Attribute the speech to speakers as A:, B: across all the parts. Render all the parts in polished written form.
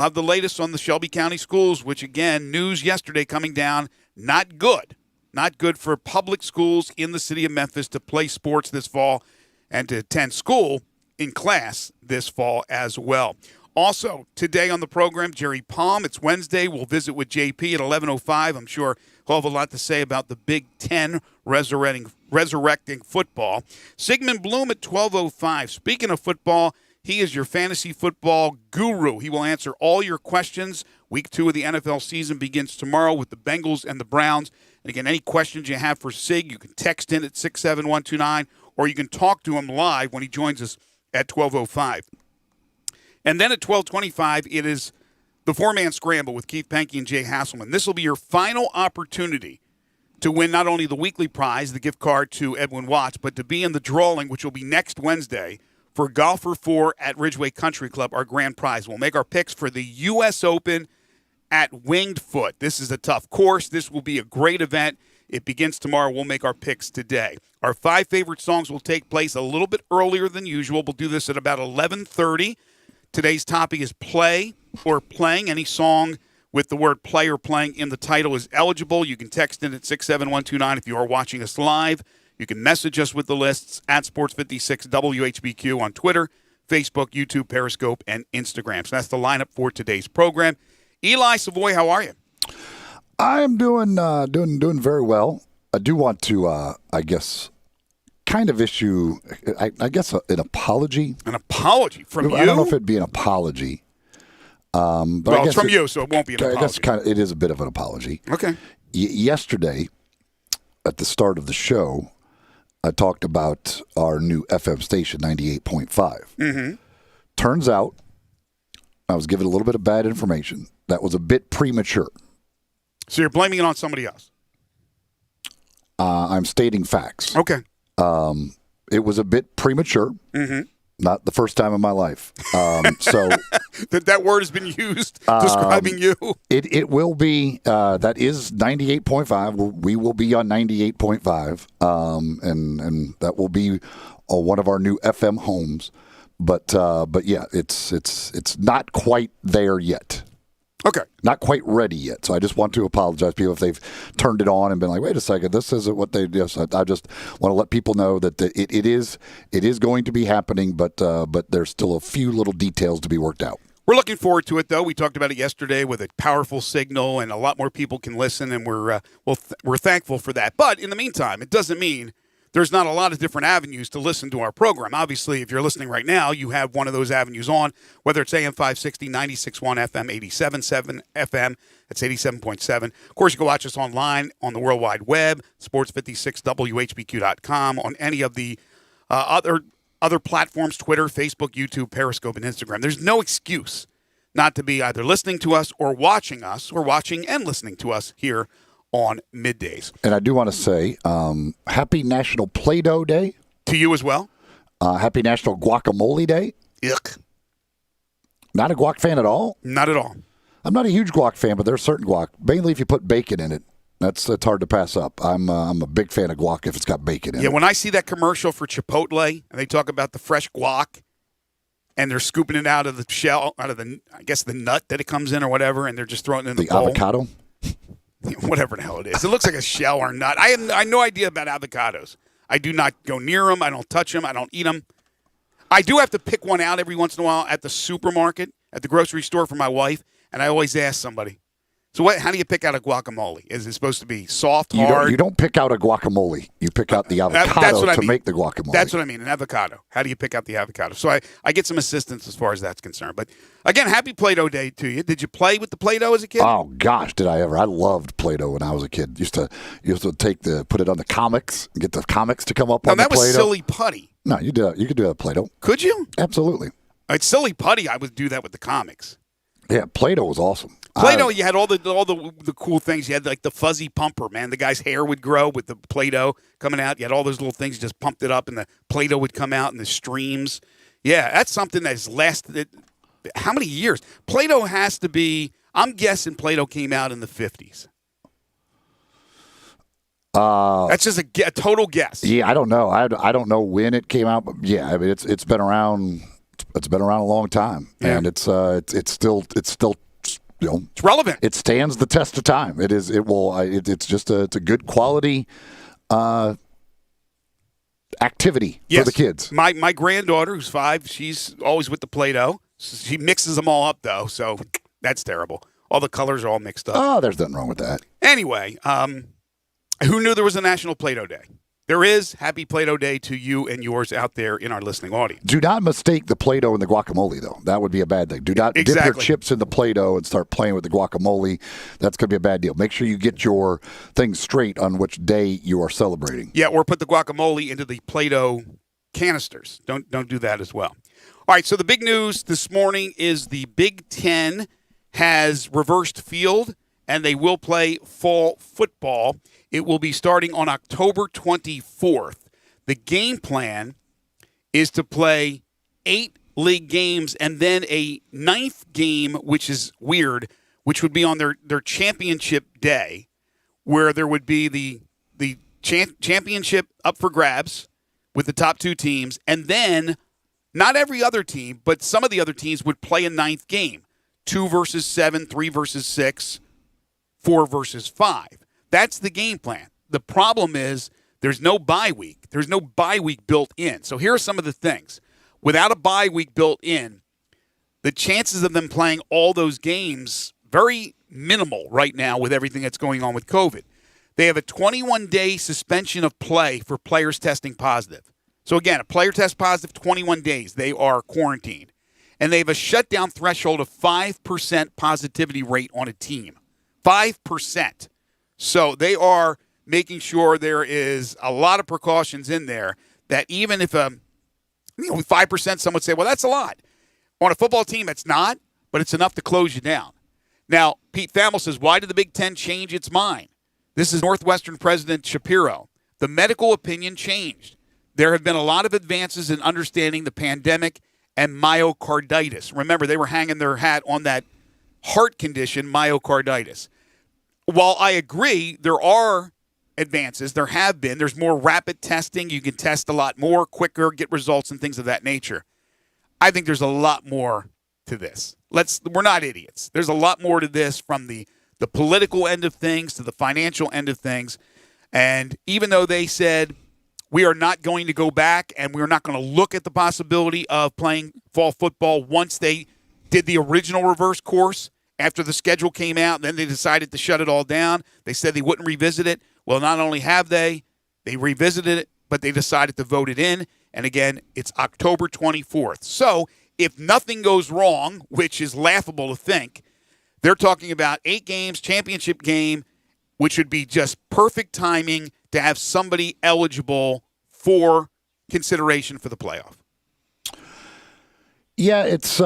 A: Have the latest on the Shelby County schools, which, again, news yesterday coming down, not good. Not good for public schools in the city of Memphis to play sports this fall and to attend school in class this fall as well. Also, today on the program, Jerry Palm. It's Wednesday. We'll visit with JP at 11:05. I'm sure he'll have a lot to say about the Big Ten resurrecting football. Sigmund Bloom at 12:05. Speaking of football, he is your fantasy football guru. He will answer all your questions. Week 2 of the NFL season begins tomorrow with the Bengals and the Browns. And again, any questions you have for Sig, you can text in at 67129, or you can talk to him live when he joins us at 12:05. And then at 12:25, it is the four-man scramble with Keith Penke and Jay Hasselman. This will be your final opportunity to win not only the weekly prize, the gift card to Edwin Watts, but to be in the drawing, which will be next Wednesday, for Golfer 4 at Ridgeway Country Club, our grand prize. We'll make our picks for the U.S. Open at Winged Foot. This is a tough course. This will be a great event. It begins tomorrow. We'll make our picks today. Our 5 favorite songs will take place a little bit earlier than usual. We'll do this at about 11:30. Today's topic is play or playing. Any song with the word play or playing in the title is eligible. You can text in at 67129 if you are watching us live. You can message us with the lists at Sports56 WHBQ on Twitter, Facebook, YouTube, Periscope, and Instagram. So that's the lineup for today's program. Eli Savoy, how are you?
B: I am doing very well. I do want to, kind of issue, I guess, an apology.
A: An apology from you?
B: I don't know if it'd be an apology. But
A: well, it's from you, so it won't be an apology.
B: I guess it is a bit of an apology.
A: Okay.
B: Yesterday, at the start of the show, I talked about our new FM station, 98.5.
A: Mm-hmm.
B: Turns out, I was given a little bit of bad information. That was a bit premature.
A: So you're blaming it on somebody else?
B: I'm stating facts.
A: Okay.
B: It was a bit premature.
A: Mm-hmm.
B: Not the first time in my life. So
A: that word has been used describing you.
B: It will be. That is 98.5. We will be on 98.5, and that will be one of our new FM homes. But yeah, it's not quite there yet.
A: Okay.
B: Not quite ready yet. So I just want to apologize to people if they've turned it on and been like, wait a second, this isn't what they do. So I just want to let people know that it is going to be happening, but there's still a few little details to be worked out.
A: We're looking forward to it, though. We talked about it yesterday with a powerful signal, and a lot more people can listen, and we're thankful for that. But in the meantime, it doesn't mean there's not a lot of different avenues to listen to our program. Obviously, if you're listening right now, you have one of those avenues on, whether it's AM 560, 96.1 FM, 87.7 FM. That's 87.7. Of course, you can watch us online on the World Wide Web, sports56whbq.com, on any of the other platforms, Twitter, Facebook, YouTube, Periscope, and Instagram. There's no excuse not to be either listening to us or watching and listening to us here on Middays.
B: And I do want to say, happy National Play-Doh Day.
A: To you as well.
B: Happy National Guacamole Day.
A: Yuck.
B: Not a guac fan at all?
A: Not at all.
B: I'm not a huge guac fan, but there's certain guac. Mainly if you put bacon in it. That's hard to pass up. I'm a big fan of guac if it's got bacon in it.
A: Yeah, when I see that commercial for Chipotle, and they talk about the fresh guac, and they're scooping it out of the shell, out of the nut that it comes in or whatever, and they're just throwing it in the bowl.
B: Avocado?
A: Whatever the hell it is. It looks like a shell or nut. I have no idea about avocados. I do not go near them. I don't touch them. I don't eat them. I do have to pick one out every once in a while at the supermarket, at the grocery store for my wife, and I always ask somebody, so how do you pick out a guacamole? Is it supposed to be soft, hard?
B: You don't pick out a guacamole. You pick out the avocado to make the guacamole.
A: That's what I mean, an avocado. How do you pick out the avocado? So I get some assistance as far as that's concerned. But, again, happy Play-Doh Day to you. Did you play with the Play-Doh as a kid?
B: Oh, gosh, did I ever. I loved Play-Doh when I was a kid. Used to put it on the comics, and get the comics to come up on the Play-Doh.
A: That was silly putty.
B: No, you could do that with Play-Doh.
A: Could you?
B: Absolutely.
A: It's silly putty. I would do that with the comics.
B: Yeah, Play-Doh was awesome.
A: Play-Doh, you had all the cool things. You had like the fuzzy pumper, man. The guy's hair would grow with the Play-Doh coming out. You had all those little things. You just pumped it up, and the Play-Doh would come out, and the streams. Yeah, that's something that's lasted. How many years? Play-Doh has to be. I'm guessing Play-Doh came out in the 50s. That's just a total guess.
B: Yeah, I don't know. I don't know when it came out, but yeah, I mean it's been around. it's been around a long time, and it's still
A: It's relevant.
B: It stands the test of time. It is. It will. It's just it's a good quality activity for the kids.
A: My granddaughter, who's 5, she's always with the Play-Doh. She mixes them all up, though, so that's terrible. All the colors are all mixed up.
B: Oh, there's nothing wrong with that.
A: Anyway, who knew there was a National Play-Doh Day? There is. Happy Play-Doh Day to you and yours out there in our listening audience.
B: Do not mistake the Play-Doh and the guacamole, though. That would be a bad thing. Do not dip your chips in the Play-Doh and start playing with the guacamole. That's going to be a bad deal. Make sure you get your things straight on which day you are celebrating.
A: Yeah, or put the guacamole into the Play-Doh canisters. Don't do that as well. All right, so the big news this morning is the Big Ten has reversed field, and they will play fall football. It will be starting on October 24th. The game plan is to play 8 league games and then a 9th game, which is weird, which would be on their championship day, where there would be the championship up for grabs with the top 2 teams, and then not every other team, but some of the other teams would play a 9th game, 2 versus 7, 3 versus 6, 4 versus 5. That's the game plan. The problem is there's no bye week. There's no bye week built in. So here are some of the things. Without a bye week built in, the chances of them playing all those games, very minimal right now with everything that's going on with COVID. They have a 21-day suspension of play for players testing positive. So again, a player tests positive, 21 days. They are quarantined. And they have a shutdown threshold of 5% positivity rate on a team. 5%. So they are making sure there is a lot of precautions in there that even if 5%, some would say, well, that's a lot. On a football team, it's not, but it's enough to close you down. Now, Pete Thamel says, why did the Big Ten change its mind? This is Northwestern President Shapiro. The medical opinion changed. There have been a lot of advances in understanding the pandemic and myocarditis. Remember, they were hanging their hat on that heart condition, myocarditis. While I agree there are advances, there have been. There's more rapid testing. You can test a lot more, quicker, get results and things of that nature. I think there's a lot more to this. We're not idiots. There's a lot more to this, from the political end of things to the financial end of things. And even though they said we are not going to go back and we're not going to look at the possibility of playing fall football once they did the original reverse course, after the schedule came out, and then they decided to shut it all down. They said they wouldn't revisit it. Well, not only have they revisited it, but they decided to vote it in. And again, it's October 24th. So if nothing goes wrong, which is laughable to think, they're talking about 8 games, championship game, which would be just perfect timing to have somebody eligible for consideration for the playoff.
B: Yeah, it's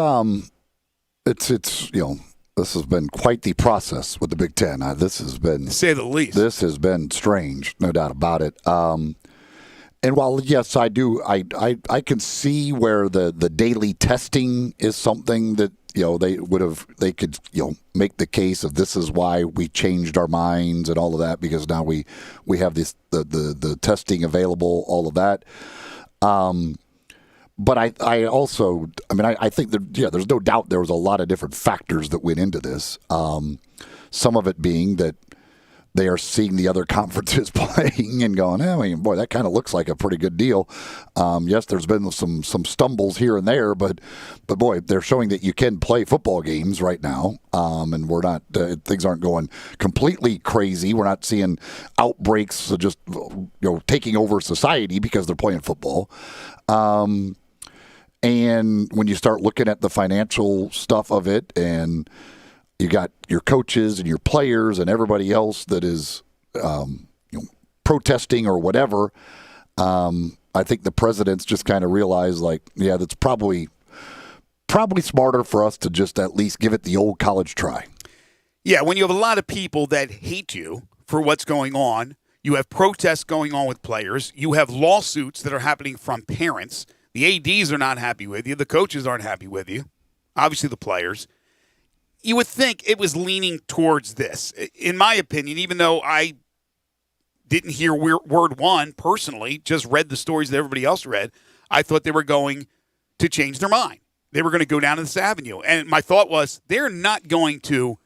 B: this has been quite the process with the Big Ten. This has been, to
A: say the least.
B: This has been strange, no doubt about it. And while yes, I do, I can see where the daily testing is something that they could make the case of this is why we changed our minds and all of that, because now we have this the testing available, all of that. But I also, I think that, there's no doubt there was a lot of different factors that went into this. Some of it being that they are seeing the other conferences playing and going, boy, that kind of looks like a pretty good deal. Yes, there's been some stumbles here and there, but boy, they're showing that you can play football games right now, and we're not things aren't going completely crazy. We're not seeing outbreaks of just taking over society because they're playing football. And when you start looking at the financial stuff of it, and you got your coaches and your players and everybody else that is protesting or whatever, I think the presidents just kind of realized, that's probably smarter for us to just at least give it the old college try.
A: Yeah, when you have a lot of people that hate you for what's going on, you have protests going on with players, you have lawsuits that are happening from parents. The ADs are not happy with you. The coaches aren't happy with you. Obviously, the players. You would think it was leaning towards this. In my opinion, even though I didn't hear word one personally, just read the stories that everybody else read, I thought they were going to change their mind. they were going to go down to this avenue. And my thought was they're not going to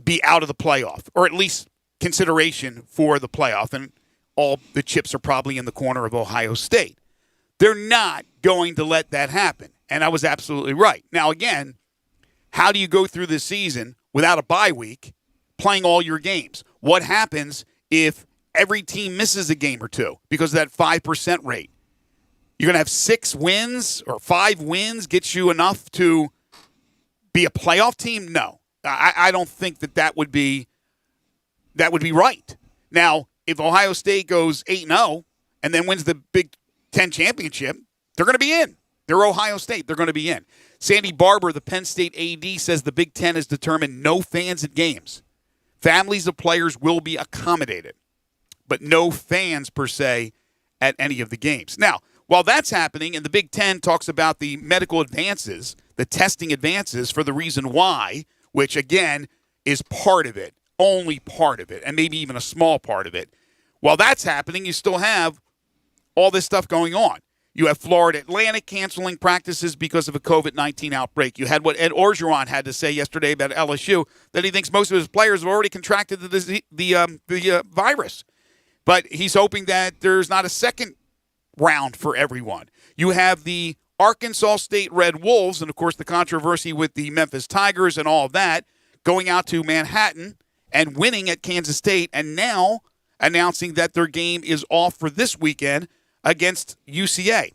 A: be out of the playoff, or at least consideration for the playoff. And all the chips are probably in the corner of Ohio State. They're not going to let that happen. And I was absolutely right. Now, again, how do you go through this season without a bye week playing all your games? What happens if every team misses a game or two because of that 5% rate? You're going to have 6 wins or 5 wins get you enough to be a playoff team? No. I don't think that would be right. Now, if Ohio State goes 8-0 and then wins the Big Ten championship, they're going to be in. They're Ohio State. They're going to be in. Sandy Barber, the Penn State AD, says the Big Ten has determined no fans at games. Families of players will be accommodated, but no fans per se at any of the games. Now, while that's happening, and the Big Ten talks about the medical advances, the testing advances for the reason why, which, again, is part of it, only part of it, and maybe even a small part of it. While that's happening, you still have all this stuff going on. You have Florida Atlantic canceling practices because of a COVID-19 outbreak. You had what Ed Orgeron had to say yesterday about LSU, that he thinks most of his players have already contracted the virus. But he's hoping that there's not a second round for everyone. You have the Arkansas State Red Wolves, and, of course, the controversy with the Memphis Tigers and all of that, going out to Manhattan and winning at Kansas State, and now announcing that their game is off for this weekend against UCA,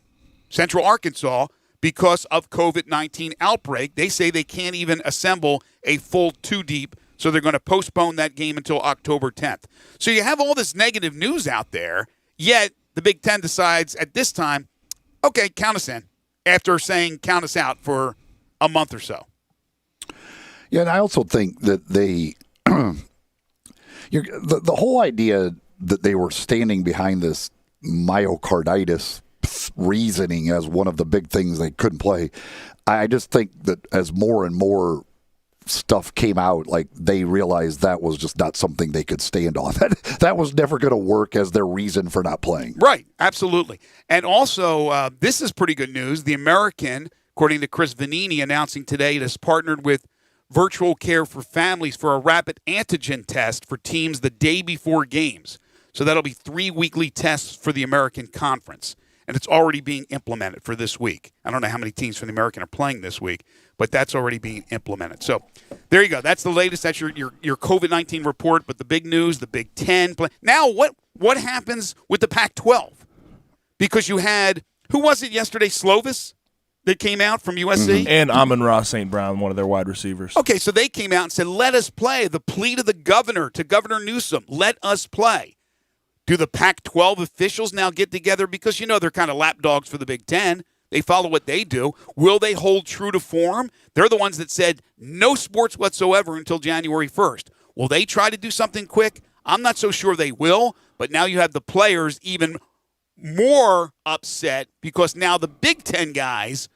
A: Central Arkansas, because of COVID-19 outbreak. They say they can't even assemble a full 2-deep, so they're going to postpone that game until October 10th. So you have all this negative news out there, yet the Big Ten decides at this time, okay, count us in, after saying count us out for a month or so.
B: Yeah, and I also think that the whole idea that they were standing behind this myocarditis reasoning as one of the big things they couldn't play, I just think that as more and more stuff came out, like, they realized that was just not something they could stand on. That was never going to work as their reason for not playing.
A: Right, absolutely. And also, this is pretty good news. The American, according to Chris Vanini, announcing today it has partnered with Virtual Care for Families for a rapid antigen test for teams the day before games. So that'll be 3 weekly tests for the American Conference. And it's already being implemented for this week. I don't know how many teams from the American are playing this week, but that's already being implemented. So there you go. That's the latest. That's your COVID-19 report. But the big news, the Big Ten. Now what happens with the Pac-12? Because you had, who was it yesterday, Slovis, that came out from USC?
C: Mm-hmm. And Amon-Ra St. Brown, one of their wide receivers.
A: Okay, so they came out and said, let us play. The plea to the governor, to Governor Newsom, let us play. Do the Pac-12 officials now get together? Because, they're kind of lapdogs for the Big Ten. They follow what they do. Will they hold true to form? They're the ones that said no sports whatsoever until January 1st. Will they try to do something quick? I'm not so sure they will. But now you have the players even more upset because now the Big Ten guys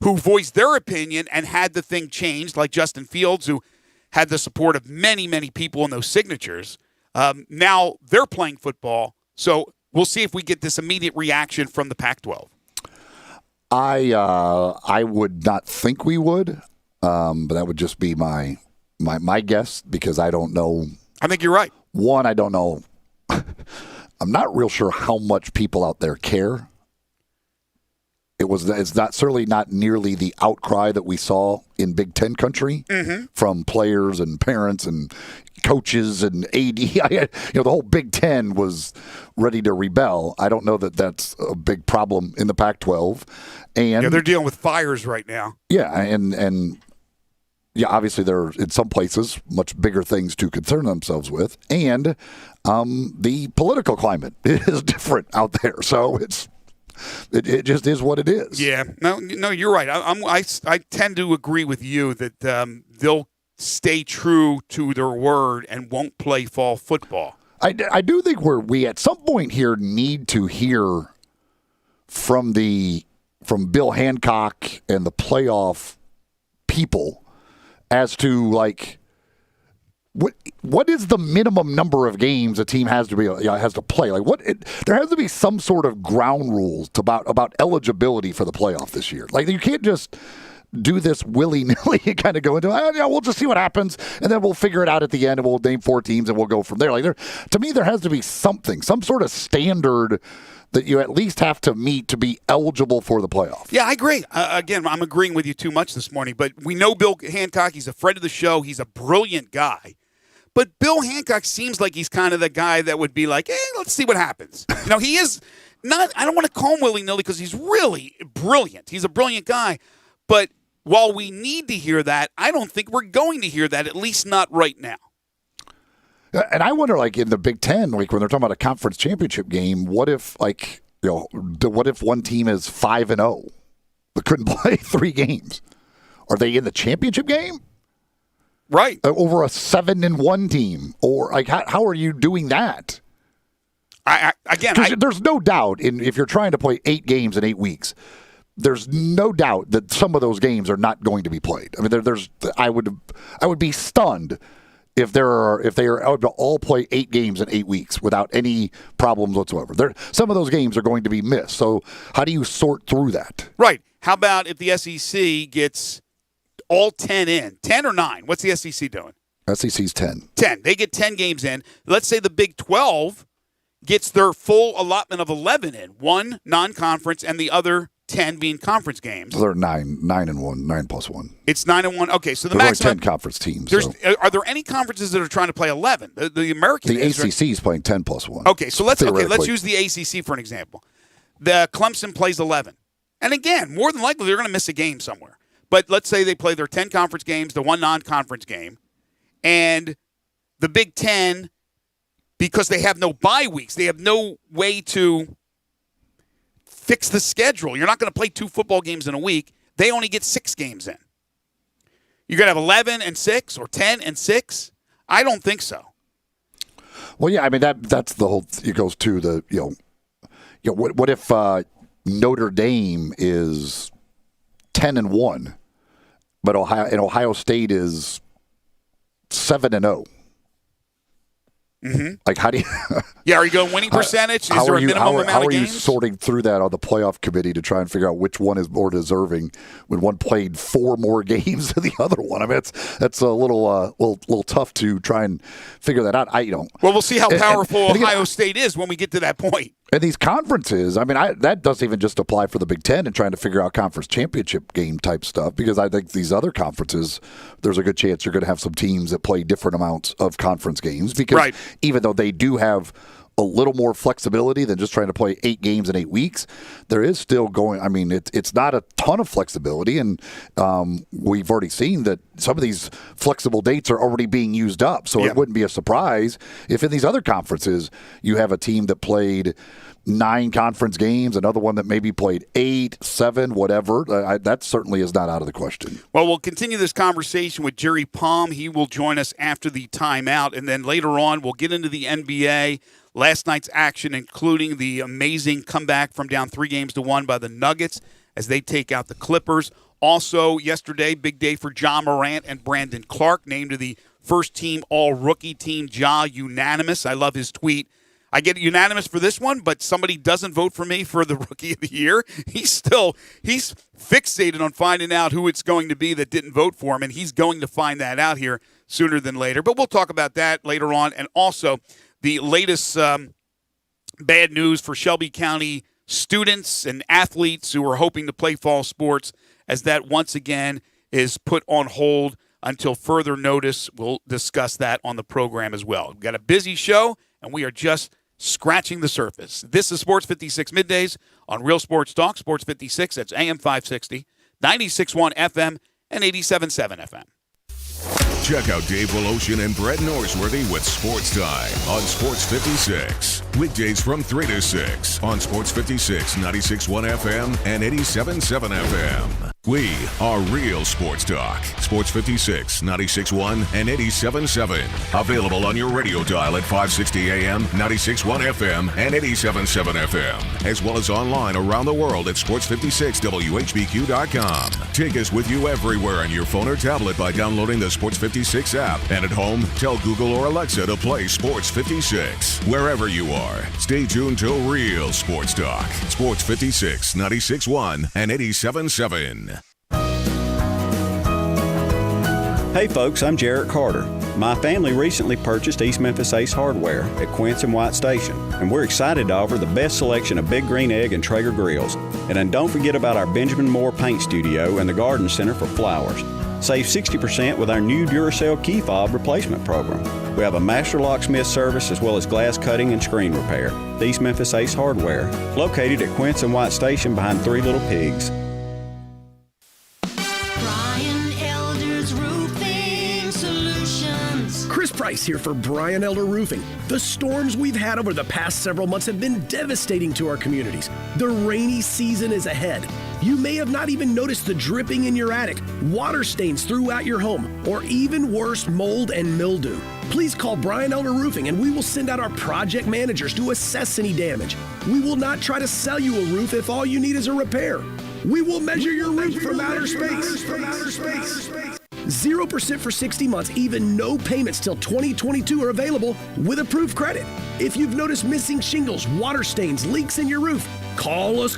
A: who voiced their opinion and had the thing changed, like Justin Fields, who had the support of many, many people in those signatures, now they're playing football. So we'll see if we get this immediate reaction from the Pac-12.
B: I would not think we would, but that would just be my guess, because I don't know.
A: I think you're right.
B: One, I don't know. I'm not real sure how much people out there care. It's not certainly not nearly the outcry that we saw in Big Ten country from players and parents and coaches and AD. The whole Big Ten was ready to rebel. I don't know that that's a big problem in the Pac-12. And
A: they're dealing with fires right now.
B: Yeah, and obviously there are in some places much bigger things to concern themselves with, and the political climate is different out there. So it just is what it is.
A: Yeah, no, you're right. I tend to agree with you that they'll stay true to their word and won't play fall football.
B: I do think we at some point here need to hear from Bill Hancock and the playoff people as to, like, what is the minimum number of games a team has to play? Like there has to be some sort of ground rules about eligibility for the playoff this year. Like you can't just do this willy-nilly and kind of go into, we'll just see what happens, and then we'll figure it out at the end, and we'll name 4 teams, and we'll go from there. Like to me, there has to be some sort of standard that you at least have to meet to be eligible for the playoff.
A: Yeah, I agree. Again, I'm agreeing with you too much this morning, but we know Bill Hancock. He's a friend of the show. He's a brilliant guy. But Bill Hancock seems like he's kind of the guy that would be like, let's see what happens. He is not, I don't want to call him willy-nilly because he's really brilliant. He's a brilliant guy. But while we need to hear that, I don't think we're going to hear that, at least not right now.
B: And I wonder, like in the Big Ten, like when they're talking about a conference championship game, what if, what if one team is 5-0 but couldn't play 3 games? Are they in the championship game?
A: Right.
B: Over a 7-1 team, or like how are you doing that? There's no doubt if you're trying to play 8 games in 8 weeks. There's no doubt that some of those games are not going to be played. I mean, I would be stunned if they are able to all play 8 games in 8 weeks without any problems whatsoever. Some of those games are going to be missed. So how do you sort through that?
A: Right. How about if the SEC gets all 10 in? 10 or 9? What's the SEC doing?
B: SEC's 10.
A: 10. They get 10 games in. Let's say the Big 12 gets their full allotment of 11 in. 1 non-conference and the other 10 being conference games.
B: So they're 9-1, 9 plus 1.
A: It's 9-1. Okay, so the
B: there's
A: maximum.
B: Only 10 conference teams.
A: Are there any conferences that are trying to play 11? The American.
B: The ACC is playing 10 plus 1.
A: Okay, so let's use the ACC for an example. The Clemson plays 11, and again, more than likely they're going to miss a game somewhere. But let's say they play their 10 conference games, the 1 non-conference game, and the Big Ten, because they have no bye weeks, they have no way to fix the schedule. You're not going to play 2 football games in a week. They only get 6 games in. You're going to have 11 and 6 or 10 and 6? I don't think so.
B: Well, yeah, I mean that's the whole. It goes to the what if Notre Dame is 10-1, but Ohio State is 7-0. Mm-hmm. Like, how do you?
A: Yeah, are you going winning percentage? Is there a minimum amount of games?
B: How are you sorting through that on the playoff committee to try and figure out which one is more deserving when one played 4 more games than the other one? I mean, that's a little tough to try and figure that out. Well,
A: we'll see how powerful Ohio State is when we get to that point.
B: And these conferences, I mean, that doesn't even just apply for the Big Ten and trying to figure out conference championship game type stuff, because I think these other conferences, there's a good chance you're going to have some teams that play different amounts of conference games, because even though they do have a little more flexibility than just trying to play 8 games in 8 weeks, there is still going. I mean, it's not a ton of flexibility, and we've already seen that some of these flexible dates are already being used up. So it wouldn't be a surprise if in these other conferences you have a team that played 9 conference games, another one that maybe played 8, 7, whatever. That certainly is not out of the question.
A: Well, we'll continue this conversation with Jerry Palm. He will join us after the timeout, and then later on we'll get into the NBA. Last night's action, including the amazing comeback from down 3-1 by the Nuggets as they take out the Clippers. Also, yesterday, big day for Ja Morant and Brandon Clark, named to the first-team all-rookie team. Ja unanimous. I love his tweet. I get unanimous for this one, but somebody doesn't vote for me for the Rookie of the Year. He's fixated on finding out who it's going to be that didn't vote for him, and he's going to find that out here sooner than later. But we'll talk about that later on, and also the latest bad news for Shelby County students and athletes who are hoping to play fall sports, as that once again is put on hold until further notice. We'll discuss that on the program as well. We've got a busy show, and we are just scratching the surface. This is Sports 56 Middays on Real Sports Talk. Sports 56, that's AM 560, 96.1 FM, and 87.7 FM.
D: Check out Dave Woloshin and Brett Norsworthy with Sports Time on Sports 56. Weekdays from 3 to 6 on Sports 56, 96.1 FM, and 87.7 FM. We are real sports talk. Sports 56, 96.1, and 87.7. Available on your radio dial at 560 AM, 96.1 FM, and 87.7 FM. As well as online around the world at sports56whbq.com. Take us with you everywhere on your phone or tablet by downloading the Sports 56 app. And at home, tell Google or Alexa to play Sports 56. Wherever you are, stay tuned to real sports talk. Sports 56, 96.1, and 87.7.
E: Hey folks, I'm Jarrett Carter. My family recently purchased East Memphis Ace Hardware at Quince and White Station, and we're excited to offer the best selection of Big Green Egg and Traeger grills. And then don't forget about our Benjamin Moore Paint Studio and the Garden Center for flowers. Save 60% with our new Duracell key fob replacement program. We have a master locksmith service as well as glass cutting and screen repair. The East Memphis Ace Hardware, located at Quince and White Station behind Three Little Pigs.
F: Chris Price here for Brian Elder Roofing. The storms we've had over the past several months have been devastating to our communities. The rainy season is ahead. You may have not even noticed the dripping in your attic, water stains throughout your home, or even worse, mold and mildew. Please call Brian Elder Roofing and we will send out our project managers to assess any damage. We will not try to sell you a roof if all you need is a repair. We will measure your roof from outer space. 0% for 60 months, even no payments till 2022 are available with approved credit. If you've noticed missing shingles, water stains, leaks in your roof, call us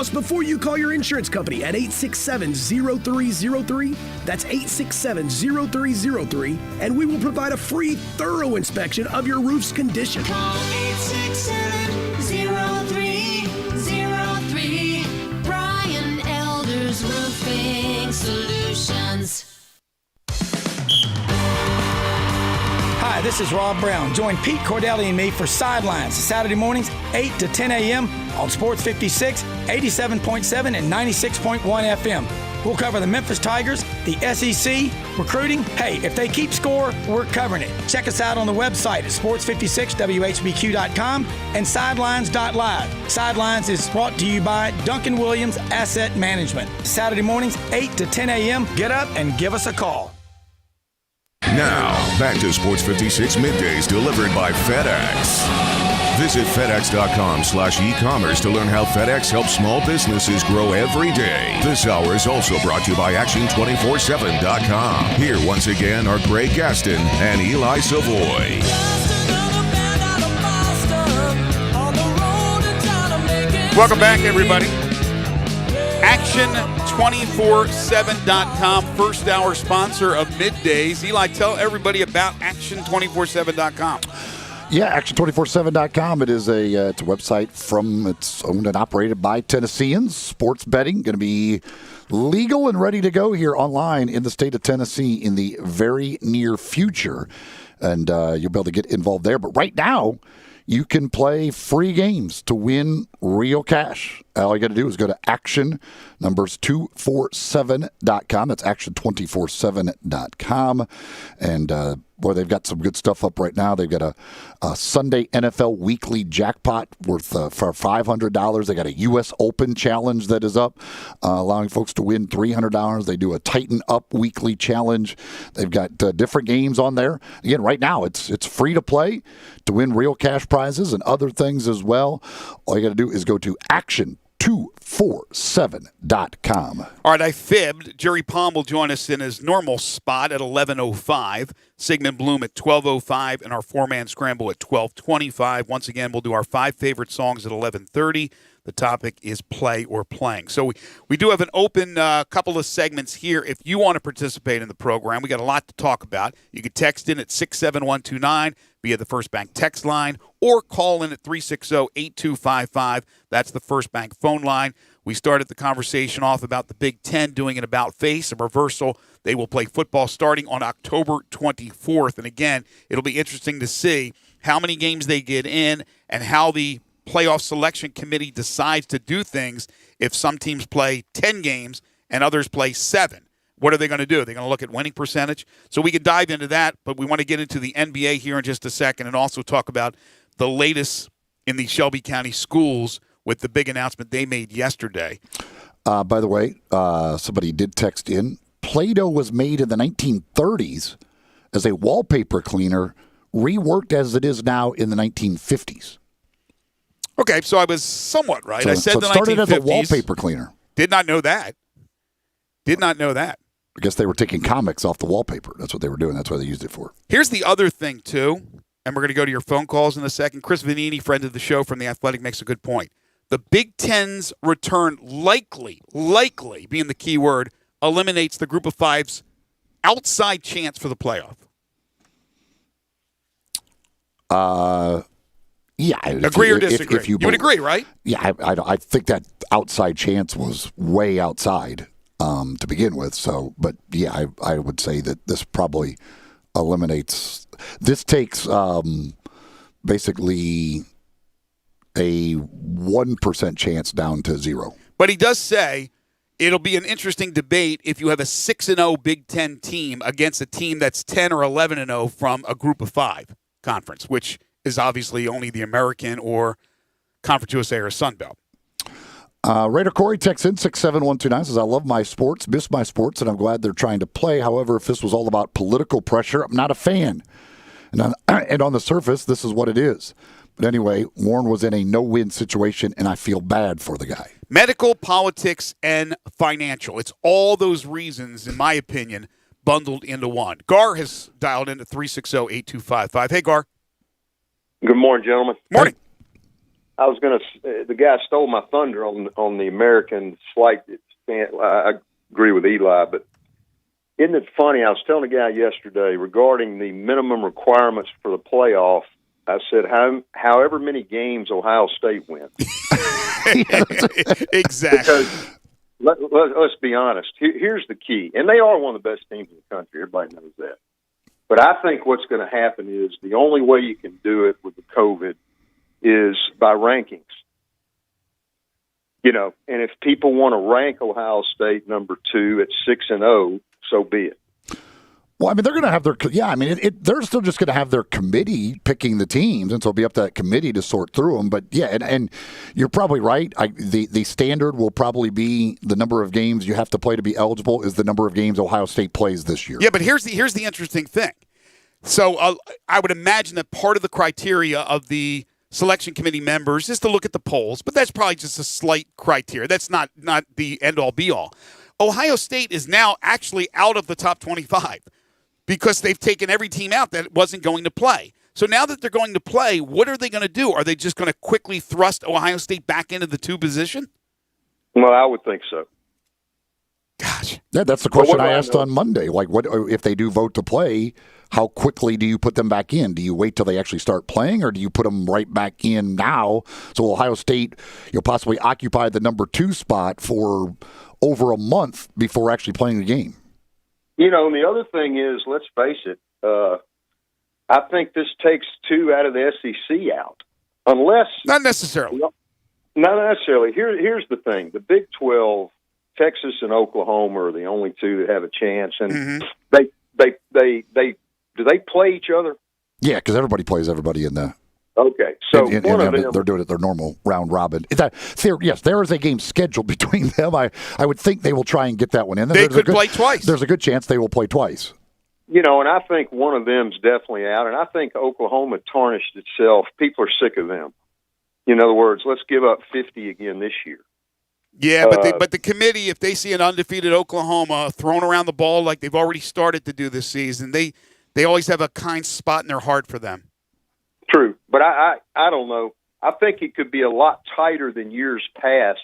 F: before you call your insurance company at 867-0303. That's 867-0303, and we will provide a free, thorough inspection of your roof's condition.
G: Call 867-0303. Brian Elder's Roofing Solutions.
H: Hi, this is Rob Brown. Join Pete Cordelli and me for Sidelines Saturday mornings, 8 to 10 a.m. on Sports 56, 87.7, and 96.1 FM. We'll cover the Memphis Tigers, the SEC, recruiting. Hey, if they keep score, we're covering it. Check us out on the website at sports56whbq.com and sidelines.live. Sidelines is brought to you by Duncan Williams Asset Management. Saturday mornings, 8 to 10 a.m. Get up and give us a call.
D: Now, back to Sports 56 Middays delivered by FedEx. Visit FedEx.com/e-commerce to learn how FedEx helps small businesses grow every day. This hour is also brought to you by Action247.com. Here once again are Greg Gaston and Eli Savoy.
A: Welcome back, everybody. Action247.com, first hour sponsor of Middays. Eli, tell everybody about Action247.com.
B: Yeah, Action247.com. It's a website it's owned and operated by Tennesseans. Sports betting going to be legal and ready to go here online in the state of Tennessee in the very near future. And you'll be able to get involved there. But right now, you can play free games to win real cash. All you got to do is go to Action247.com. That's Action247.com. And boy, they've got some good stuff up right now. They've got a Sunday NFL weekly jackpot worth for $500. They got a U.S. Open challenge that is up, allowing folks to win $300. They do a Tighten Up weekly challenge. They've got different games on there. Again, right now it's free to play to win real cash prizes and other things as well. All you got to do is go to Action247.com.
A: All right, I fibbed. Jerry Palm will join us in his normal spot at 11:05. Sigmund Bloom at 12:05, and our four-man scramble at 12:25. Once again, we'll do our 5 favorite songs at 11:30. The topic is play or playing. So we do have an open couple of segments here. If you want to participate in the program, we got a lot to talk about. You can text in at 67129 via the First Bank text line or call in at 360-8255. That's the First Bank phone line. We started the conversation off about the Big Ten doing an about-face, a reversal. They will play football starting on October 24th. And again, it'll be interesting to see how many games they get in and how the playoff selection committee decides to do things if some teams play 10 games and others play 7. What are they going to do? They're going to look at winning percentage. So we can dive into that, but we want to get into the NBA here in just a second and also talk about the latest in the Shelby County schools with the big announcement they made yesterday.
B: By the way, somebody did text in. Play-Doh was made in the 1930s as a wallpaper cleaner, reworked as it is now in the 1950s.
A: Okay, so I was somewhat right. I said
B: so
A: the
B: it started
A: 1950s.
B: as a wallpaper cleaner.
A: Did not know that. Did not know that.
B: I guess they were taking comics off the wallpaper. That's what they were doing. That's what they used it for.
A: Here's the other thing, too, and we're going to go to your phone calls in a second. Chris Vanini, friend of the show from The Athletic, makes a good point. The Big Ten's return likely, being the key word, eliminates the Group of Five's outside chance for the playoff.
B: Yeah.
A: Agree or disagree? If you would agree, right?
B: Yeah, I think that outside chance was way outside to begin with. So, but yeah, I would say that this probably eliminates. This takes basically a 1% chance down to 0.
A: But he does say it'll be an interesting debate if you have a 6-0 Big Ten team against a team that's 10 or 11-0 from a Group of Five conference, which is obviously only the American or Conference USA or Sun Belt.
B: Raider Corey texts in 67129, says, I love my sports, miss my sports, and I'm glad they're trying to play. However, if this was all about political pressure, I'm not a fan. And on the surface, this is what it is. But anyway, Warren was in a no-win situation, and I feel bad for the guy.
A: Medical, politics, and financial. It's all those reasons, in my opinion, bundled into one. Gar has dialed in at 360-8255. Hey, Gar.
I: Good morning, gentlemen.
A: Morning.
I: I was going to. The guy stole my thunder on the American slight. I agree with Eli, but isn't it funny? I was telling a guy yesterday regarding the minimum requirements for the playoff. I said, however many games Ohio State wins.
A: Exactly.
I: Because let's be honest. Here's the key, and they are one of the best teams in the country. Everybody knows that. But I think what's going to happen is the only way you can do it with the COVID is by rankings. You know, and if people want to rank Ohio State number 2 at 6-0, so be it.
B: Well, I mean, they're going to have their they're still just going to have their committee picking the teams, and so it'll be up to that committee to sort through them. But yeah, and you're probably right. The standard will probably be the number of games you have to play to be eligible is the number of games Ohio State plays this year.
A: Yeah, but here's the interesting thing. So I would imagine that part of the criteria of the selection committee members is to look at the polls, but that's probably just a slight criteria. That's not the end-all, be-all. Ohio State is now actually out of the top 25 because they've taken every team out that wasn't going to play. So now that they're going to play, what are they going to do? Are they just going to quickly thrust Ohio State back into the 2 position?
I: Well, I would think so.
A: Gosh.
B: Yeah, that's the question I asked on Monday. Like, what if they do vote to play, how quickly do you put them back in? Do you wait till they actually start playing, or do you put them right back in now? So Ohio State, you'll possibly occupy the number 2 spot for over a month before actually playing the game.
I: You know, and the other thing is, let's face it, I think this takes 2 out of the SEC out. Unless...
A: Not necessarily.
I: Not necessarily. Here's the thing. The Big 12, Texas and Oklahoma are the only 2 that have a chance. And they do they play each other?
B: Yeah, because everybody plays everybody in the...
I: Okay, so one of them,
B: they're doing it their normal round robin. Yes, there is a game scheduled between them. I would think they will try and get that one in.
A: They could play twice.
B: There's a good chance they will play twice.
I: You know, and I think one of them's definitely out, and I think Oklahoma tarnished itself. People are sick of them. In other words, let's give up 50 again this year.
A: Yeah, but the committee, if they see an undefeated Oklahoma throwing around the ball like they've already started to do this season, they always have a kind spot in their heart for them.
I: True, but I don't know. I think it could be a lot tighter than years past,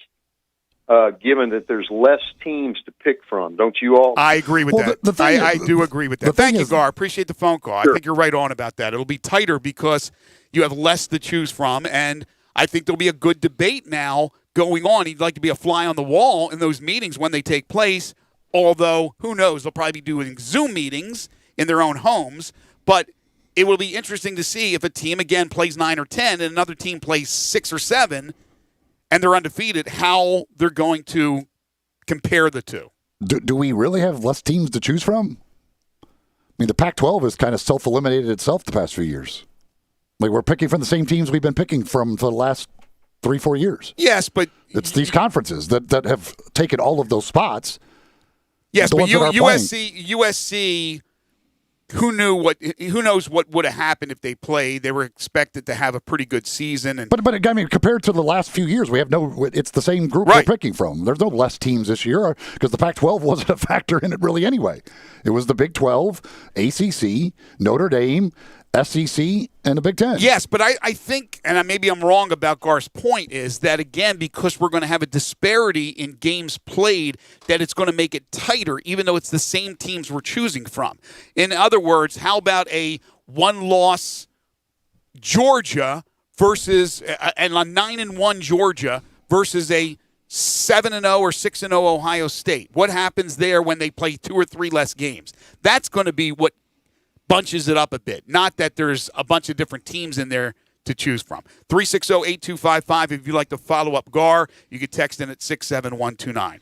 I: given that there's less teams to pick from. Don't you all?
A: I agree with that. I do agree with that. Thank you, Gar. Appreciate the phone call.
I: Sure.
A: I think you're right on about that. It'll be tighter because you have less to choose from, and I think there'll be a good debate now going on. He'd like to be a fly on the wall in those meetings when they take place, although who knows, they'll probably be doing Zoom meetings in their own homes, but it will be interesting to see if a team, again, plays 9 or 10 and another team plays 6 or 7 and they're undefeated, how they're going to compare the two.
B: Do we really have less teams to choose from? I mean, the Pac-12 has kind of self-eliminated itself the past few years. Like, we're picking from the same teams we've been picking from for the last 3-4 years.
A: Yes, but
B: It's these conferences that have taken all of those spots.
A: Yes,
B: the
A: but
B: ones that aren't playing.
A: USC, who knows what would have happened if they played? They were expected to have a pretty good season, and
B: But I mean, compared to the last few years, we have it's the same group
A: Right.
B: we're picking from. There's no less teams this year because the Pac-12 wasn't a factor in it really anyway. It was the Big 12, ACC, Notre Dame, SEC, and the Big 10.
A: yes, but I think, and maybe I'm wrong about Gar's point, is that again because we're going to have a disparity in games played, that it's going to make it tighter, even though it's the same teams we're choosing from. In other words, how about a one-loss Georgia versus and a 9-1 Georgia versus a 7-0 or 6-0 Ohio State? What happens there when they play 2 or 3 less games? That's going to be what bunches it up a bit. Not that there's a bunch of different teams in there to choose from. 360-8255. If you'd like to follow up Gar, you can text in at 67129.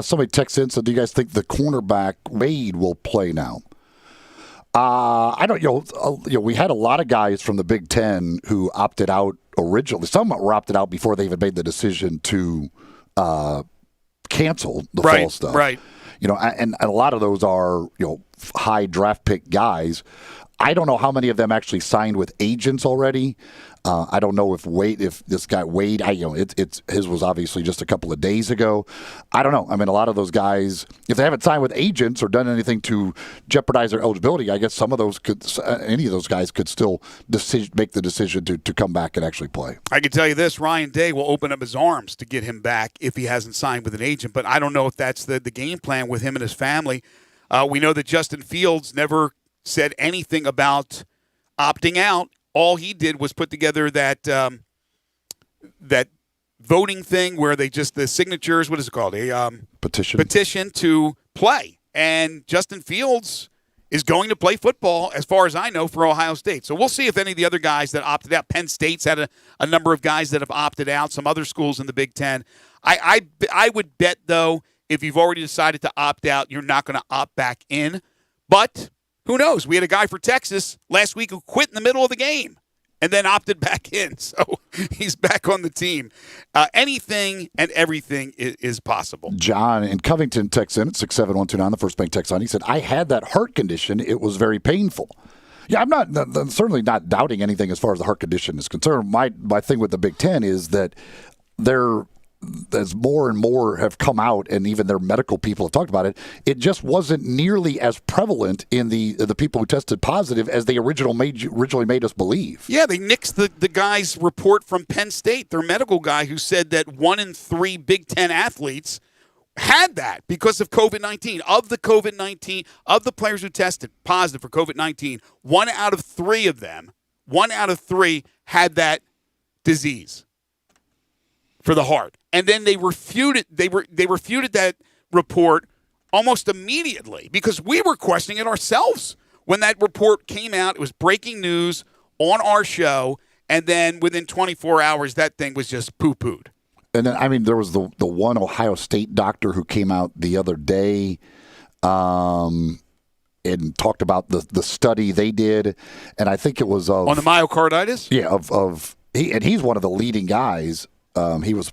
B: Somebody texts in, so do you guys think the cornerback Wade will play now? I don't. We had a lot of guys from the Big Ten who opted out originally. Some were opted out before they even made the decision to cancel the fall stuff.
A: Right.
B: And a lot of those are high draft pick guys. I don't know how many of them actually signed with agents already. I don't know if this guy Wade, his was obviously just a couple of days ago. I don't know. I mean, a lot of those guys, if they haven't signed with agents or done anything to jeopardize their eligibility, I guess any of those guys could still make the decision to come back and actually play.
A: I can tell you this, Ryan Day will open up his arms to get him back if he hasn't signed with an agent, but I don't know if that's the game plan with him and his family. We know that Justin Fields never said anything about opting out. All he did was put together that voting thing where the signatures, what is it called? A petition to play. And Justin Fields is going to play football, as far as I know, for Ohio State. So we'll see if any of the other guys that opted out. Penn State's had a number of guys that have opted out, some other schools in the Big Ten. I would bet, though, if you've already decided to opt out, you're not going to opt back in. But who knows? We had a guy for Texas last week who quit in the middle of the game and then opted back in. So he's back on the team. Anything and everything is possible.
B: John in Covington texts in at 67129, the First Bank text on. He said, I had that heart condition. It was very painful. Yeah, I'm certainly not doubting anything as far as the heart condition is concerned. My thing with the Big Ten is that as more and more have come out, and even their medical people have talked about it, it just wasn't nearly as prevalent in the people who tested positive as they originally made us believe.
A: Yeah, they nixed the guy's report from Penn State, their medical guy, who said that 1 in 3 Big Ten athletes had that because of COVID-19. Of the players who tested positive for COVID-19, 1 out of 3 of them, 1 out of 3 had that disease for the heart. And then they refuted that report almost immediately because we were questioning it ourselves when that report came out. It was breaking news on our show, and then within 24 hours, that thing was just poo-pooed.
B: And then, there was the one Ohio State doctor who came out the other day and talked about the study they did, and I think it was
A: on the myocarditis.
B: Yeah, he's one of the leading guys. He was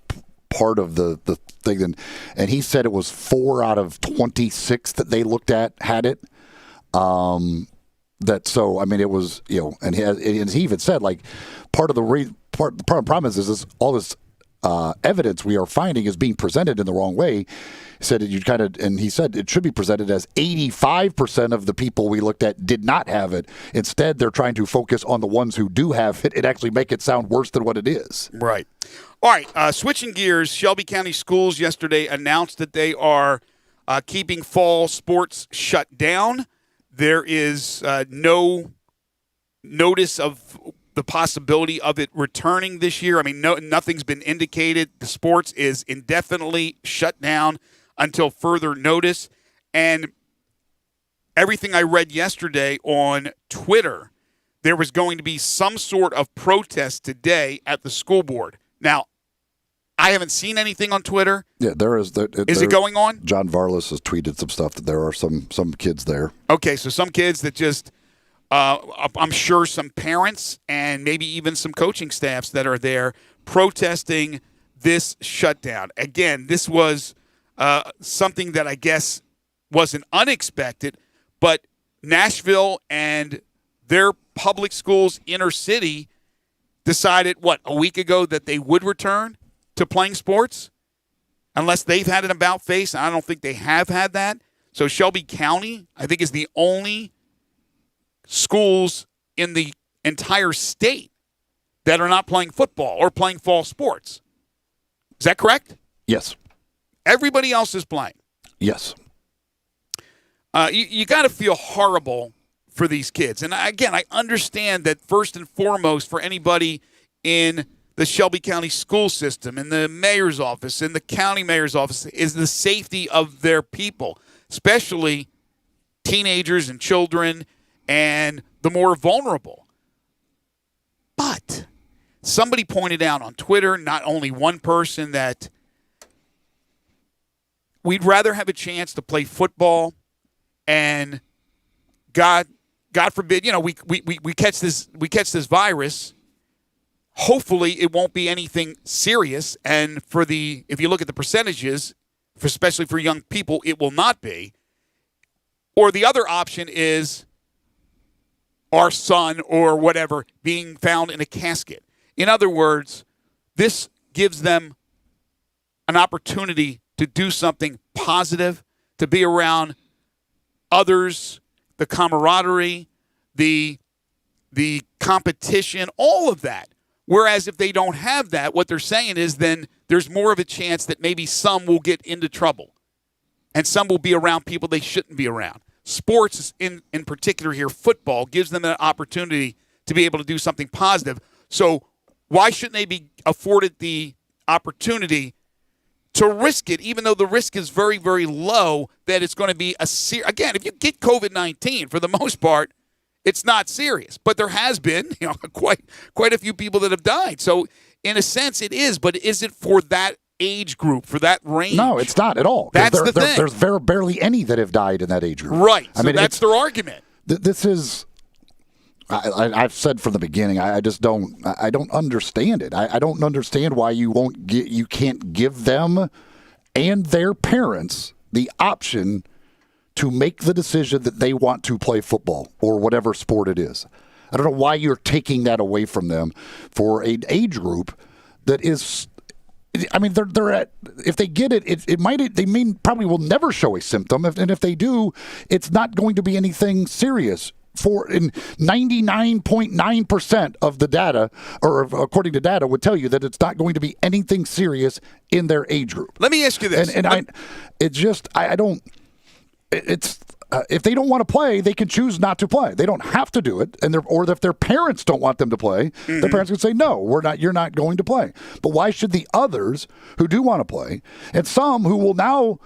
B: part of the thing, and he said it was 4 out of 26 that they looked at had it. It was and he even said part of the problem is all this evidence we are finding is being presented in the wrong way. He said he said it should be presented as 85% of the people we looked at did not have it. Instead, they're trying to focus on the ones who do have it and actually make it sound worse than what it is.
A: Right. All right. Switching gears, Shelby County Schools yesterday announced that they are keeping fall sports shut down. There is no notice of the possibility of it returning this year. I mean, nothing's been indicated. The sports is indefinitely shut down until further notice. And everything I read yesterday on Twitter, there was going to be some sort of protest today at the school board. Now, I haven't seen anything on Twitter.
B: Yeah, there is.
A: Is it going on?
B: John Varlas has tweeted some stuff that there are some kids there.
A: Okay, so some kids that just I'm sure some parents and maybe even some coaching staffs that are there protesting this shutdown. Again, this was something that I guess wasn't unexpected, but Nashville and their public schools inner city decided, a week ago that they would return to playing sports unless they've had an about face. I don't think they have had that. So Shelby County, I think, is the only schools in the entire state that are not playing football or playing fall sports. Is that correct?
B: Yes.
A: Everybody else is playing.
B: Yes.
A: You got to feel horrible for these kids. And again, I understand that first and foremost for anybody in the Shelby County school system, in the mayor's office, in the county mayor's office, is the safety of their people, especially teenagers and children and the more vulnerable. But somebody pointed out on Twitter, not only one person, that we'd rather have a chance to play football and God forbid, we catch this virus. Hopefully it won't be anything serious. And if you look at the percentages, especially for young people, it will not be. Or the other option is our son or whatever being found in a casket. In other words, this gives them an opportunity to do something positive, to be around others, the camaraderie, the competition, all of that. Whereas if they don't have that, what they're saying is then there's more of a chance that maybe some will get into trouble and some will be around people they shouldn't be around. Sports, in particular here, football, gives them an opportunity to be able to do something positive. So why shouldn't they be afforded the opportunity to risk it, even though the risk is very, very low, that it's going to be again, if you get COVID-19, for the most part, it's not serious. But there has been quite a few people that have died. So in a sense it is, but is it for that age group, for that range?
B: No, it's not at all.
A: That's the thing.
B: There's barely any that have died in that age group.
A: Right. So that's their argument.
B: This is... I've said from the beginning, I don't understand it. I don't understand why you can't give them and their parents the option to make the decision that they want to play football or whatever sport it is. I don't know why you're taking that away from them for an age group that is. I mean, they're at. If they get it, probably will never show a symptom, and if they do, it's not going to be anything serious. In 99.9% of the data, or according to data, would tell you that it's not going to be anything serious in their age group.
A: Let me ask you this.
B: If they don't want to play, they can choose not to play. They don't have to do it, or if their parents don't want them to play, their parents can say, "No, you're not going to play." But why should the others who do want to play, and some who will now,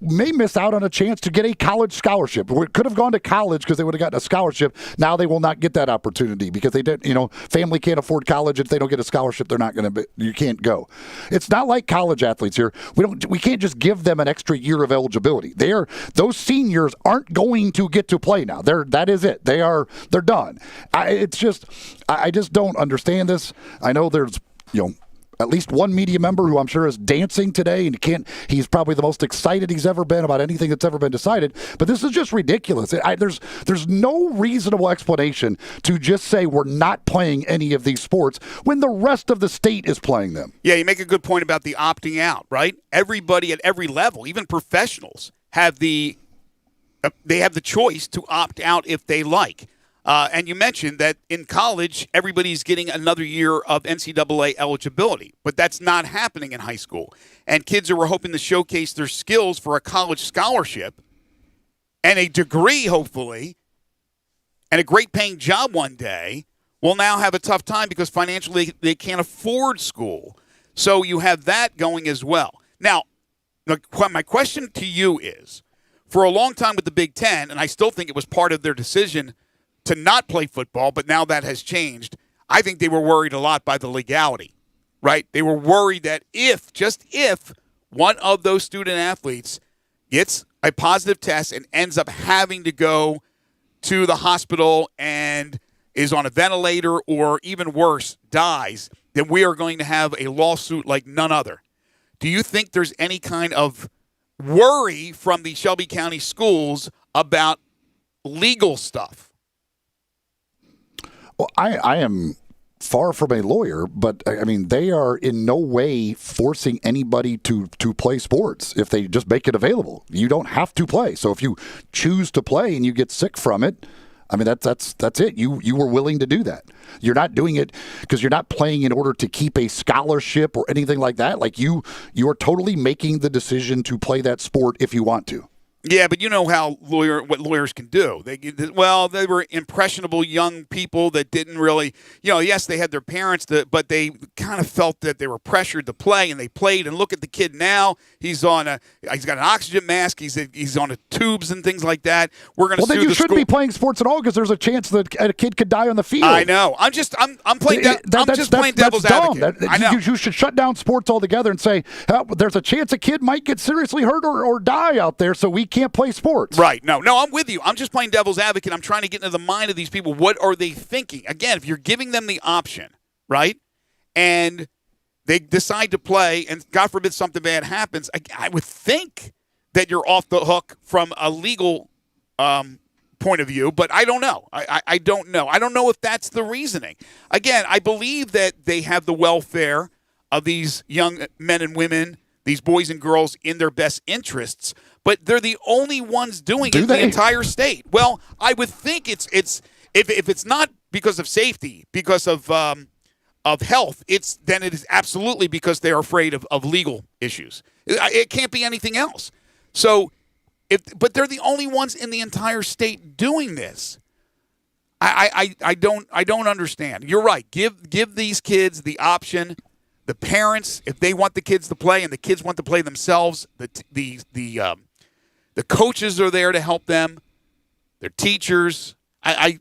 B: may miss out on a chance to get a college scholarship, or could have gone to college because they would have gotten a scholarship. Now they will not get that opportunity because they did. Family can't afford college. If they don't get a scholarship, they're not going to. You can't go. It's not like college athletes here. We can't just give them an extra year of eligibility. Those seniors aren't going to get to play now. That is it. They're done. I just don't understand this. I know there's at least one media member who I'm sure is dancing today, and he's probably the most excited he's ever been about anything that's ever been decided. But this is just ridiculous. There's no reasonable explanation to just say we're not playing any of these sports when the rest of the state is playing them.
A: Yeah, you make a good point about the opting out, right? Everybody at every level, even professionals, have the choice to opt out if they like. And you mentioned that in college, everybody's getting another year of NCAA eligibility, but that's not happening in high school. And kids who are hoping to showcase their skills for a college scholarship and a degree, hopefully, and a great paying job one day will now have a tough time because financially they can't afford school. So you have that going as well. Now, my question to you is, for a long time with the Big Ten, and I still think it was part of their decision to not play football, but now that has changed. I think they were worried a lot by the legality, right? They were worried that if one of those student athletes gets a positive test and ends up having to go to the hospital and is on a ventilator or even worse, dies, then we are going to have a lawsuit like none other. Do you think there's any kind of worry from the Shelby County schools about legal stuff?
B: Well, I am far from a lawyer, but I mean, they are in no way forcing anybody to play sports if they just make it available. You don't have to play. So if you choose to play and you get sick from it, I mean, that's it. You were willing to do that. You're not doing it because you're not playing in order to keep a scholarship or anything like that. Like you are totally making the decision to play that sport if you want to.
A: Yeah, but you know what lawyers can do. They were impressionable young people that didn't really, yes, they had their parents, but they kind of felt that they were pressured to play, and they played. And look at the kid now; he's got an oxygen mask. He's on tubes and things like that. We're going to sue the school.
B: Well, then you shouldn't be playing sports at all because there's a chance that a kid could die on the field.
A: I know. I'm playing devil's advocate. I know.
B: You should shut down sports altogether and say there's a chance a kid might get seriously hurt or die out there, so we can't play sports.
A: Right. No, I'm with you. I'm just playing devil's advocate. I'm trying to get into the mind of these people. What are they thinking? Again, if you're giving them the option, right, and they decide to play, and God forbid something bad happens, I would think that you're off the hook from a legal point of view, but I don't know. I don't know. I don't know if that's the reasoning. Again, I believe that they have the welfare of these young men and women, these boys and girls, in their best interests, but they're the only ones doing it in the entire state. Well, I would think if it's not because of safety, because of health, then it is absolutely because they are afraid of legal issues. It can't be anything else. So, but they're the only ones in the entire state doing this. I don't understand. You're right. Give these kids the option. The parents, if they want the kids to play and the kids want to play themselves, the coaches are there to help them. Their teachers. I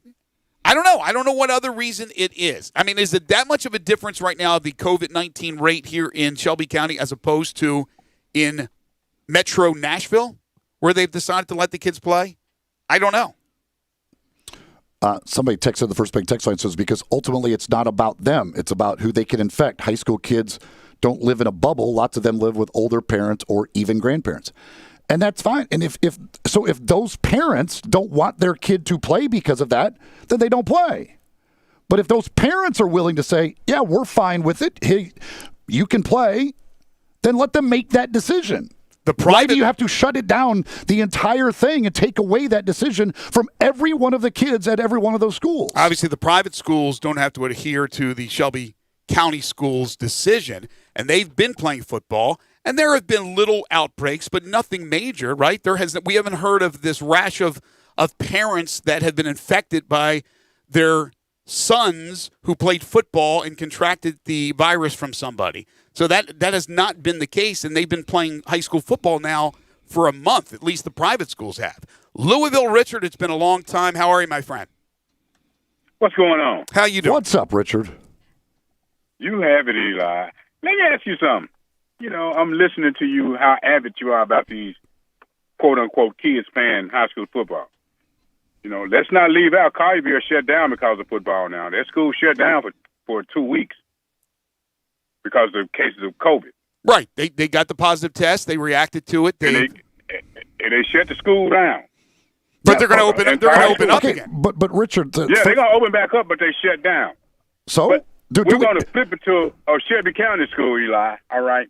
A: don't know. I don't know what other reason it is. I mean, is it that much of a difference right now, the COVID-19 rate here in Shelby County as opposed to in Metro Nashville, where they've decided to let the kids play? I don't know.
B: Somebody texted the first big text line, says, because ultimately it's not about them. It's about who they can infect. High school kids don't live in a bubble. Lots of them live with older parents or even grandparents. And that's fine. And if those parents don't want their kid to play because of that, then they don't play. But if those parents are willing to say, yeah, we're fine with it, hey, you can play, then let them make that decision. Why do you have to shut it down, the entire thing, and take away that decision from every one of the kids at every one of those schools?
A: Obviously, the private schools don't have to adhere to the Shelby County Schools decision, and they've been playing football, and there have been little outbreaks, but nothing major, right? We haven't heard of this rash of parents that have been infected by their sons who played football and contracted the virus from somebody. So that has not been the case, and they've been playing high school football now for a month. At least the private schools have. Louisville, Richard, it's been a long time. How are you, my friend?
J: What's going on?
A: How you doing?
B: What's up, Richard?
J: You have it, Eli. Let me ask you something. I'm listening to you, how avid you are about these quote-unquote kids playing high school football. Let's not leave out Collierville shut down because of football now. Their school shut down for 2 weeks because of cases of COVID.
A: Right. They got the positive test. They reacted to it.
J: They shut the school down.
A: But they're going to open. They're going to open up again.
B: But Richard,
J: they're going to open back up, but they shut down.
B: So
J: we're going to flip it to a Shelby County school, Eli. All right.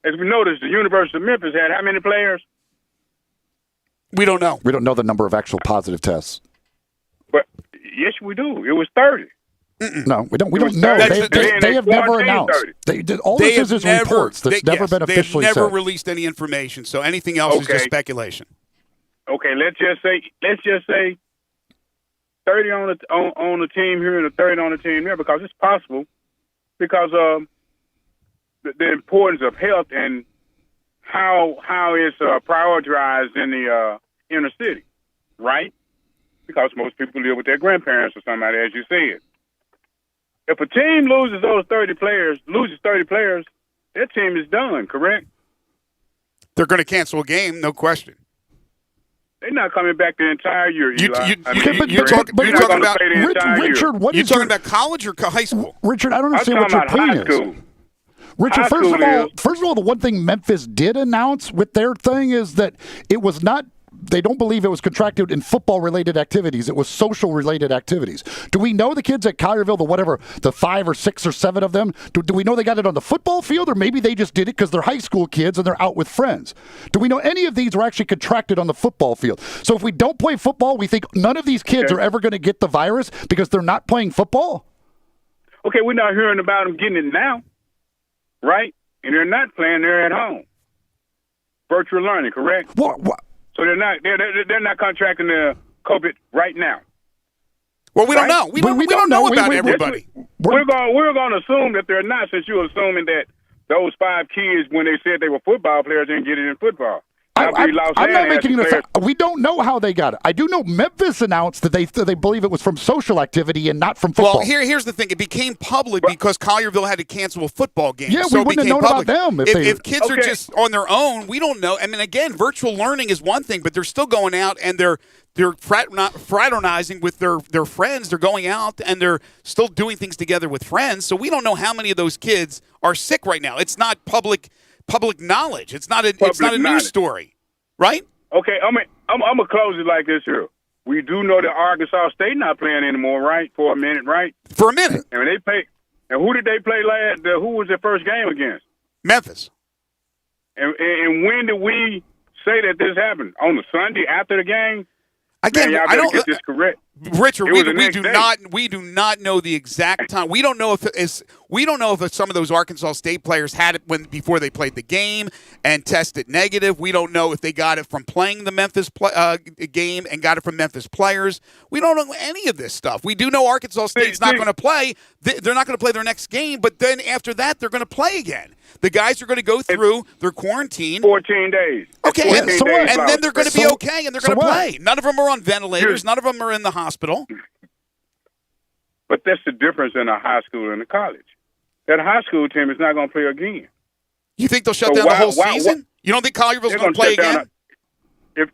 J: As we noticed, the University of Memphis had how many players?
A: We don't know.
B: We don't know the number of actual positive tests.
J: But yes, we do. It was 30.
B: No, we don't. We don't know. They have never announced. All this is reports. That's never been officially said.
A: They've never released any information. So anything else is just speculation.
J: Okay, let's just say 30 on the team here and 30 on the team there, because it's possible, because the importance of health and how it's prioritized in the inner city, right? Because most people live with their grandparents or somebody, as you said. If a team loses 30 players, their team is done, correct?
A: They're going to cancel a game, no question.
J: They're not coming back the entire year, Eli.
A: You're talking about
B: Richard. What
A: you
B: is
A: talking about college or high school?
B: Richard, I don't understand what your point is. Richard, first of all, the one thing Memphis did announce with their thing is that it was not. They don't believe it was contracted in football-related activities. It was social-related activities. Do we know the kids at Collierville, the 5 or 6 or 7 of them, do we know they got it on the football field, or maybe they just did it because they're high school kids and they're out with friends? Do we know any of these were actually contracted on the football field? So if we don't play football, we think none of these kids are ever going to get the virus because they're not playing football?
J: Okay, we're not hearing about them getting it now, right? And they're not playing, they're at home. Virtual learning, correct?
B: What?
J: So they're not contracting the COVID right now.
A: Well, we don't know. We don't know about everybody.
J: We're going to assume that they're not, since you're assuming that those 5 kids, when they said they were football players, didn't get it in football.
B: I'm not making this. We don't know how they got it. I do know Memphis announced that they believe it was from social activity and not from football.
A: Well, here's the thing. It became public because Collierville had to cancel a football game.
B: Yeah,
A: so
B: we wouldn't have known about them.
A: If kids are just on their own, we don't know. I mean, again, virtual learning is one thing, but they're still going out and they're fraternizing with their friends. They're going out and they're still doing things together with friends. So we don't know how many of those kids are sick right now. It's not public knowledge. It's not a news story, right?
J: Okay, I'm gonna close it like this here. We do know that Arkansas State not playing anymore, right? For a minute, right?
A: For a minute.
J: And when they play, and who did they play last? Who was their first game against?
A: Memphis.
J: And when did we say that this happened? On the Sunday after the game?
A: Again,
J: man,
A: I don't
J: get this correct.
A: Richard, we do not know the exact time. We don't know if some of those Arkansas State players had it before they played the game and tested negative. We don't know if they got it from playing the Memphis game and got it from Memphis players. We don't know any of this stuff. We do know Arkansas State's not going to play. They're not going to play their next game, but then after that, they're going to play again. The guys are going to go through their quarantine.
J: 14 days.
A: Okay, and then they're going to be okay, and they're going to play. None of them are on ventilators. None of them are in the hospital.
J: But that's the difference in a high school and a college. That high school team is not going to play again.
A: You think they'll shut down the whole season? You don't think Collierville's going to play again?
J: If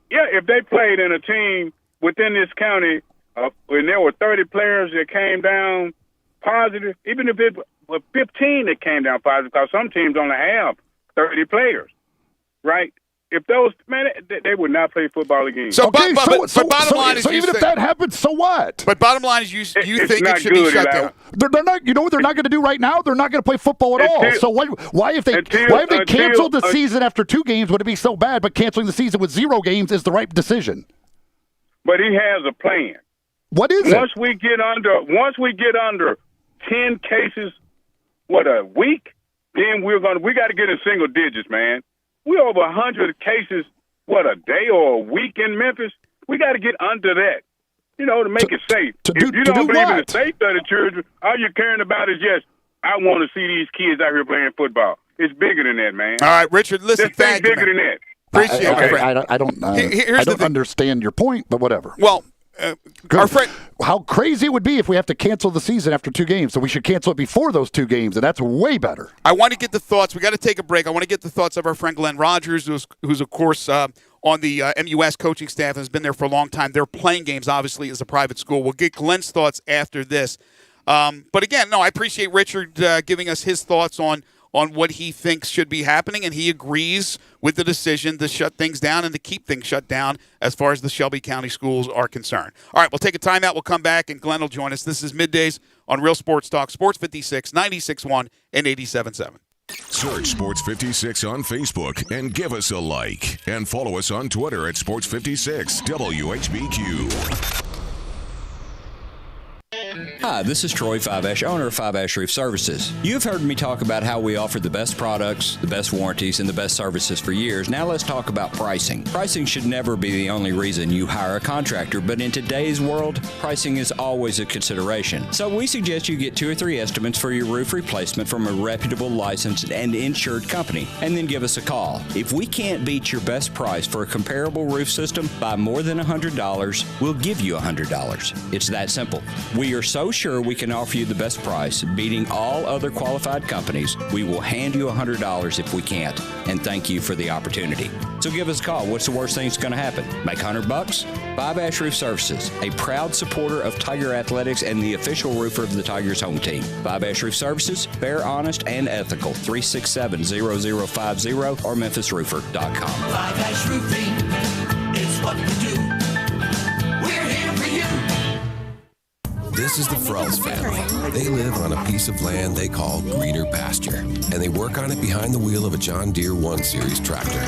J: they played in a team within this county, when there were 30 players that came down positive, even if it was 15 that came down positive, because some teams only have 30 players, right? If those, man, they would not play football again.
A: So, bottom line is,
B: even if that happens, so what?
A: But bottom line is, you think it should be shut down.
B: They're not. You know what they're not going to do right now? They're not going to play football at all. So why if they canceled the season after 2 games, would it be so bad? But canceling the season with 0 games is the right decision.
J: But he has a plan.
B: What is it?
J: Once we get under 10 cases, a week? Then we got to get in single digits, man. We're over 100 cases, a day or a week in Memphis? We got to get under that, to make it safe. If you don't believe in the safety of the children, all you're caring about is, yes, I want to see these kids out here playing football. It's bigger than that, man.
A: All right, Richard, listen,
J: thank you, bigger than that.
A: Appreciate it.
B: I don't understand your point, but whatever.
A: Well, our friend,
B: how crazy it would be if we have to cancel the season after 2 games. So we should cancel it before those 2 games, and that's way better.
A: I want to get the thoughts. We got to take a break. I want to get the thoughts of our friend Glenn Rogers, who's of course on the MUS coaching staff and has been there for a long time. They're playing games, obviously, as a private school. We'll get Glenn's thoughts after this. But again, no, I appreciate Richard giving us his thoughts on what he thinks should be happening, and he agrees with the decision to shut things down and to keep things shut down as far as the Shelby County schools are concerned. All right, we'll take a timeout. We'll come back, and Glenn will join us. This is Middays on Real Sports Talk, Sports 56, 96.1, and 87.7.
D: Search Sports 56 on Facebook and give us a like. And follow us on Twitter at Sports 56 WHBQ.
K: Hi, this is Troy Fiveash, owner of Fiveash Roof Services. You've heard me talk about how we offer the best products, the best warranties, and the best services for years. Now let's talk about pricing. Pricing should never be the only reason you hire a contractor, but in today's world, pricing is always a consideration. So we suggest you get 2 or 3 estimates for your roof replacement from a reputable, licensed, and insured company, and then give us a call. If we can't beat your best price for a comparable roof system by more than $100, we'll give you $100. It's that simple. We are so sure we can offer you the best price, beating all other qualified companies, we will hand you $100 if we can't, and thank you for the opportunity. So give us a call. What's the worst thing that's going to happen? Make $100? 5 Ash Roof Services, a proud supporter of Tiger Athletics and the official roofer of the Tigers home team. 5 Ash Roof Services, fair, honest, and ethical. 367-0050 or memphisroofer.com.
L: 5 Ash Roofing, it's what we do. We're here for you.
M: This is the Frells family. They live on a piece of land they call greener pasture, and they work on it behind the wheel of a John Deere 1 Series tractor.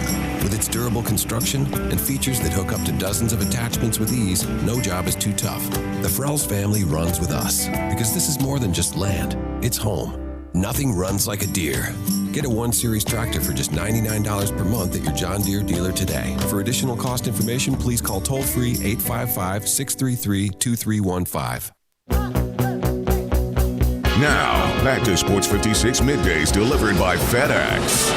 M: With its durable construction and features that hook up to dozens of attachments with ease, no job is too tough. The Frells family runs with us, because this is more than just land. It's home. Nothing runs like a Deere. Get a 1 Series tractor for just $99 per month at your John Deere dealer today. For additional cost information, please call toll-free 855-633-2315.
D: Now, back to Sports 56 Middays delivered by FedEx.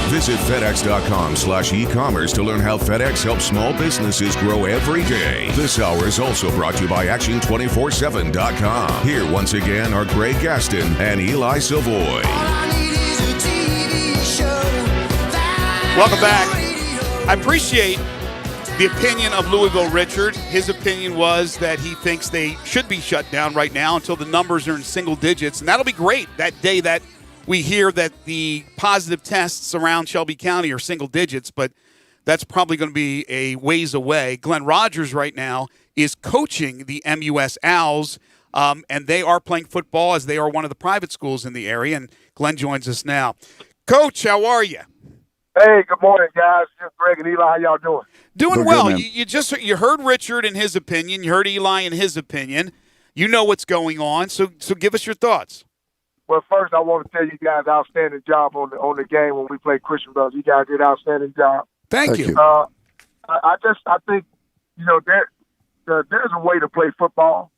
D: Visit FedEx.com/e-commerce to learn how FedEx helps small businesses grow every day. This hour is also brought to you by Action247.com. Here once again are Greg Gaston and Eli Savoy.
A: Welcome back. I appreciate the opinion of Louisville Richard. His opinion was that he thinks they should be shut down right now until the numbers are in single digits, and that'll be great that day that we hear that the positive tests around Shelby County are single digits, but that's probably going to be a ways away. Glenn Rogers right now is coaching the MUS Owls, and they are playing football as they are one of the private schools in the area, and Glenn joins us now. Coach, how are you?
N: Hey, good morning, guys. Just Greg and Eli. How y'all doing?
A: Doing well. You heard Richard and his opinion. You heard Eli and his opinion. You know what's going on. So give us your thoughts.
N: Well, first I want to tell you guys outstanding job on the game when we played Christian Brothers. You guys did an outstanding job.
A: Thank you.
N: I think there's a way to play football,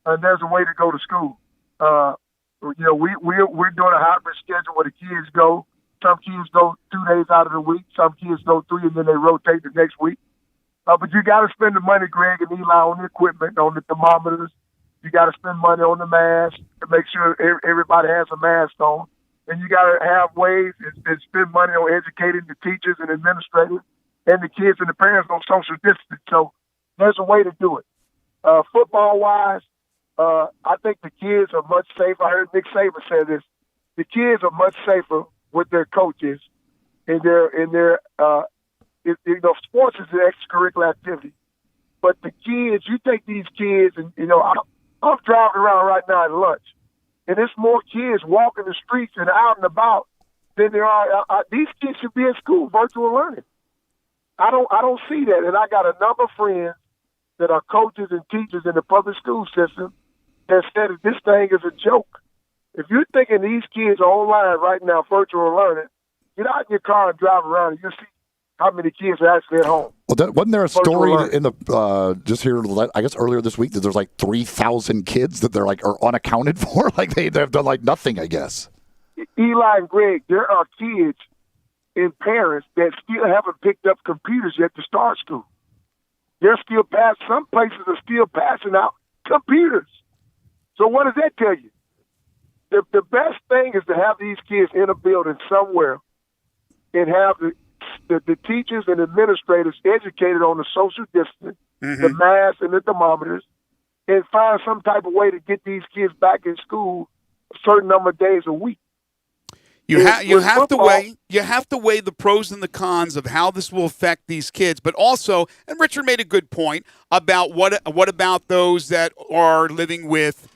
N: and there's a way to go to school. We're doing a hybrid schedule where the kids go. Some kids go 2 days out of the week. Some kids go 3, and then they rotate the next week. But you got to spend the money, Greg and Eli, on the equipment, on the thermometers. You got to spend money on the mask to make sure everybody has a mask on. And you got to have ways and spend money on educating the teachers and administrators and the kids and the parents on social distance. So there's a way to do it. Football-wise, I think the kids are much safer. I heard Nick Saban say this. The kids are much safer with their coaches in their sports is an extracurricular activity. But the kids, you take these kids and, I'm driving around right now at lunch, and there's more kids walking the streets and out and about than there are. These kids should be in school, virtual learning. I don't see that. And I got a number of friends that are coaches and teachers in the public school system that said that this thing is a joke. If you're thinking these kids are online right now, virtual learning, get out in your car and drive around and you'll see how many kids are actually at home.
B: Well, wasn't there a story in the just here, I guess earlier this week, that there's like 3,000 kids that they're like are unaccounted for? Like they've done like nothing, I guess.
N: Eli and Greg, there are kids and parents that still haven't picked up computers yet to start school. They're still some places are still passing out computers. So what does that tell you? The best thing is to have these kids in a building somewhere and have the teachers and administrators educated on the social distance, the masks and the thermometers, and find some type of way to get these kids back in school a certain number of days a week.
A: You have to weigh the pros and the cons of how this will affect these kids, but also, and Richard made a good point about what about those that are living with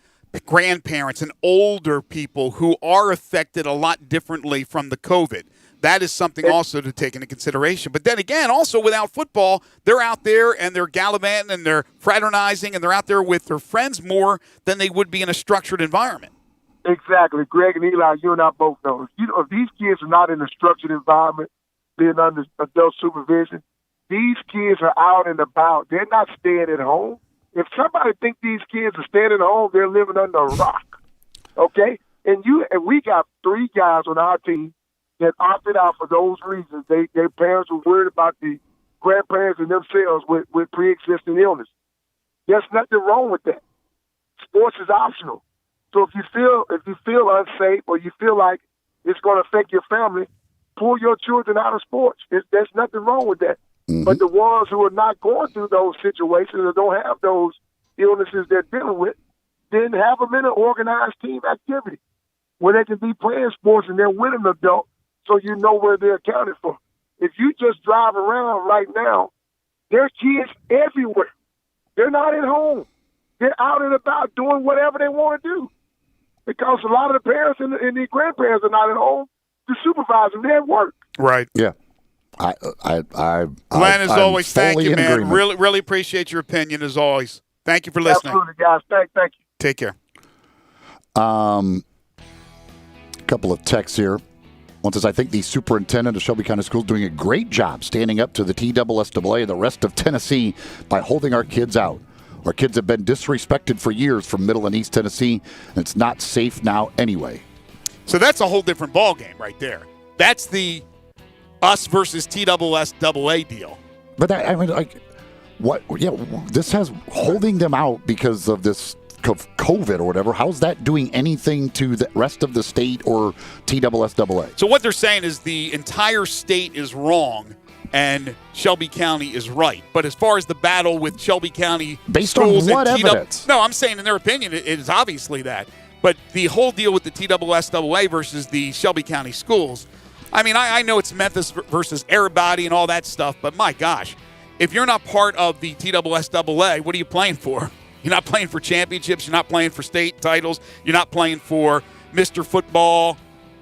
A: grandparents and older people who are affected a lot differently from the COVID. That is something also to take into consideration. But then again, also without football, they're out there and they're gallivanting and they're fraternizing and they're out there with their friends more than they would be in a structured environment.
N: Exactly. Greg and Eli, you and I both know. If these kids are not in a structured environment, being under adult supervision, these kids are out and about. They're not staying at home. If somebody think these kids are staying at home, they're living under a rock. Okay? And we got 3 guys on our team that opted out for those reasons. Their parents were worried about the grandparents and themselves with pre-existing illness. There's nothing wrong with that. sports is optional. So if you feel unsafe or you feel like it's going to affect your family, pull your children out of sports. There's nothing wrong with that. Mm-hmm. But the ones who are not going through those situations or don't have those illnesses they're dealing with, then have them in an organized team activity where they can be playing sports and they're with an adult so you know where they're accounted for. If you just drive around right now, there's kids everywhere. They're not at home. They're out and about doing whatever they want to do because a lot of the parents and the grandparents are not at home to supervise them. They're at work.
A: Right.
B: Yeah.
A: Glenn, as always, thank you, man.
B: Agreement.
A: Really appreciate your opinion, as always. Thank you for listening.
N: Absolutely, guys. Thank you.
A: Take care.
B: Couple of texts here. One says, I think the superintendent of Shelby County Schools is doing a great job standing up to the TSSAA and the rest of Tennessee by holding our kids out. Our kids have been disrespected for years from Middle and East Tennessee, and it's not safe now anyway.
A: So that's a whole different ballgame right there. That's the us versus TSSAA deal.
B: But I mean, like, what? Yeah, this has holding them out because of this COVID or whatever. How's that doing anything to the rest of the state or TSSAA?
A: So what they're saying is the entire state is wrong and Shelby County is right. But as far as the battle with Shelby County
B: based
A: schools
B: on what
A: and
B: evidence?
A: No, I'm saying in their opinion it is obviously that. But the whole deal with the TSSAA versus the Shelby County schools, I mean, I know it's Memphis versus everybody and all that stuff, but my gosh, if you're not part of the TSSAA, what are you playing for? You're not playing for championships. You're not playing for state titles. You're not playing for Mr. Football,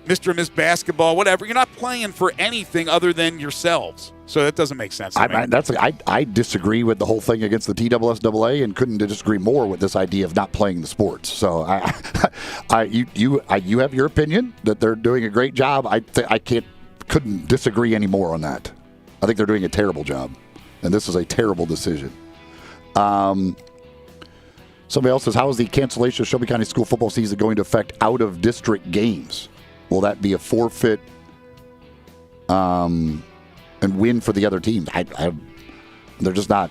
A: Mr. and Miss Basketball, whatever. You're not playing for anything other than yourselves. So that doesn't make sense to me.
B: I disagree with the whole thing against the TSSAA and couldn't disagree more with this idea of not playing the sports. So you have your opinion that they're doing a great job. Couldn't disagree any more on that. I think they're doing a terrible job, and this is a terrible decision. Somebody else says, how is the cancellation of Shelby County school football season going to affect out-of-district games? Will that be a forfeit and win for the other teams? They're just not.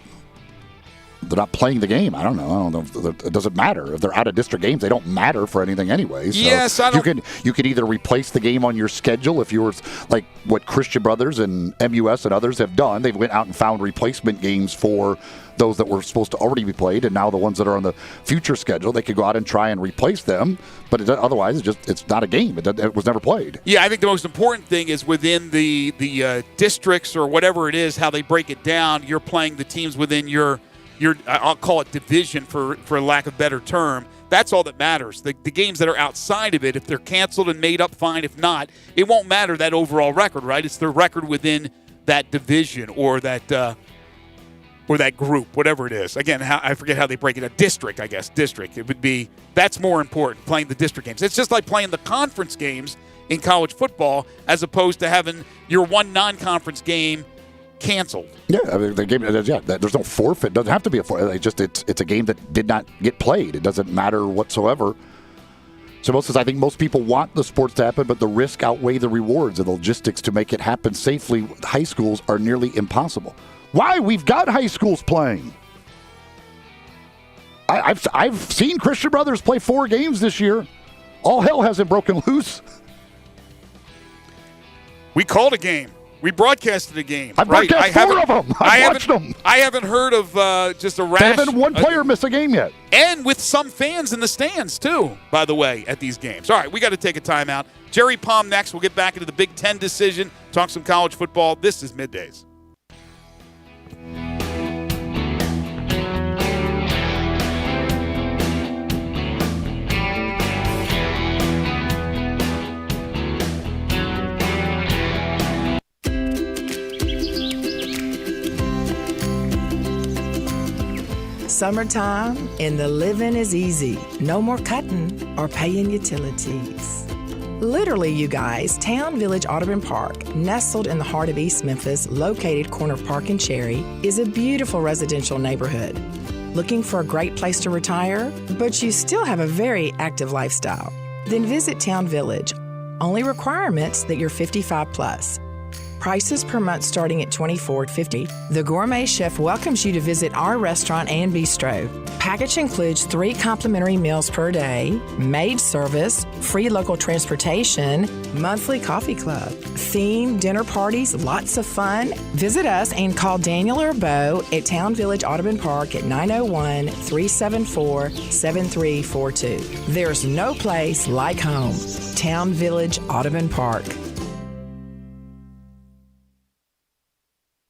B: They're not playing the game. I don't know. It doesn't matter if they're out of district games. They don't matter for anything anyway. So
A: yes, I don't.
B: You could either replace the game on your schedule if you were like what Christian Brothers and MUS and others have done. They went out and found replacement games for those that were supposed to already be played, and now the ones that are on the future schedule, they could go out and try and replace them. But otherwise, it's not a game. It was never played.
A: Yeah, I think the most important thing is within the districts or whatever it is, how they break it down. You're playing the teams within your I'll call it division for lack of a better term. That's all that matters. The games that are outside of it, if they're canceled and made up, fine. If not, it won't matter that overall record, right? It's the record within that division or that group, whatever it is. Again, I forget how they break it. A district, I guess. District. It would be, that's more important, playing the district games. It's just like playing the conference games in college football as opposed to having your one non-conference game canceled.
B: Yeah, I mean, the game. Yeah, there's no forfeit. It doesn't have to be a forfeit. It's a game that did not get played. It doesn't matter whatsoever. So I think most people want the sports to happen, but the risk outweigh the rewards, and the logistics to make it happen safely with high schools are nearly impossible. Why? We've got high schools playing. I've seen Christian Brothers play 4 games this year. All hell hasn't broken loose.
A: We called a game. We broadcasted a game.
B: I broadcast 4 of them. I watched them.
A: I haven't heard of just a rash.
B: They haven't one player miss a game yet.
A: And with some fans in the stands, too, by the way, at these games. All right, we got to take a timeout. Jerry Palm next. We'll get back into the Big Ten decision, talk some college football. This is Middays.
O: Summertime and the living is easy. No more cutting or paying utilities. Literally, you guys, Town Village Audubon Park, nestled in the heart of East Memphis, located corner of Park and Cherry, is a beautiful residential neighborhood. Looking for a great place to retire, but you still have a very active lifestyle? Then visit Town Village. Only requirements that you're 55 plus. Prices per month starting at $24.50. The Gourmet Chef welcomes you to visit our restaurant and bistro. Package includes 3 complimentary meals per day, maid service, free local transportation, monthly coffee club, theme dinner parties, lots of fun. Visit us and call Daniel or Bo at Town Village Audubon Park at 901-374-7342. There's no place like home. Town Village Audubon Park.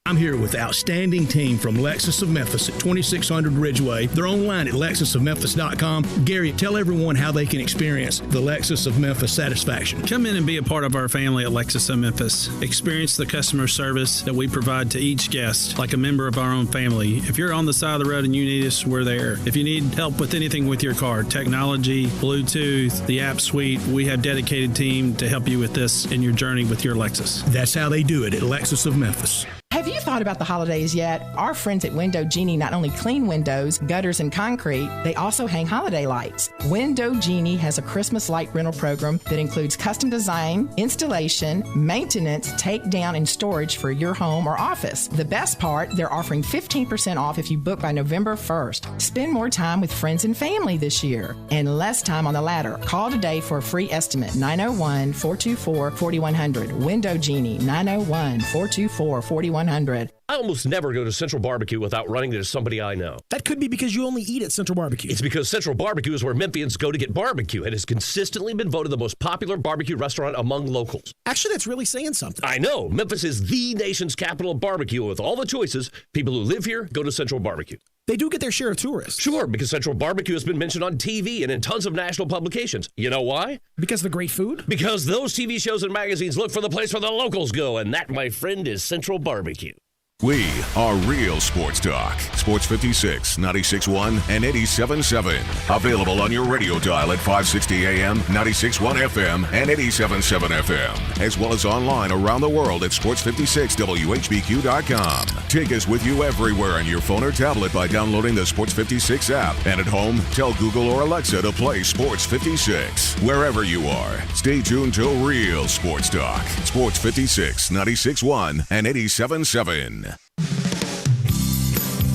F: I'm here with the outstanding team from Lexus of Memphis at 2600 Ridgeway. They're online at lexusofmemphis.com. Gary, tell everyone how they can experience the Lexus of Memphis satisfaction.
P: Come in and be a part of our family at Lexus of Memphis. Experience the customer service that we provide to each guest like a member of our own family. If you're on the side of the road and you need us, we're there. If you need help with anything with your car, technology, Bluetooth, the app suite, we have a dedicated team to help you with this in your journey with your Lexus.
F: That's how they do it at Lexus of Memphis.
O: Have you thought about the holidays yet? Our friends at Window Genie not only clean windows, gutters, and concrete, they also hang holiday lights. Window Genie has a Christmas light rental program that includes custom design, installation, maintenance, takedown, and storage for your home or office. The best part, they're offering 15% off if you book by November 1st. Spend more time with friends and family this year and less time on the ladder. Call today for a free estimate, 901-424-4100. Window Genie, 901-424-4100. I
Q: almost never go to Central Barbecue without running into somebody I know.
F: That could be because you only eat at Central Barbecue.
Q: It's because Central Barbecue is where Memphians go to get barbecue and has consistently been voted the most popular barbecue restaurant among locals.
F: Actually, that's really saying something.
Q: I know. Memphis is the nation's capital of barbecue. With all the choices, people who live here go to Central Barbecue.
F: They do get their share of tourists.
Q: Sure, because Central Barbecue has been mentioned on TV and in tons of national publications. You know why?
F: Because of the great food?
Q: Because those TV shows and magazines look for the place where the locals go, and that, my friend, is Central Barbecue.
D: We are real sports talk. Sports 56, 96.1, and 87.7. Available on your radio dial at 560 AM, 96.1 FM, and 87.7 FM. As well as online around the world at sports56whbq.com. Take us with you everywhere on your phone or tablet by downloading the Sports 56 app. And at home, tell Google or Alexa to play Sports 56. Wherever you are, stay tuned to real sports talk. Sports 56, 96.1, and 87.7.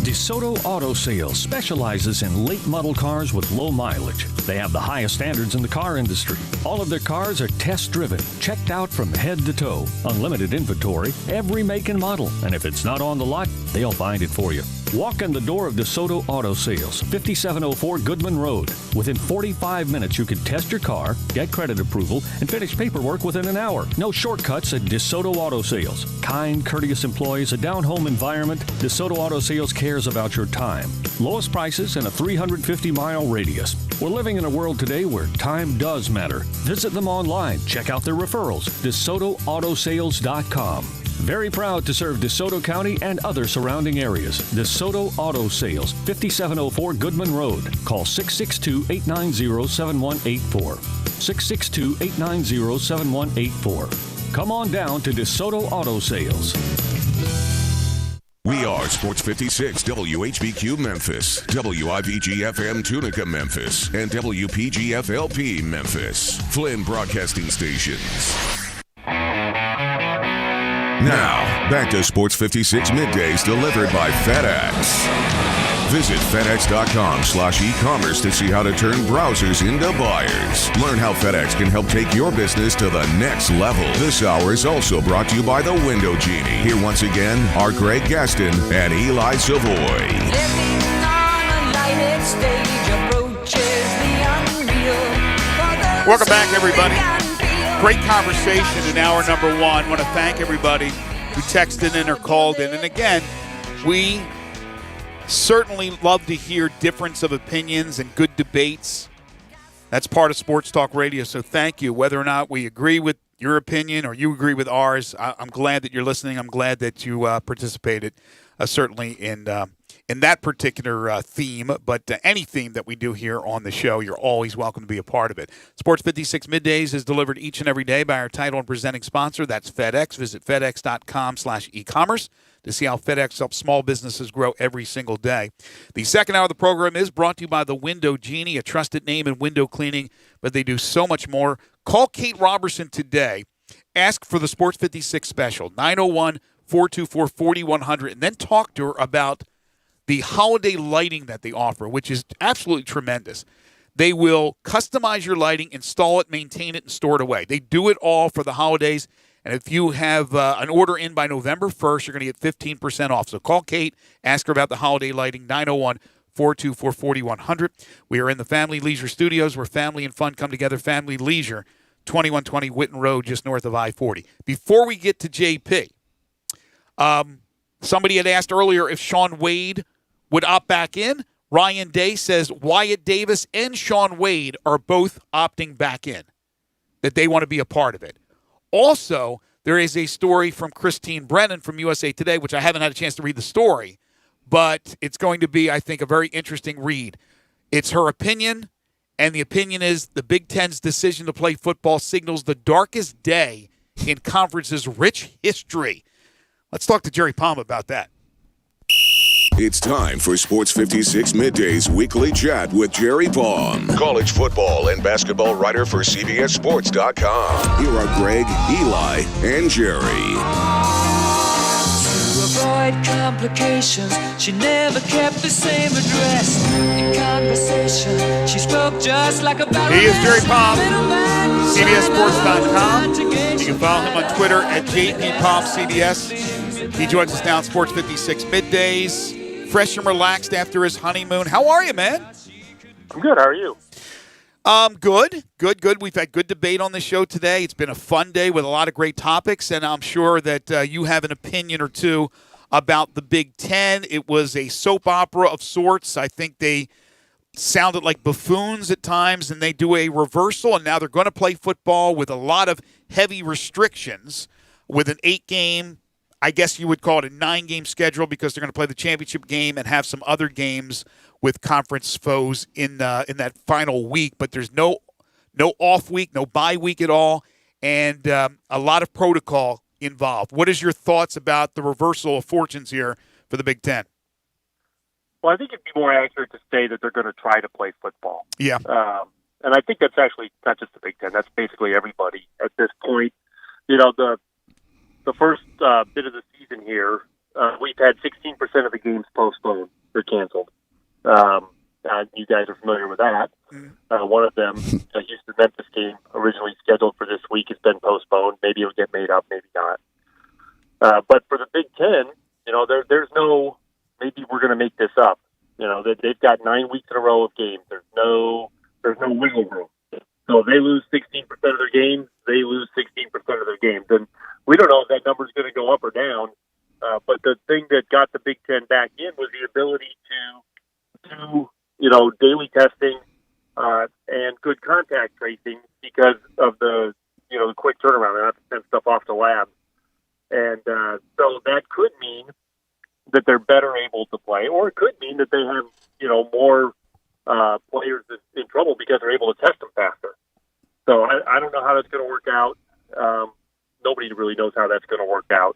R: DeSoto Auto Sales specializes in late model cars with low mileage. They have the highest standards in the car industry. All of their cars are test driven, checked out from head to toe, unlimited inventory, every make and model. And if it's not on the lot, they'll find it for you. Walk in the door of DeSoto Auto Sales, 5704 Goodman Road. Within 45 minutes, you can test your car, get credit approval, and finish paperwork within an hour. No shortcuts at DeSoto Auto Sales. Kind, courteous employees, a down-home environment. DeSoto Auto Sales cares about your time. Lowest prices in a 350-mile radius. We're living in a world today where time does matter. Visit them online. Check out their referrals. DeSotoAutosales.com. Very proud to serve DeSoto County and other surrounding areas. DeSoto Auto Sales, 5704 Goodman Road. Call 662-890-7184. 662-890-7184. Come on down to DeSoto Auto Sales.
D: We are Sports 56 WHBQ Memphis, WIVG-FM Tunica Memphis, and WPG-FLP Memphis. Flynn Broadcasting Stations. Now, back to Sports 56 Middays delivered by FedEx. Visit FedEx.com/e-commerce to see how to turn browsers into buyers. Learn how FedEx can help take your business to the next level. This hour is also brought to you by the Window Genie. Here once again are Greg Gaston and Eli Savoy.
A: Welcome back, everybody. Great conversation in hour number one. Want to thank everybody who texted in or called in. And again, we certainly love to hear difference of opinions and good debates. That's part of Sports Talk Radio, so thank you. Whether or not we agree with your opinion or you agree with ours, I'm glad that you're listening. I'm glad that you participated, certainly in that particular theme. But any theme that we do here on the show, you're always welcome to be a part of it. Sports 56 Middays is delivered each and every day by our title and presenting sponsor. That's FedEx. Visit FedEx.com/e-commerce to see how FedEx helps small businesses grow every single day. The second hour of the program is brought to you by the Window Genie, a trusted name in window cleaning, but they do so much more. Call Kate Robertson today ask for the Sports 56 special, 901-424-4100, and then talk to her about the holiday lighting that they offer, which is absolutely tremendous. They will customize your lighting, install it, maintain it, and store it away. They do it all for the holidays. And if you have an order in by November 1st, you're going to get 15% off. So call Kate, ask her about the holiday lighting, 901-424-4100. We are in the Family Leisure Studios where family and fun come together. Family Leisure, 2120 Witten Road, just north of I-40. Before we get to JP, somebody had asked earlier if Sean Wade would opt back in. Ryan Day says Wyatt Davis and Sean Wade are both opting back in, that they want to be a part of it. Also, there is a story from Christine Brennan from USA Today, which I haven't had a chance to read the story, but it's going to be, I think, a very interesting read. It's her opinion, and the opinion is the Big Ten's decision to play football signals the darkest day in conference's rich history. Let's talk to Jerry Palm about that.
D: It's time for Sports 56 Middays Weekly Chat with Jerry Palm, college football and basketball writer for CBSSports.com. Here are Greg, Eli, and Jerry.
L: To avoid complications, she never kept the same address. In conversation, she spoke just like a
A: He is Jerry Palm, CBSSports.com. You can follow him on Twitter at JPPalmCBS. He joins us now on Sports 56 Middays. Fresh and relaxed after his honeymoon. How are you, man?
S: I'm good. How are you?
A: Good. We've had good debate on the show today. It's been a fun day with a lot of great topics, and I'm sure that you have an opinion or two about the Big Ten. It was a soap opera of sorts. I think they sounded like buffoons at times, and they do a reversal, and now they're going to play football with a lot of heavy restrictions with an 8-game, I guess you would call it a 9-game schedule, because they're going to play the championship game and have some other games with conference foes in that final week. But there's no off week, no bye week at all, and a lot of protocol involved. What is your thoughts about the reversal of fortunes here for the Big Ten?
S: Well, I think it'd be more accurate to say that they're going to try to play football.
A: Yeah.
S: And I think that's actually not just the Big Ten. That's basically everybody at this point. You know, the first bit of the season here, we've had 16% of the games postponed or canceled. You guys are familiar with that. One of them, the Houston-Memphis game, originally scheduled for this week, has been postponed. Maybe it'll get made up, maybe not. But for the Big Ten, you know, there's no, maybe we're going to make this up. You know, they've got 9 weeks in a row of games. There's no wiggle room. So if they lose 16% of their games, they lose 16% of their games. And we don't know if that number is going to go up or down. But the thing that got the Big Ten back in was the ability to do, you know, daily testing and good contact tracing because of the, you know, the quick turnaround. They don't have to send stuff off to labs. And so that could mean that they're better able to play, or it could mean that they have, you know, more players in trouble because they're able to test them faster. So I don't know how that's going to work out. Nobody really knows how that's going to work out.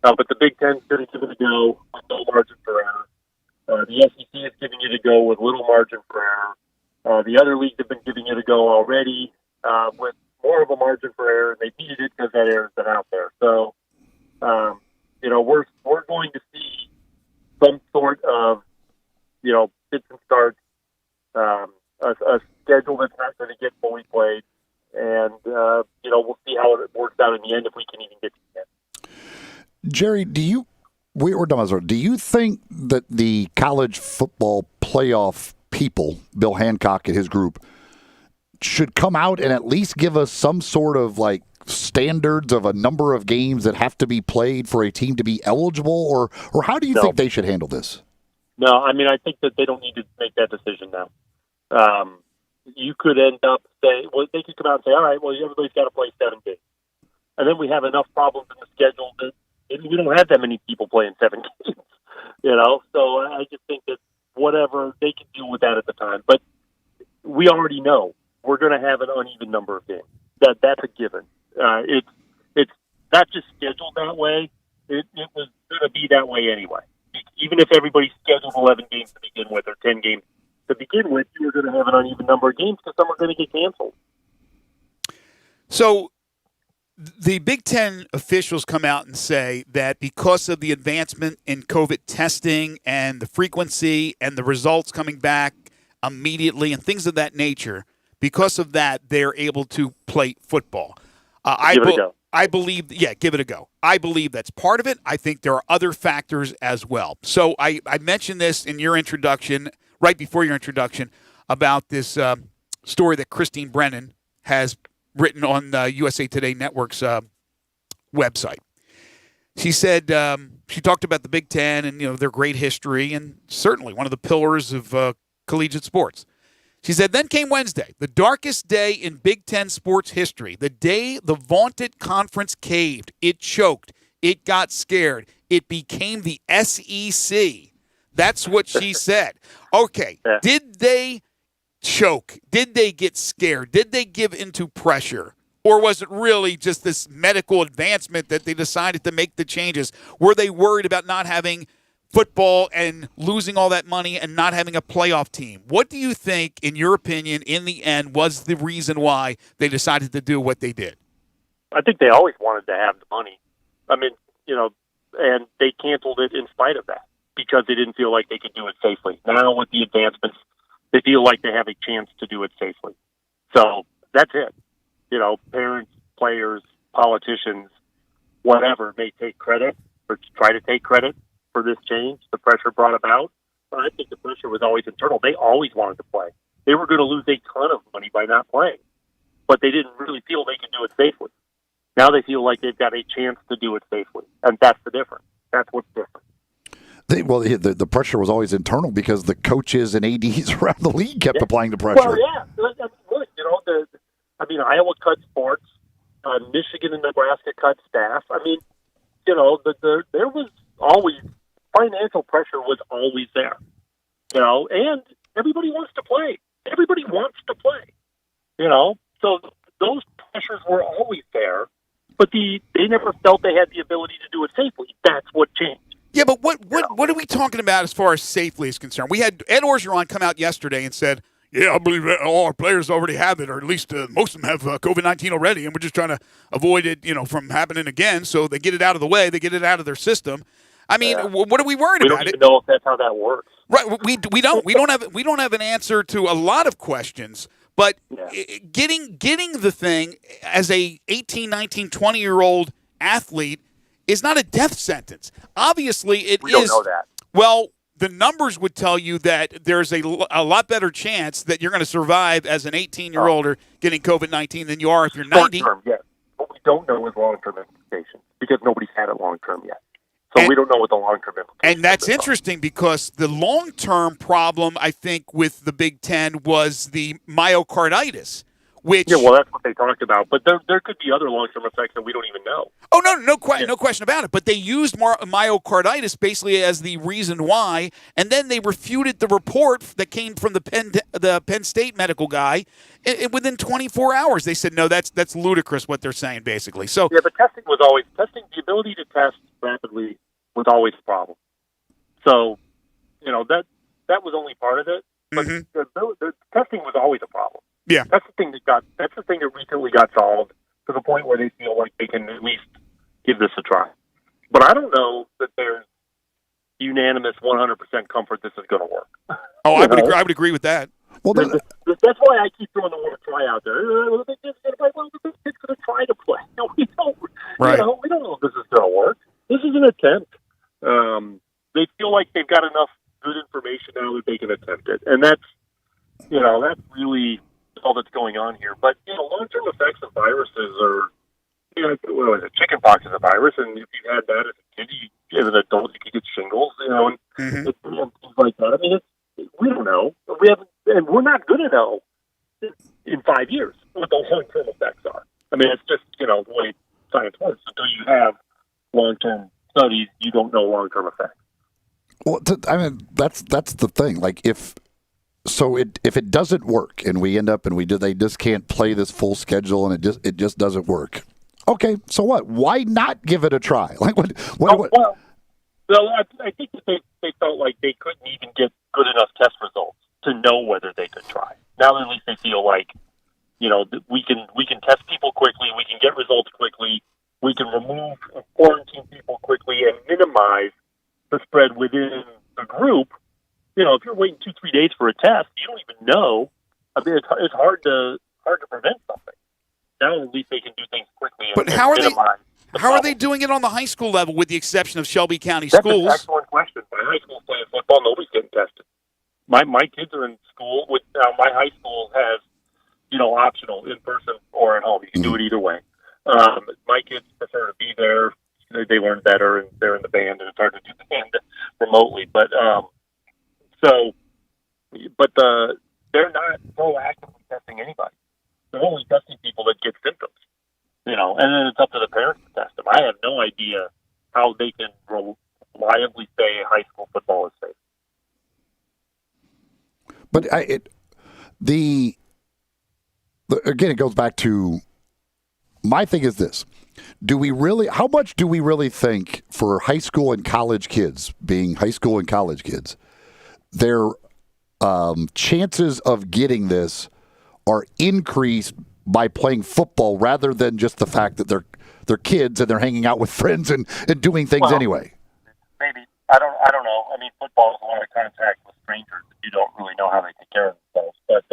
S: But the Big Ten's going to give it a go with no margin for error. The SEC is giving it a go with little margin for error. The other leagues have been giving it a go already with more of a margin for error, and they needed it because that error's been out there. So, you know, we're going to see some sort of, you know, fits and starts, a schedule that's not going to get fully played, and you know, we'll see how it works out in the end if we can even get to the end.
B: Jerry, do you think that the college football playoff people, Bill Hancock and his group, should come out and at least give us some sort of like standards of a number of games that have to be played for a team to be eligible, or how do you think they should handle this?
S: No, I mean, I think that they don't need to make that decision now. You could end up saying, well, they could come out and say, all right, well, everybody's got to play 7 games. And then we have enough problems in the schedule that maybe we don't have that many people playing 7 games, you know? So I just think that whatever, they can deal with that at the time. But we already know we're going to have an uneven number of games. That's a given. It's not just scheduled that way. It was going to be that way anyway. Even if everybody scheduled 11 games to begin with or 10 games to begin with, you were going to have an uneven number of games because some are going to get canceled.
A: So The Big Ten officials come out and say that because of the advancement in COVID testing and the frequency and the results coming back immediately and things of that nature, because of that, they're able to play football.
S: Give it a go.
A: I believe, give it a go. I believe that's part of it. I think there are other factors as well. So I mentioned this in your introduction, right before your introduction, about this story that Christine Brennan has written on USA Today Network's website. She said she talked about the Big Ten and their great history and certainly one of the pillars of collegiate sports. She said, then came Wednesday, the darkest day in Big Ten sports history, the day the vaunted conference caved. It choked. It got scared. It became the SEC. That's what she said. Okay, did they choke? Did they get scared? Did they give into pressure? Or was it really just this medical advancement that they decided to make the changes? Were they worried about not having football and losing all that money and not having a playoff team? What do you think, in your opinion, in the end, was the reason why they decided to do what they did?
S: I think they always wanted to have the money. I mean, and they canceled it in spite of that because they didn't feel like they could do it safely. Now with the advancements, they feel like they have a chance to do it safely. So that's it. Parents, players, politicians, whatever, may take credit or try to take credit for this change, the pressure brought about. But I think the pressure was always internal. They always wanted to play. They were going to lose a ton of money by not playing, but they didn't really feel they could do it safely. Now they feel like they've got a chance to do it safely, and that's the difference. That's what's different.
B: The pressure was always internal because the coaches and ADs around the league kept applying the pressure.
S: Well, yeah. Look, Iowa cut sports. Michigan and Nebraska cut staff. I mean, there was always financial pressure was always there. And everybody wants to play. Everybody wants to play. So those pressures were always there, but they never felt they had the ability to do it safely. That's what changed.
A: Yeah, but what are we talking about as far as safely is concerned? We had Ed Orgeron come out yesterday and said, yeah, I believe all our players already have it, or at least most of them have COVID-19 already, and we're just trying to avoid it, from happening again. So they get it out of the way, they get it out of their system. I mean, what are we worried about?
S: We don't even know if that's how that works.
A: Right, we don't have an answer to a lot of questions. But getting the thing as a 18, 19, 20-year-old athlete is not a death sentence. Obviously, it is.
S: We don't know that.
A: Well, the numbers would tell you that there's a lot better chance that you're going to survive as an 18-year-old getting COVID-19 than you are if you're 90.
S: Short-term, yes. What we don't know is long-term implications because nobody's had it long-term yet. So we don't know what the long-term implications are.
A: And that's interesting because the long-term problem, I think, with the Big Ten was the myocarditis, which...
S: Yeah, well, that's what they talked about. But there could be other long-term effects that we don't even know.
A: Oh, no question about it. But they used myocarditis basically as the reason why, and then they refuted the report that came from the Penn State medical guy within 24 hours. They said, no, that's ludicrous what they're saying, basically. So
S: yeah, but the ability to test rapidly was always a problem. So, that was only part of it. But the testing was always a problem.
A: Yeah,
S: that's the thing that recently got solved to the point where they feel like they can at least give this a try. But I don't know that there's unanimous 100% comfort this is going to work.
A: Oh, I would agree with that.
S: Well, that's why I keep throwing the word "try" out there. The Big Ten's going to try to play. No, we don't.
A: Right.
S: We don't know if this is going to work. This is an attempt. They feel like they've got enough good information now that they can attempt it, and that's really all that's going on here. But long-term effects of viruses are, chickenpox is a virus, and if you had that as a kid, as an adult, you could get shingles, and things like that. I mean, we don't know. We haven't, and we're not going to know in 5 years what the long-term effects are. I mean, it's just the way science works. Until you have long-term studies, you don't know long-term effects.
B: Well, that's the thing. Like if it doesn't work and we end up and they just can't play this full schedule and it just doesn't work. Okay, so what? Why not give it a try? Like what?
S: Well, I think that they felt like they couldn't even get good enough test results to know whether they could try. Now at least they feel like We can test people quickly. We can get results quickly. We can remove quarantine people quickly and minimize the spread within the group. If you're waiting 2-3 days for a test, you don't even know. I mean, it's hard to prevent something. Now at least they can do things quickly.
A: But how are they doing it on the high school level, with the exception of Shelby County schools?
S: That's an excellent question. My high school's playing football. Nobody's getting tested. My kids are in school. My high school has, optional in person or at home. You can do it either way. My kids prefer to be there. They learn better, and they're in the band, and it's hard to do the band remotely. But they're not proactively testing anybody. They're only testing people that get symptoms, and then it's up to the parents to test them. I have no idea how they can reliably say high school football is safe.
B: But again, it goes back to, my thing is this: how much do we really think for high school and college kids, being high school and college kids, their chances of getting this are increased by playing football rather than just the fact that they're kids and they're hanging out with friends and doing things anyway?
S: Maybe. I don't know. I mean, football is a lot of contact with strangers that you don't really know how they take care of themselves. But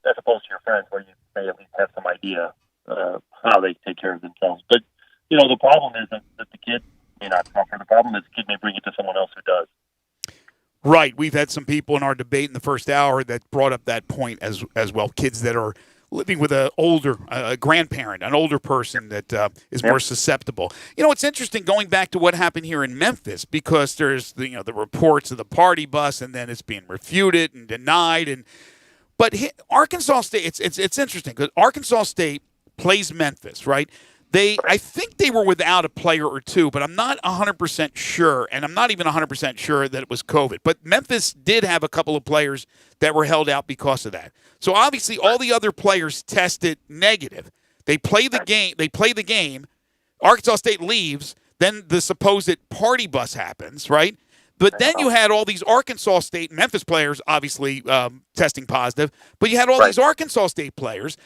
S: as opposed to your friends, where you may at least have some idea how they take care of themselves. But the problem is that the kid may not suffer. The problem is the kid may bring it to someone else who does.
A: Right. We've had some people in our debate in the first hour that brought up that point as well. Kids that are living with a grandparent, an older person that is more susceptible. It's interesting going back to what happened here in Memphis, because there's the reports of the party bus, and then it's being refuted and denied. But Arkansas State, it's interesting because Arkansas State plays Memphis, right? I think they were without a player or two, but I'm not 100% sure, and I'm not even 100% sure that it was COVID. But Memphis did have a couple of players that were held out because of that. So obviously, all the other players tested negative. They play the game. Arkansas State leaves. Then the supposed party bus happens, right? But then you had all these Arkansas State, Memphis players obviously testing positive, but you had all these Arkansas State players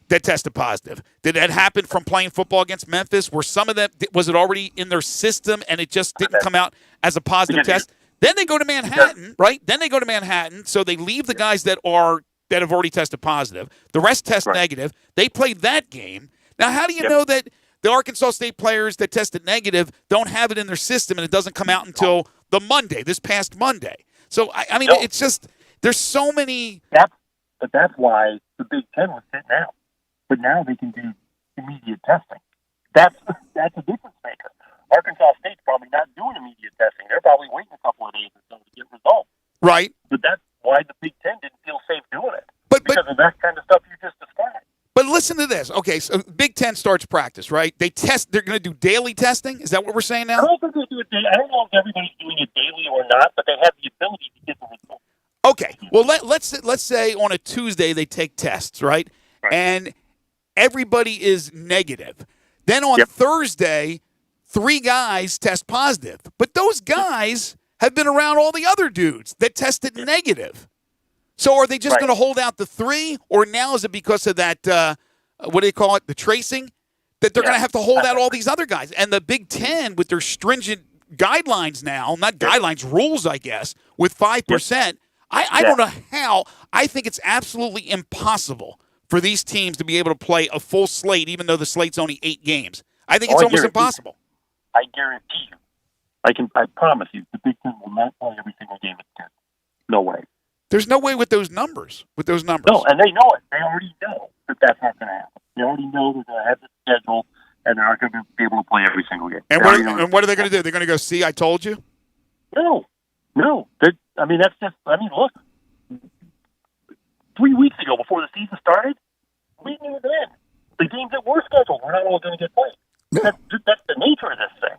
A: that tested positive. Did that happen from playing football against Memphis? Were some of them, was it already in their system and it just didn't come out as a positive test? Then they go to Manhattan, right? Then they go to Manhattan, so they leave the guys that have already tested positive. The rest test negative. They played that game. Now, how do you know that the Arkansas State players that tested negative don't have it in their system and it doesn't come out until this past Monday? So, I mean, it's just, there's so many.
S: But that's why the Big Ten was sitting out. But now they can do immediate testing. That's a difference maker. Arkansas State's probably not doing immediate testing. They're probably waiting a couple of days or so to get results.
A: Right.
S: But that's why the Big Ten didn't feel safe doing it. Because of that kind of stuff you just described.
A: But listen to this. Okay, so Big Ten starts practice, right? They're going to do daily testing? Is that what we're saying now?
S: I don't think they do it daily. I don't know if everybody's doing it daily or not, but they have the ability to get the results.
A: Okay. Well, let's say on a Tuesday they take tests, right? And everybody is negative. Then on Thursday, 3 guys test positive. But those guys have been around all the other dudes that tested negative. So are they just going to hold out the 3? Or now is it because of that, what do they call it, the tracing, that they're going to have to hold out all these other guys? And the Big Ten, with their stringent guidelines now, not guidelines, rules, I guess, with 5%, I don't know how. I think it's absolutely impossible for these teams to be able to play a full slate, even though the slate's only 8 games. I think it's almost impossible.
S: I guarantee you. I promise you, the Big Ten will not play every single game at 10. No way.
A: There's no way with those numbers.
S: No, and they know it. They already know that that's not going to happen. They already know they're going to have the schedule, and they're not going to be able to play every single game.
A: And what are they going to do? They're going to go, see, I told you?
S: No. Look. 3 weeks ago, before the season started, we knew then the games that were scheduled were not all going to get played. That's the nature of this thing,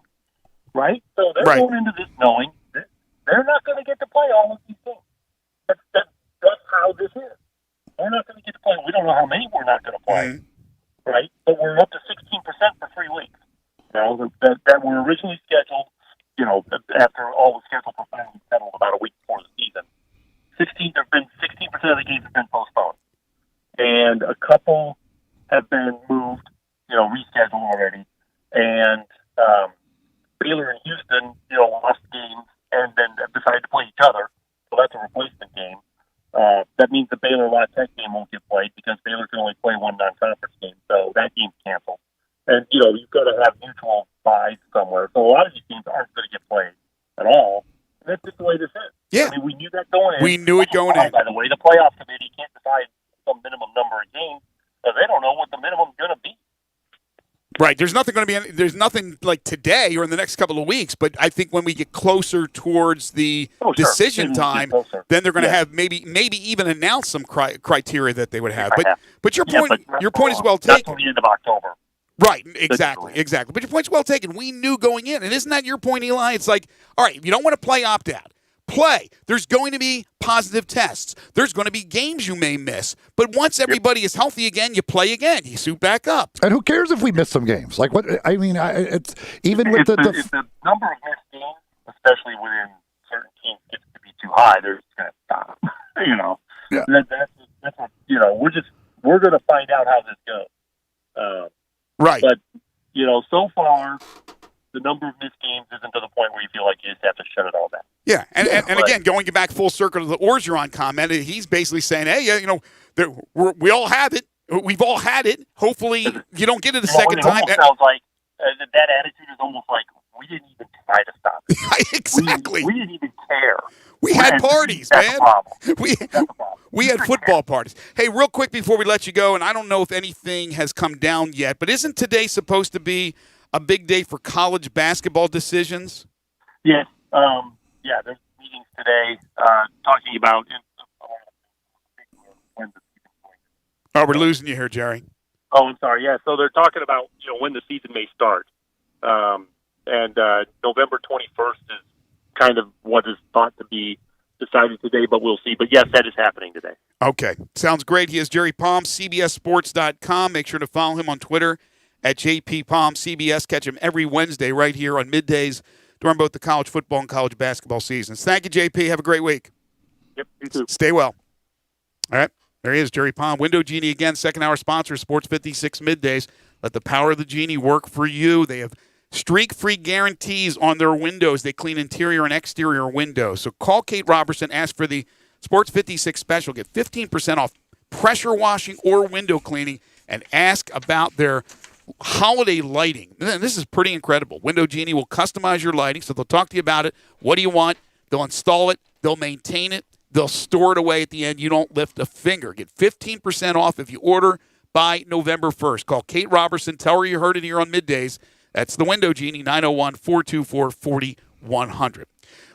S: right? So they're going into this knowing that they're not going to get to play all of these things. That's how this is. We're not going to get to play. We don't know how many we're not going to play, right? But we're up to 16% for 3 weeks. That were originally scheduled, after all was scheduled for finally settled about a week before the season. 16% of the games have been postponed. and a couple have been moved, rescheduled already. And Baylor and Houston, lost games and then decided to play each other. So that's a replacement game. That means the Baylor-La Tech game won't get played because Baylor can only play one non-conference game. So that game's canceled. And, you've got to have neutral buys somewhere. So a lot of these games aren't going to get played at all. And that's just the way this is.
A: Yeah.
S: I mean, we knew that going in.
A: We knew it going in.
S: By the way, the playoff committee can't decide some minimum number of games because they don't know what the minimum's going to be.
A: Right. There's nothing like today or in the next couple of weeks, but I think when we get closer towards the decision time, then they're going to have maybe even announce some criteria that they would have. But your point is well taken.
S: That's the end of October.
A: Right, exactly. But your point's well taken. We knew going in, and isn't that your point, Eli? It's like, all right, you don't want to play opt-out. Play. There's going to be positive tests. There's going to be games you may miss. But once everybody is healthy again, you play again. You suit back up.
B: And who cares if we miss some games? Like what? I mean, it's even with
S: if the number of missed games, especially within certain teams, gets to be too high, they're just going to stop.
B: Yeah.
S: That's what, we're going to find out how this goes.
A: Right.
S: But so far, the number of missed games isn't to the point where you feel like you just have to shut it all down.
A: Yeah, and again, going back full circle to the Orgeron comment, he's basically saying, hey, we all have it. We've all had it. Hopefully, you don't get it a second time.
S: It sounds like that attitude is almost like we didn't even try to stop it.
A: Exactly.
S: We didn't even care.
A: We had parties, man. We had football parties. Hey, real quick before we let you go, and I don't know if anything has come down yet, but isn't today supposed to be a big day for college basketball decisions?
S: Yes. There's meetings today talking about when the season starts.
A: Oh, we're losing you here, Jerry.
S: Oh, I'm sorry. Yeah, so they're talking about when the season may start, and November 21st is kind of what is thought to be decided today, but we'll see. But yes, that is happening today.
A: Okay, sounds great. He is Jerry Palm, CBSSports.com. Make sure to follow him on Twitter at JPPalmCBS. Catch him every Wednesday right here on Middays during both the college football and college basketball seasons. Thank you, JP. Have a great week.
S: Yep, you too.
A: Stay well. All right, there he is, Jerry Palm. Window Genie again, second hour sponsor, Sports 56 Middays. Let the power of the Genie work for you. They have streak-free guarantees on their windows. They clean interior and exterior windows. So call Kate Robertson, ask for the Sports 56 special. Get 15% off pressure washing or window cleaning, and ask about their holiday lighting. This is pretty incredible. Window Genie will customize your lighting, so they'll talk to you about it. What do you want? They'll install it. They'll maintain it. They'll store it away at the end. You don't lift a finger. Get 15% off if you order by November 1st. Call Kate Robertson. Tell her you heard it here on Middays. That's the Window Genie, 901-424-4100.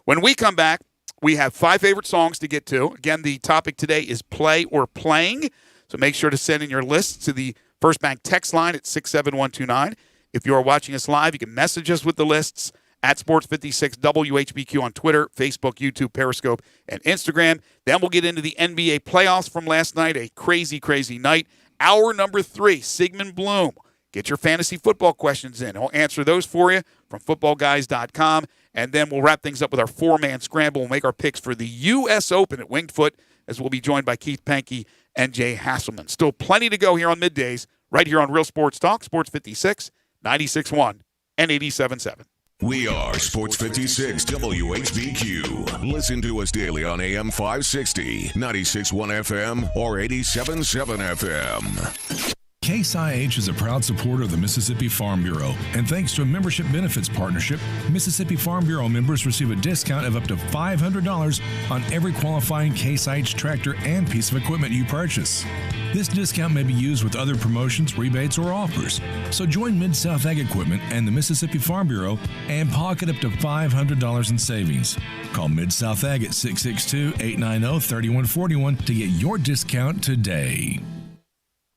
A: When we come back, we have 5 favorite songs to get to. Again, the topic today is play or playing. So make sure to send in your lists to the First Bank text line at 67129. If you are watching us live, you can message us with the lists at Sports56 WHBQ on Twitter, Facebook, YouTube, Periscope, and Instagram. Then we'll get into the NBA playoffs from last night, a crazy, crazy night. Hour number 3, Sigmund Bloom. Get your fantasy football questions in. He'll answer those for you from footballguys.com. And then we'll wrap things up with our 4-man scramble. We'll make our picks for the U.S. Open at Winged Foot, as we'll be joined by Keith Pankey and Jay Hasselman. Still plenty to go here on Middays, right here on Real Sports Talk, Sports 56, 96.1, and 87.7.
D: We are Sports 56 WHBQ. Listen to us daily on AM 560, 96.1 FM, or 87.7 FM.
T: Case IH is a proud supporter of the Mississippi Farm Bureau, and thanks to a membership benefits partnership, Mississippi Farm Bureau members receive a discount of up to $500 on every qualifying Case IH tractor and piece of equipment you purchase. This discount may be used with other promotions, rebates, or offers. So join Mid-South Ag Equipment and the Mississippi Farm Bureau and pocket up to $500 in savings. Call Mid-South Ag at 662-890-3141 to get your discount today.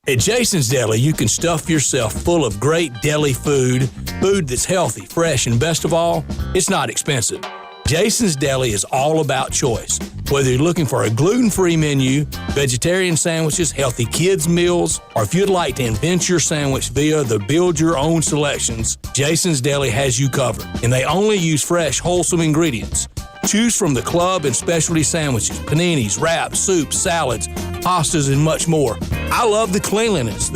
U: At Jason's Deli, you can stuff yourself full of great deli food that's healthy, fresh, and best of all, it's not expensive. Jason's Deli is all about choice. Whether you're looking for a gluten-free menu, vegetarian sandwiches, healthy kids' meals, or if you'd like to invent your sandwich via the build-your-own selections, Jason's Deli has you covered. And they only use fresh, wholesome ingredients. Choose from the club and specialty sandwiches, paninis, wraps, soups, salads, pastas, and much more. I love the cleanliness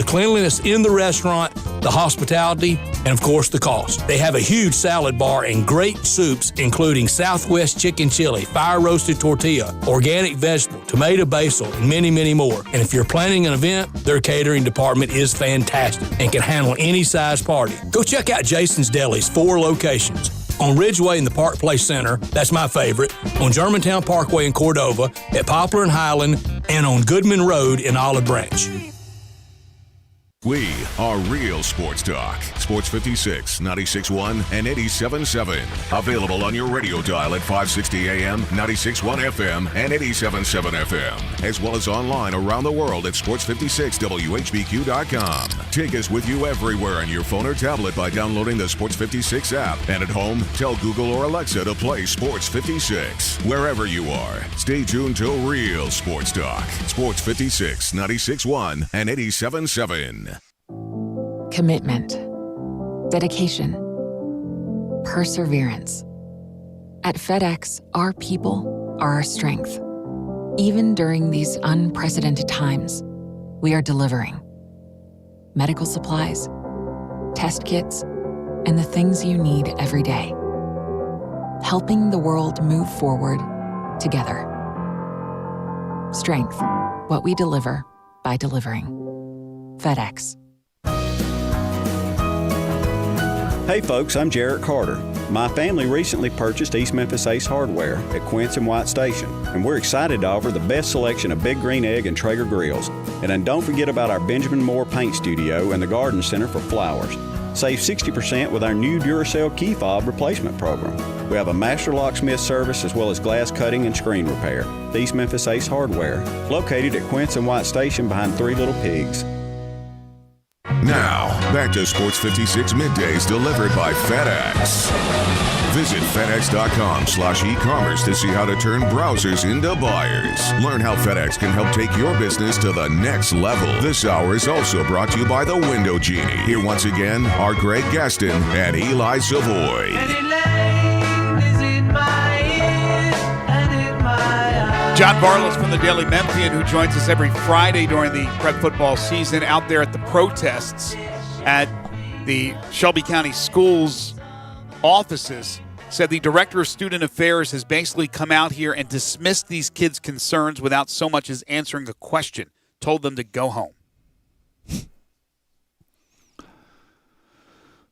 U: in the restaurant, the hospitality, and of course the cost. They have a huge salad bar and great soups, including Southwest chicken chili, fire roasted tortilla, organic vegetable, tomato basil, and many, many more. And if you're planning an event, their catering department is fantastic and can handle any size party. Go check out Jason's Deli's 4 locations. On Ridgeway in the Park Place Center, that's my favorite, on Germantown Parkway in Cordova, at Poplar and Highland, and on Goodman Road in Olive Branch.
D: We are Real Sports Talk. Sports 56, 96.1, and 87.7. Available on your radio dial at 560 AM, 96.1 FM, and 87.7 FM. As well as online around the world at sports56whbq.com. Take us with you everywhere on your phone or tablet by downloading the Sports 56 app. And at home, tell Google or Alexa to play Sports 56. Wherever you are, stay tuned to Real Sports Talk. Sports 56, 96.1, and 87.7.
C: Commitment, dedication, perseverance. At FedEx, our people are our strength. Even during these unprecedented times, we are delivering medical supplies, test kits, and the things you need every day. Helping the world move forward together. Strength, what we deliver by delivering. FedEx.
E: Hey folks, I'm Jarrett Carter. My family recently purchased East Memphis Ace Hardware at Quince and White Station, and we're excited to offer the best selection of Big Green Egg and Traeger grills. And then don't forget about our Benjamin Moore Paint Studio and the Garden Center for flowers. Save 60% with our new Duracell key fob replacement program. We have a master locksmith service as well as glass cutting and screen repair. The East Memphis Ace Hardware, located at Quince and White Station behind Three Little Pigs.
D: Now, back to Sports 56 Middays delivered by FedEx. Visit FedEx.com/e-commerce to see how to turn browsers into buyers. Learn how FedEx can help take your business to the next level. This hour is also brought to you by the Window Genie. Here once again are Greg Gaston and Eli Savoy.
A: John Barlow's from the Daily Memphian, who joins us every Friday during the prep football season out there at the protests at the Shelby County Schools offices, said the Director of Student Affairs has basically come out here and dismissed these kids' concerns without so much as answering a question, told them to go home.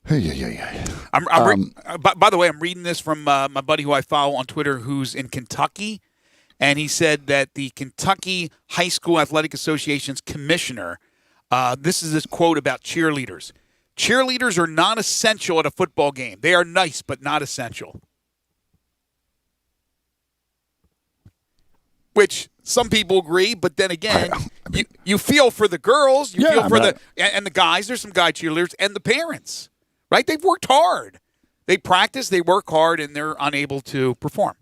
B: By
A: the way, I'm reading this from my buddy who I follow on Twitter who's in Kentucky. And he said that the Kentucky High School Athletic Association's commissioner, this is his quote about cheerleaders. Cheerleaders are not essential at a football game. They are nice, but not essential. Which some people agree, but then again, you feel for the girls, you feel for and the guys. There's some guy cheerleaders and the parents, right? They've worked hard. They practice, they work hard, and they're unable to perform.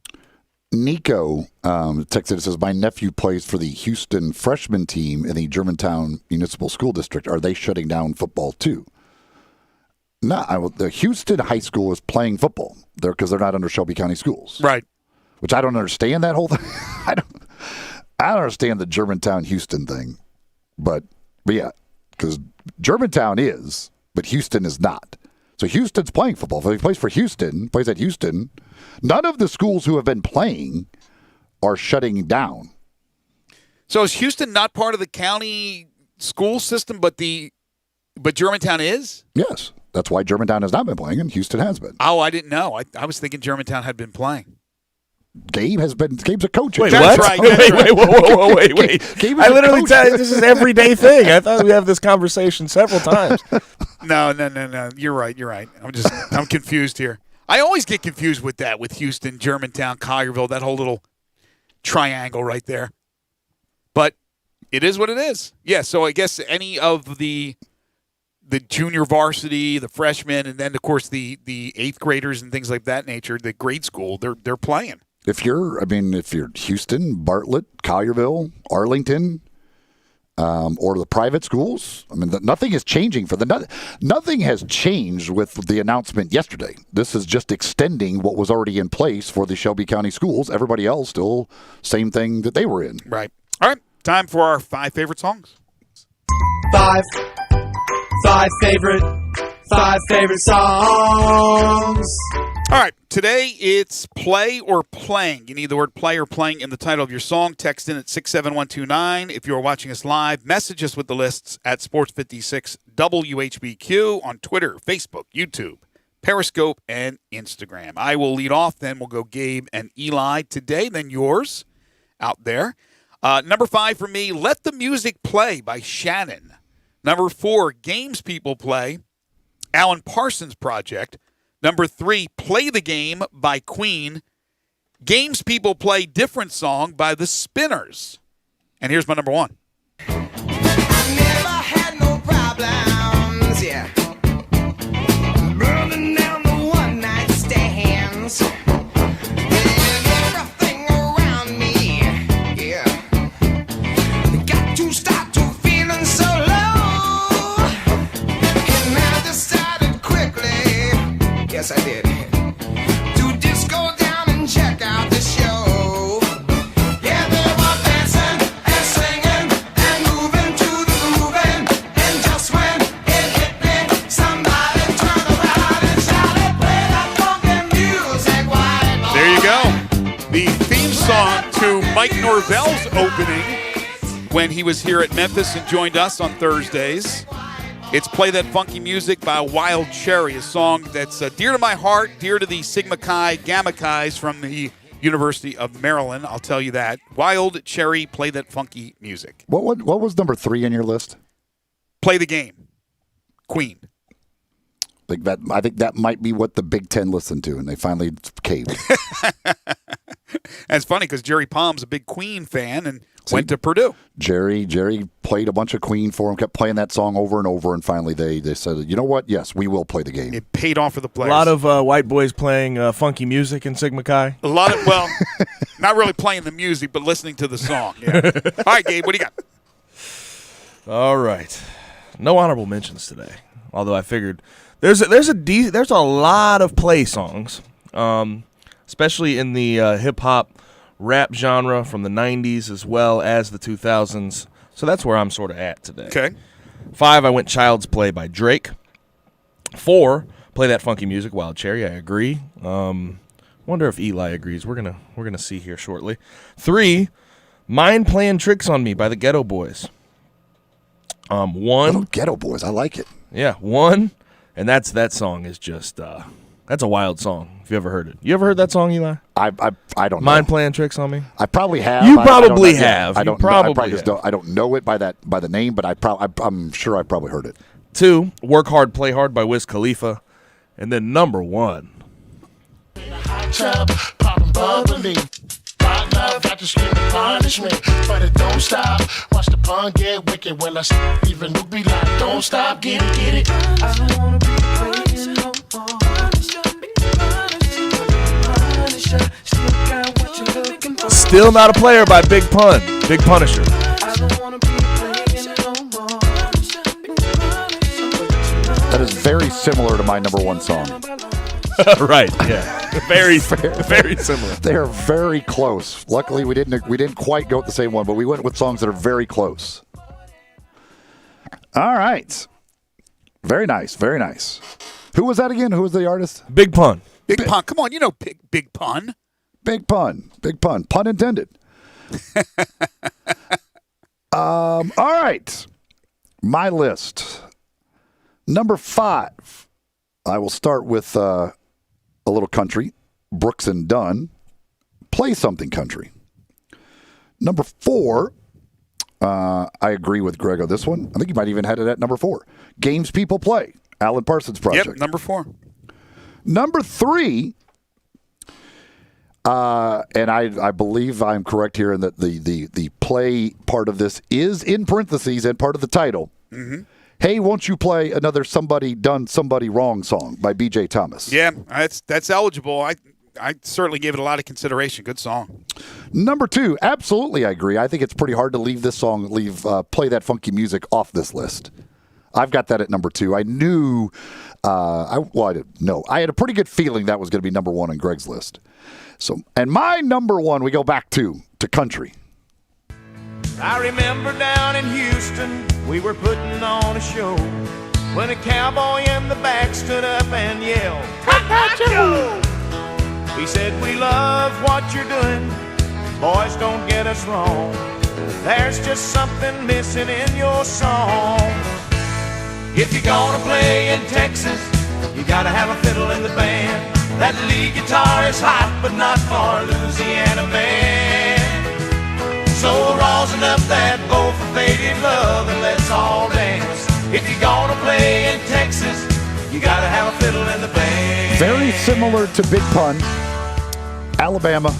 B: Nico texted, says, my nephew plays for the Houston freshman team in the Germantown Municipal School District. Are they shutting down football too? No, the Houston high school is playing football there because they're not under Shelby County schools.
A: Right.
B: Which I don't understand that whole thing. I don't understand the Germantown-Houston thing. But yeah, because Germantown is, but Houston is not. So Houston's playing football. If he plays for Houston, plays at Houston, none of the schools who have been playing are shutting down.
A: So is Houston not part of the county school system, but Germantown is?
B: Yes. That's why Germantown has not been playing and Houston has been.
A: Oh, I didn't know. I was thinking Germantown had been playing.
B: Gabe's a coach.
V: Wait,
A: That's
V: what?
A: right.
V: Wait. I literally tell you this is an everyday thing. I thought we have this conversation several times.
A: No. You're right. I'm confused here. I always get confused with that, with Houston, Germantown, Collierville, that whole little triangle right there. But it is what it is. Yeah, so I guess any of the junior varsity, the freshmen, and then, of course, the eighth graders and things like that nature, the grade school, they're playing.
B: If you're Houston, Bartlett, Collierville, Arlington, or the private schools, nothing is changing nothing has changed with the announcement yesterday. This is just extending what was already in place for the Shelby County schools. Everybody else still same thing that they were in.
A: Right. All right. Time for our 5 favorite songs.
G: Five favorite songs.
A: All right, today it's play or playing. You need the word play or playing in the title of your song. Text in at 67129. If you're watching us live, message us with the lists at Sports56 WHBQ on Twitter, Facebook, YouTube, Periscope, and Instagram. I will lead off, then we'll go Gabe and Eli today, then yours out there. Number 5 for me, Let the Music Play by Shannon. Number 4, Games People Play, Alan Parsons Project. Number 3, Play the Game by Queen. Games People Play Different Song by The Spinners. And here's my number 1.
L: Burning down the one-night stands. Everything around me, yeah. Got to start to feeling so low. And I decided quickly, yes I did, to just go down and check out the show. Yeah, they were dancing and singing and moving to the grooving. And just when it hit me, somebody turned around and shouted, play that funky music, white boy.
A: There you go. The theme song to Mike Norvell's opening when he was here at Memphis and joined us on Thursdays. It's Play That Funky Music by Wild Cherry, a song that's dear to my heart, dear to the Sigma Chi, Gamma Chi's from the University of Maryland. I'll tell you that. Wild Cherry, Play That Funky Music.
B: What was number 3 in your list?
A: Play the Game. Queen.
B: I think that might be what the Big Ten listened to, and they finally caved.
A: And it's funny because Jerry Palm's a big Queen fan and went to Purdue.
B: Jerry played a bunch of Queen for him, kept playing that song over and over, and finally they said, you know what? Yes, we will play the game.
A: It paid off for the players.
V: A lot of white boys playing funky music in Sigma Chi.
A: A lot of, well, not really playing the music, but listening to the song. Yeah. All right, Gabe, what do you got?
V: All right. No honorable mentions today, although I figured there's a lot of play songs, especially in the hip-hop rap genre from the 90s as well as the 2000s. So that's where I'm sort of at today.
A: Okay.
V: 5, I went Child's Play by Drake. 4, Play That Funky Music, Wild Cherry. I agree. Wonder if Eli agrees. We're gonna see here shortly. 3, Mind Playing Tricks on Me by the Ghetto Boys. 1,
B: Little Ghetto Boys, I like it.
V: Yeah, 1, and that song is just that's a wild song. If you ever heard it, you ever heard that song, Eli?
B: I don't know.
V: Mind Playing Tricks on Me.
B: I probably have.
V: You
B: I
V: probably
B: don't know.
V: have.
B: I
V: You
B: don't.
V: probably
B: I probably just
V: have.
B: don't. I don't know it by the name, but I'm sure I probably heard it.
V: 2, Work Hard, Play Hard by Wiz Khalifa, and then number 1.
H: Tub, poppin' bubbly. Rock love, got to scream and punish me, but it don't stop. Watch the pun get wicked when I even you be like, don't stop, get it. I don't wanna be playing no more.
V: Still Not a Player by Big Pun, Big Punisher.
B: That is very similar to my number 1 song.
V: Right, yeah. Very similar.
B: They are very close. Luckily, we didn't quite go with the same one, but we went with songs that are very close. All right. Very nice, very nice. Who was that again? Who was the artist?
V: Big Pun.
A: Big Pun. Come on, you know Big Pun.
B: Big Pun. Big Pun. Pun intended. All right. My list. Number 5. I will start with a little country. Brooks and Dunn. Play Something Country. Number 4. I agree with Greg on this one. I think you might even had it at number 4. Games People Play. Alan Parsons Project.
A: Yep, number 4.
B: Number 3. And I believe I'm correct here in that the play part of this is in parentheses and part of the title.
A: Mm-hmm.
B: Hey, won't you play another Somebody Done Somebody Wrong song by B.J. Thomas?
A: Yeah, that's eligible. I certainly gave it a lot of consideration. Good song.
B: Number 2, absolutely I agree. I think it's pretty hard to leave this song, Play That Funky Music off this list. I've got that at number 2. I knew, I didn't know. I had a pretty good feeling that was going to be number 1 on Greg's list. So, and my number 1, we go back to country.
L: I remember down in Houston, we
I: We were putting on a show when a cowboy in the back stood up and yelled, "Cacacho!" He said, "We love what you're doing. Boys, don't get us wrong. There's just something missing in your song. If you're gonna play in Texas, you gotta have a fiddle in the band. That lead guitar is hot, but not for a Louisiana band. So rosin up that bowl for faded love and let's all dance. If you're gonna play in Texas, you gotta have a fiddle in the band."
B: Very similar to Big Pun, Alabama.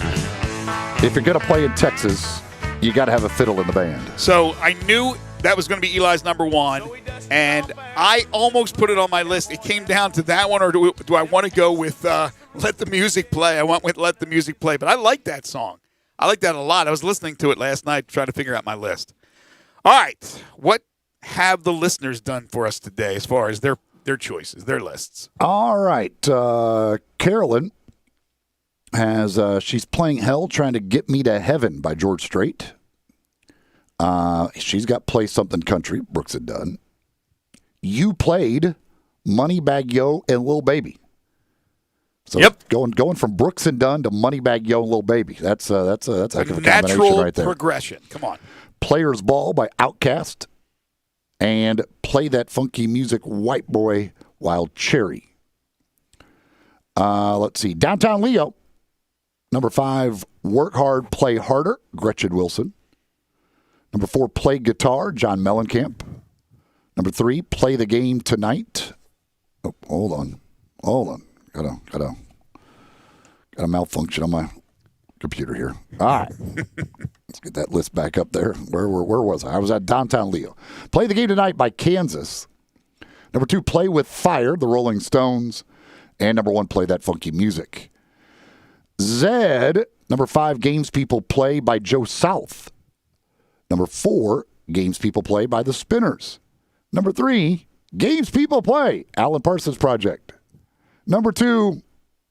B: If you're going to play in Texas, you got to have a fiddle in the band.
A: So I knew that was going to be Eli's number one, and I almost put it on my list. It came down to that one, or do I want to go with Let the Music Play? I went with Let the Music Play, but I like that song. I like that a lot. I was listening to it last night trying to figure out my list. All right, what have the listeners done for us today as far as their choices, their lists?
B: All right, Carolyn has she's playing Hell, Trying to Get Me to Heaven by George Strait. She's got Play Something Country, Brooks and Dunn. You played Moneybag Yo and Lil Baby. So going from Brooks and Dunn to Moneybag Yo and Lil Baby. That's a heck of a combination
A: natural
B: right there.
A: Progression. Come on.
B: Players Ball by Outkast. And Play That Funky Music, White Boy, Wild Cherry. Let's see. Downtown Leo. Number 5, Work Hard, Play Harder, Gretchen Wilson. Number 4, Play Guitar, John Mellencamp. Number 3, Play the Game Tonight. Oh, hold on. Got a malfunction on my computer here. All right. Let's get that list back up there. Where was I? I was at Downtown Leo. Play the Game Tonight by Kansas. Number 2, Play with Fire, the Rolling Stones. And number 1, Play That Funky Music. Zed, number 5, Games People Play by Joe South. Number 4, Games People Play by The Spinners. Number 3, Games People Play, Alan Parsons Project. Number 2,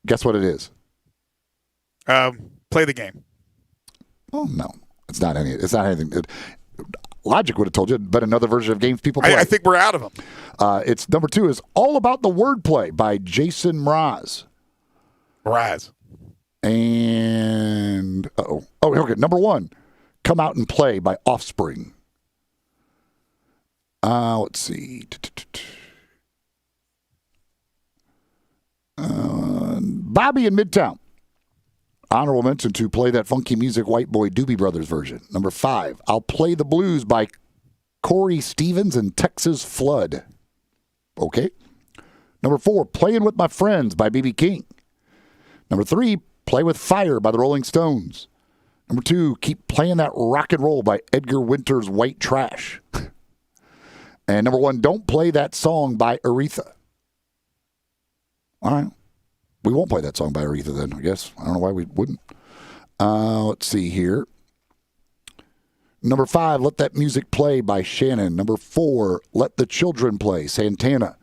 B: guess what it is?
A: Play the Game.
B: Oh, no. It's not anything. Logic would have told you, but another version of Games People Play.
A: I think we're out of them.
B: It's number 2 is All About the Wordplay by Jason Mraz. And, okay, number 1, Come Out and Play by Offspring. Let's see. Bobby in Midtown. Honorable mention to Play That Funky Music, White Boy, Doobie Brothers version. Number 5, I'll Play the Blues by Corey Stevens and Texas Flood. Okay. Number 4, Playing With My Friends by B.B. King. Number 3, Play with Fire by the Rolling Stones. Number 2, Keep Playing That Rock and Roll by Edgar Winter's White Trash. And number 1, Don't Play That Song by Aretha. All right. We won't play that song by Aretha then, I guess. I don't know why we wouldn't. Let's see here. Number 5, Let That Music Play by Shannon. Number 4, Let the Children Play, Santana.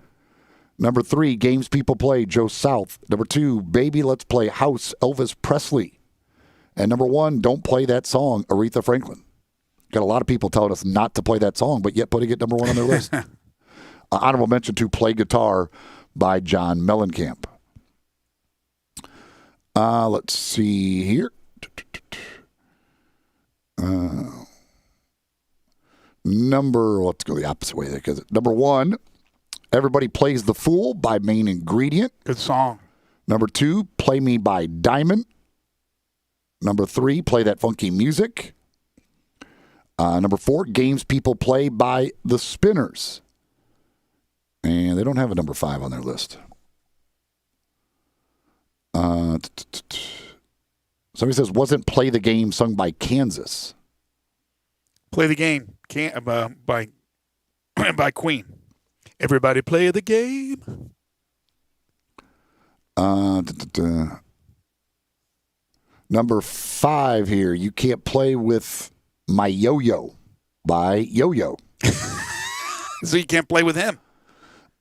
B: Number 3, Games People Play, Joe South. Number 2, Baby Let's Play House, Elvis Presley. And number 1, Don't Play That Song, Aretha Franklin. Got a lot of people telling us not to play that song, but yet putting it number 1 on their list. Honorable mention to Play Guitar by John Mellencamp. Let's see here. Let's go the opposite way there. Because number 1, Everybody Plays the Fool by Main Ingredient.
A: Good song.
B: Number 2, Play Me by Diamond. Number 3, Play That Funky Music. Number 4, Games People Play by The Spinners. And they don't have a number 5 on their list. Somebody says, wasn't Play the Game sung by Kansas?
A: Play the Game by Queen. Everybody play the game.
B: Number 5 here, You Can't Play with My Yo-Yo by Yo-Yo.
A: So you can't play with him.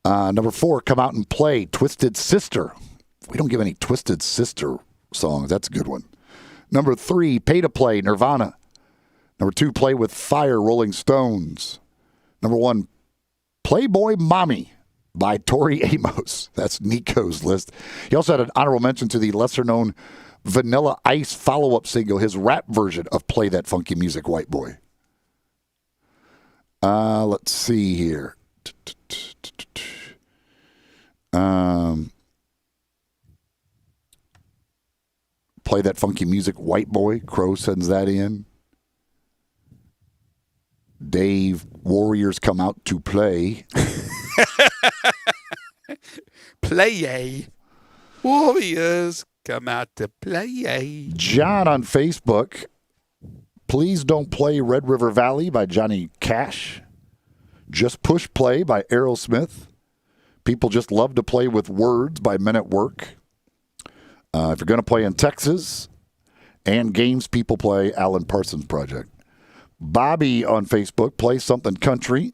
B: Number 4, Come Out and Play, Twisted Sister. We don't give any Twisted Sister songs. That's a good one. Number 3, Pay to Play, Nirvana. Number 2, Play with Fire, Rolling Stones. Number 1, Playboy Mommy by Tori Amos. That's Nico's list. He also had an honorable mention to the lesser-known Vanilla Ice follow-up single, his rap version of Play That Funky Music, White Boy. Let's see here. Play That Funky Music, White Boy. Crow sends that in. Dave, Warriors come out to play.
A: Play. Warriors come out to play.
B: John on Facebook. Please don't play Red River Valley by Johnny Cash. Just Push Play by Aerosmith. People Just Love to Play with Words by Men at Work. If you're going to play in Texas, and games people play, Alan Parsons Project. Bobby on Facebook, Play Something Country.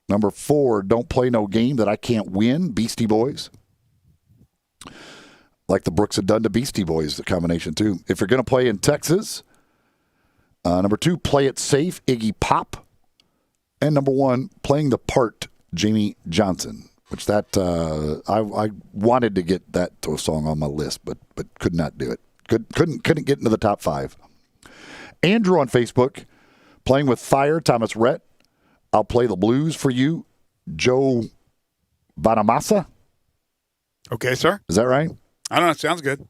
B: Number 4, Don't Play No Game That I Can't Win, Beastie Boys. Like the Brooks had done to Beastie Boys, the combination too. If you're going to play in Texas, number 2, Play It Safe, Iggy Pop. And number 1, Playing the Part, Jamie Johnson. Which that, I wanted to get that to a song on my list, but could not do it. Couldn't get into the top 5. Andrew on Facebook, Playing with Fire, Thomas Rhett. I'll Play the Blues for You, Joe Bonamassa.
A: Okay, sir.
B: Is that right?
A: I don't know. It sounds good.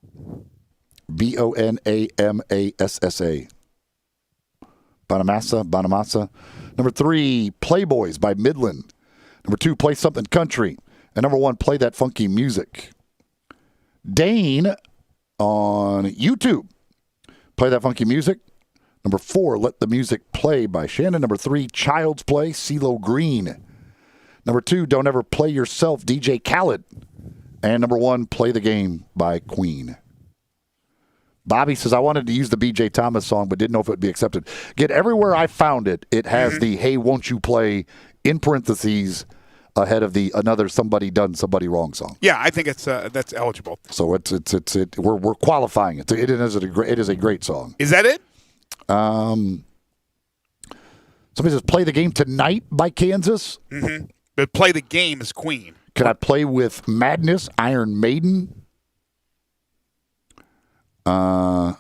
B: Bonamassa. Bonamassa. Number 3, Playboys by Midland. Number 2, Play Something Country. And number 1, Play That Funky Music. Dane on YouTube, Play That Funky Music. Number 4, Let the Music Play by Shannon. Number 3, Child's Play, CeeLo Green. Number 2, Don't Ever Play Yourself, DJ Khaled. And number 1, Play the Game by Queen. Bobby says, I wanted to use the B.J. Thomas song, but didn't know if it would be accepted. Get everywhere I found it, it has the Hey, Won't You Play in parentheses ahead of the another Somebody Done Somebody Wrong song.
A: Yeah, I think it's that's eligible.
B: So we're qualifying it. It is a great song.
A: Is that it?
B: Somebody says, Play the Game Tonight by Kansas.
A: Mm-hmm. But Play the Game is Queen.
B: Can I play with Madness, Iron Maiden? Let's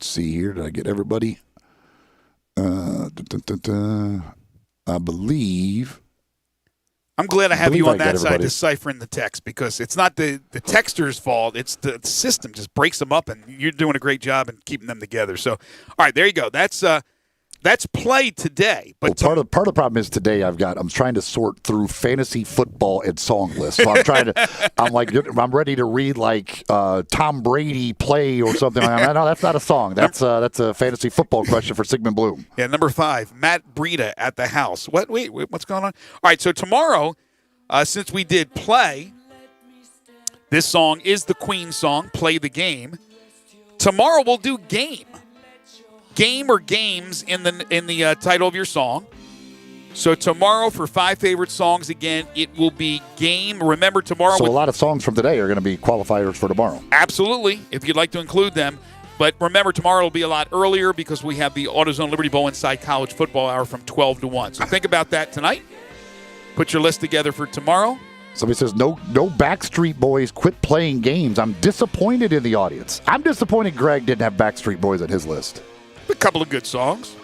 B: see here. Did I get everybody? I believe.
A: I'm glad I have you on that side
B: everybody.
A: deciphering the text, because it's not the texter's fault. It's the system just breaks them up, and you're doing a great job in keeping them together. So, all right, there you go. That's played today. But
B: part of the problem is today I'm trying to sort through fantasy football and song lists. So I'm ready to read like Tom Brady play or something. No, that's not a song. That's a fantasy football question for Sigmund Bloom.
A: Yeah, number 5, Matt Breida at the house. What? Wait, what's going on? All right, so tomorrow, since we did play, this song is the Queen song, Play the Game. Tomorrow we'll do game. Game or games in the title of your song. So tomorrow for 5 favorite songs, again, it will be game. Remember tomorrow.
B: So a lot of songs from today are going to be qualifiers for tomorrow.
A: Absolutely, if you'd like to include them. But remember, tomorrow will be a lot earlier because we have the AutoZone Liberty Bowl Inside College Football Hour from 12 to 1. So think about that tonight. Put your list together for tomorrow.
B: Somebody says, no Backstreet Boys, quit playing games. I'm disappointed in the audience. I'm disappointed Greg didn't have Backstreet Boys at his list.
A: A couple of good songs.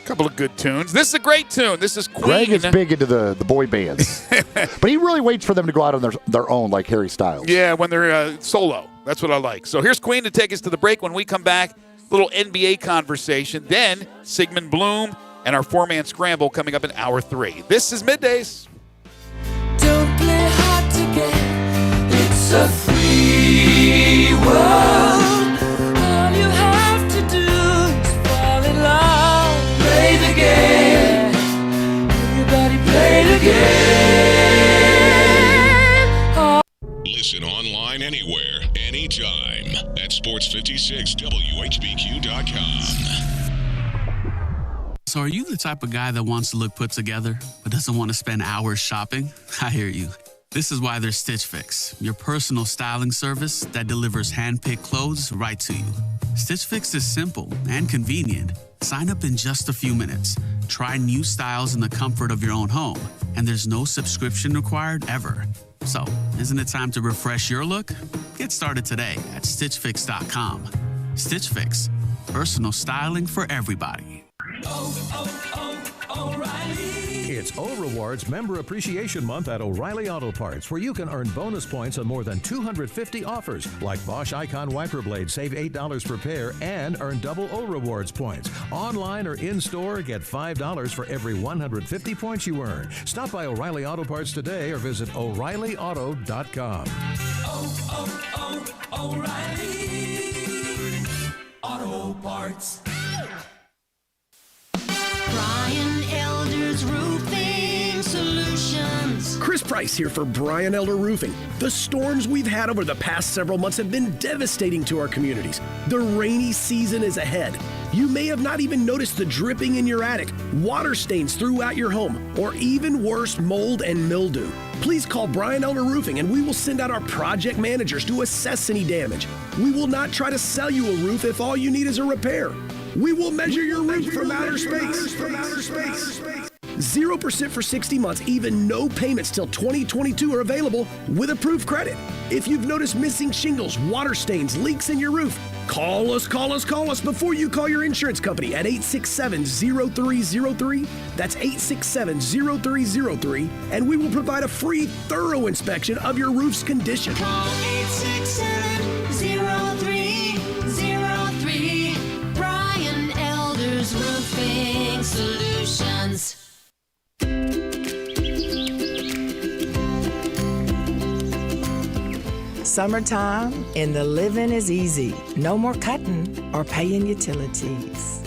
A: A couple of good tunes. This is a great tune. This is Queen.
B: Greg is big into the boy bands. But he really waits for them to go out on their own, like Harry Styles.
A: Yeah, when they're solo. That's what I like. So here's Queen to take us to the break. When we come back, little NBA conversation. Then Sigmund Bloom and our 4-man scramble coming up in hour 3. This is Middays.
L: Don't play hard to get. It's a free world. All you have to do is fall in love. Play the game. Everybody play the game. Oh.
D: Listen online anywhere, anytime at sports56whbq.com.
J: So are you the type of guy that wants to look put together but doesn't want to spend hours shopping? I hear you. This is why there's Stitch Fix, your personal styling service that delivers hand-picked clothes right to you. Stitch Fix is simple and convenient. Sign up in just a few minutes. Try new styles in the comfort of your own home. And there's no subscription required ever. So, isn't it time to refresh your look? Get started today at StitchFix.com. Stitch Fix. Personal styling for everybody.
R: It's O Rewards Member Appreciation Month at O'Reilly Auto Parts, where you can earn bonus points on more than 250 offers, like Bosch Icon Wiper Blades, save $8 per pair, and earn double O Rewards points. Online or in-store, get $5 for every 150 points you earn. Stop by O'Reilly Auto Parts today or visit O'ReillyAuto.com.
L: O'Reilly Auto Parts. Brian Elder's Roofing Solutions.
F: Chris Price here for Brian Elder Roofing. The storms we've had over the past several months have been devastating to our communities. The rainy season is ahead. You may have not even noticed the dripping in your attic, water stains throughout your home, or even worse, mold and mildew. Please call Brian Elder Roofing and we will send out our project managers to assess any damage. We will not try to sell you a roof if all you need is a repair. We will measure your roof from outer space. 0% for 60 months, even no payments till 2022 are available with approved credit. If you've noticed missing shingles, water stains, leaks in your roof, call us before you call your insurance company at 867-0303. That's 867-0303, and we will provide a free, thorough inspection of your roof's condition.
L: Call 867-0303. Brian Elder's Roofing Solutions.
O: Summertime and the living is easy. No more cutting or paying utilities.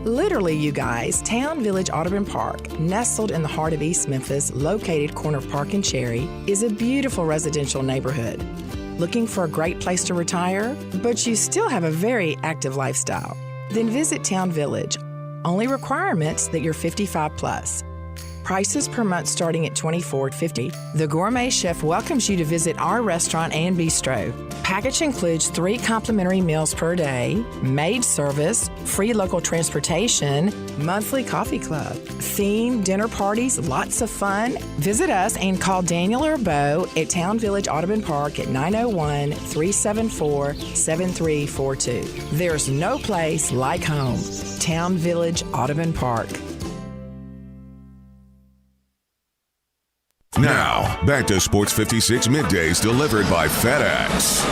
O: Literally, you guys, Town Village Audubon Park, nestled in the heart of East Memphis, located corner of Park and Cherry, is a beautiful residential neighborhood. Looking for a great place to retire, but you still have a very active lifestyle? Then visit Town Village. Only requirements that you're 55 plus. Prices per month starting at $24.50. The Gourmet Chef welcomes you to visit our restaurant and bistro. Package includes 3 complimentary meals per day, maid service, free local transportation, monthly coffee club, themed dinner parties, lots of fun. Visit us and call Daniel or Bo at Town Village Audubon Park at 901-374-7342. There's no place like home. Town Village Audubon Park.
D: Now, back to Sports 56 Middays delivered by FedEx.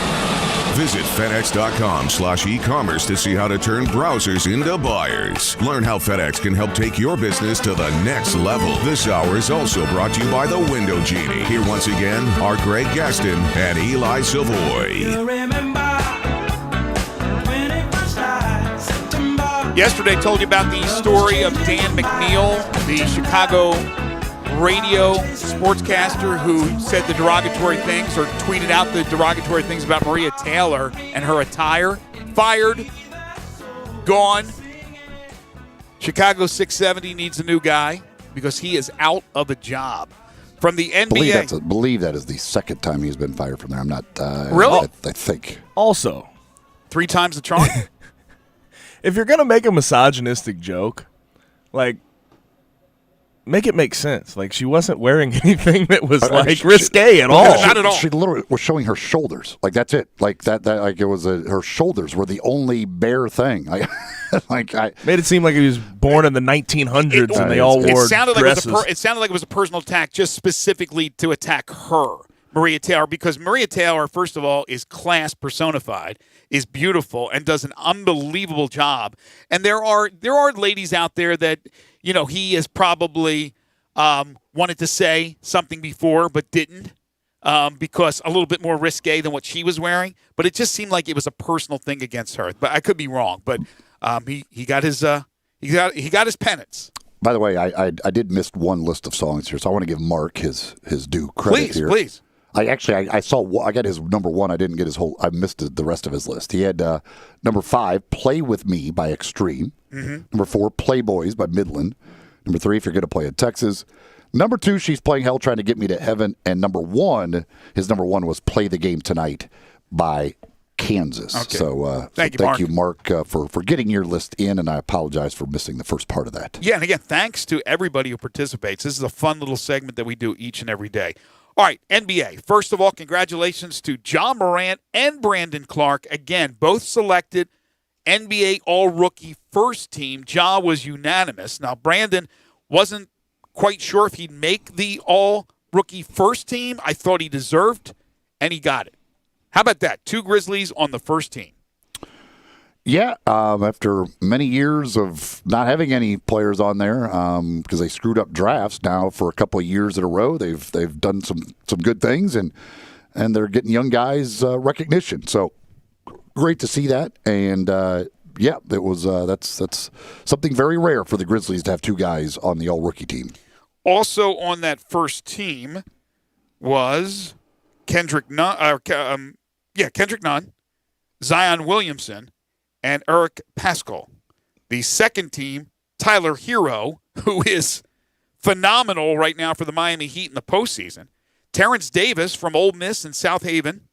D: Visit FedEx.com/e-commerce to see how to turn browsers into buyers. Learn how FedEx can help take your business to the next level. This hour is also brought to you by the Window Genie. Here once again are Greg Gaston and Eli Savoy.
A: Yesterday, told you about the story of Dan McNeil, the Chicago radio sportscaster who said the derogatory things or tweeted out the derogatory things about Maria Taylor and her attire. Fired. Gone. Chicago 670 needs a new guy because he is out of a job. From the NBA.
B: Believe that is the second time he's been fired from there. I'm not.
A: Really?
B: I think.
V: Also,
A: 3 times the charge?
V: If you're going to make a misogynistic joke, like, make it make sense. Like, she wasn't wearing anything that was risque at all.
A: Not at all.
B: She literally was showing her shoulders. Like, that's it. Like that like it was her shoulders were the only bare thing. Like I
V: made it seem like he was born in the 1900s and they all wore dresses.
A: It sounded like it was a personal attack, just specifically to attack her, Maria Taylor, because Maria Taylor, first of all, is class personified, is beautiful, and does an unbelievable job. And there are ladies out there that, you know, he has probably wanted to say something before but didn't because a little bit more risque than what she was wearing. But it just seemed like it was a personal thing against her. But I could be wrong. But he got his penance.
B: By the way, I did miss one list of songs here, so I want to give Mark his due credit here.
A: Please.
B: I got his number 1. I didn't get his whole. I missed the rest of his list. He had number 5, "Play With Me" by Extreme. Mm-hmm. Number 4, "Playboys" by Midland. Number 3, "If You're Gonna Play in Texas." Number 2, "She's Playing Hell, Trying to Get Me to Heaven." And number 1, his number 1 was "Play the Game Tonight" by Kansas.
A: Okay.
B: So
A: Thank
B: you, Mark, for getting your list in, and I apologize for missing the first part of that.
A: Yeah, and again, thanks to everybody who participates. This is a fun little segment that we do each and every day. All right, NBA. First of all, congratulations to John Morant and Brandon Clark. Again, both selected NBA All-Rookie First Team. Ja was unanimous. Now, Brandon wasn't quite sure if he'd make the All-Rookie First Team. I thought he deserved, and he got it. How about that? 2 Grizzlies on the first team.
B: Yeah, after many years of not having any players on there because they screwed up drafts, now for a couple of years in a row, they've done some good things, and they're getting young guys recognition. So great to see that, and yeah, it was that's something very rare for the Grizzlies to have 2 guys on the All-Rookie team.
A: Also on that first team was Kendrick Nunn, Zion Williamson, and Eric Paschall. The second team, Tyler Hero, who is phenomenal right now for the Miami Heat in the postseason. Terrence Davis from Ole Miss and South Haven.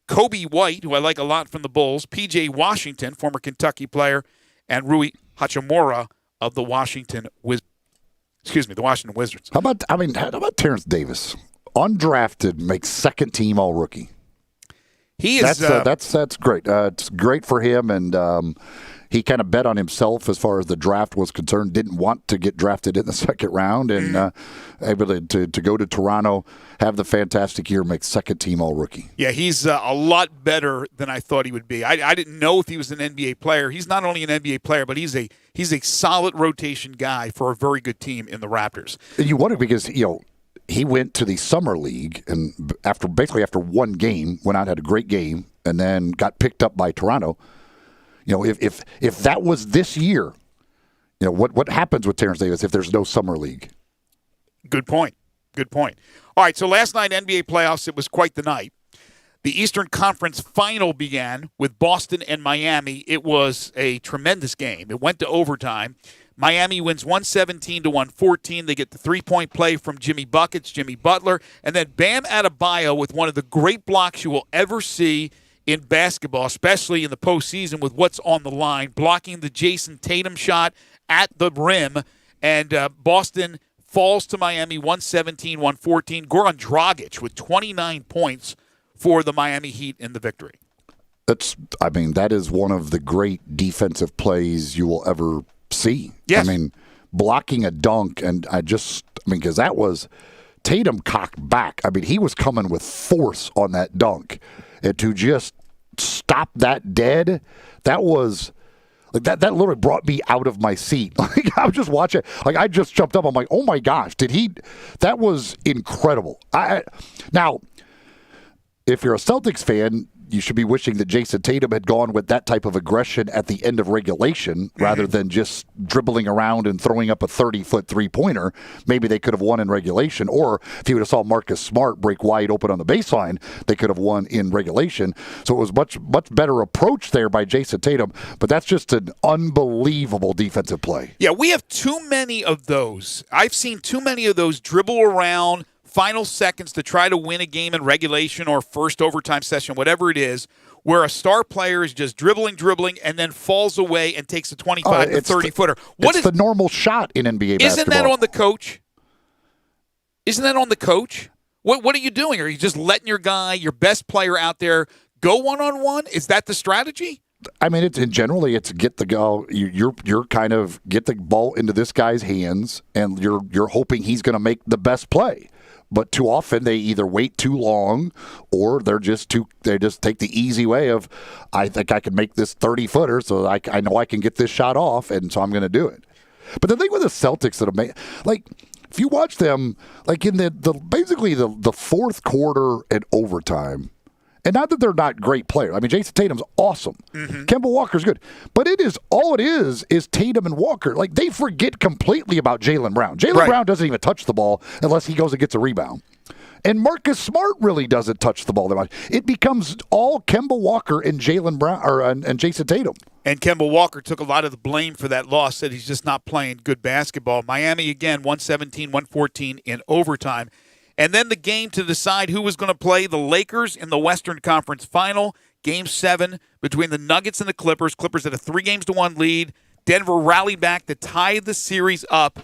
A: Kobe White, who I like a lot from the Bulls. P.J. Washington, former Kentucky player. And Rui Hachimura of the Washington Wizards.
B: How about Terrence Davis? Undrafted, makes second team All-Rookie.
A: He is.
B: That's great. It's great for him, and he kind of bet on himself as far as the draft was concerned. Didn't want to get drafted in the second round, and able to go to Toronto, have the fantastic year, make second team All-Rookie.
A: Yeah, he's a lot better than I thought he would be. I didn't know if he was an NBA player. He's not only an NBA player, but he's a solid rotation guy for a very good team in the Raptors.
B: You wonder because he went to the summer league, and after one game, went out, had a great game, and then got picked up by Toronto. If that was this year, what happens with Terrence Davis if there's no summer league?
A: Good point. All right, so last night, NBA playoffs, it was quite the night. The Eastern Conference Final began with Boston and Miami. It was a tremendous game. It went to overtime. Miami wins 117-114. They get the 3-point play from Jimmy Buckets, Jimmy Butler, and then Bam Adebayo with one of the great blocks you will ever see in basketball, especially in the postseason with what's on the line, blocking the Jason Tatum shot at the rim, and Boston falls to Miami 117-114. Goran Dragic with 29 points for the Miami Heat in the victory.
B: That is one of the great defensive plays you will ever see.
A: Yes.
B: Blocking a dunk, and because that was Tatum cocked back. He was coming with force on that dunk, and to just stop that dead, that was that literally brought me out of my seat. I was just watching, I just jumped up. I'm like, oh my gosh, that was incredible. Now, if you're a Celtics fan, you should be wishing that Jason Tatum had gone with that type of aggression at the end of regulation rather than just dribbling around and throwing up a 30-foot three-pointer. Maybe they could have won in regulation. Or if you would have saw Marcus Smart break wide open on the baseline, they could have won in regulation. So it was much better approach there by Jason Tatum. But that's just an unbelievable defensive play.
A: Yeah, we have too many of those. I've seen too many of those dribble around final seconds to try to win a game in regulation or first overtime session, whatever it is, where a star player is just dribbling, and then falls away and takes a 25 to 30-footer.
B: It's the normal shot in NBA basketball.
A: Isn't that on the coach? Isn't that on the coach? What are you doing? Are you just letting your guy, your best player out there, go one-on-one? Is that the strategy?
B: Generally it's get the go. You're kind of get the ball into this guy's hands, and you're hoping he's going to make the best play. But too often they either wait too long, or they just take the easy way of, I think I can make this 30-footer, so I know I can get this shot off, and so I'm going to do it. But the thing with the Celtics that have made, if you watch them, in basically the fourth quarter and overtime. And not that they're not great players. Jason Tatum's awesome. Mm-hmm. Kemba Walker's good. But it is Tatum and Walker. They forget completely about Jaylen Brown. Jaylen Brown doesn't even touch the ball unless he goes and gets a rebound. And Marcus Smart really doesn't touch the ball that much. It becomes all Kemba Walker and Jaylen Brown and Jason Tatum.
A: And Kemba Walker took a lot of the blame for that loss, said he's just not playing good basketball. Miami, again, 117-114 in overtime. And then the game to decide who was going to play the Lakers in the Western Conference Final. Game 7 between the Nuggets and the Clippers. Clippers had a 3-1 lead. Denver rallied back to tie the series up.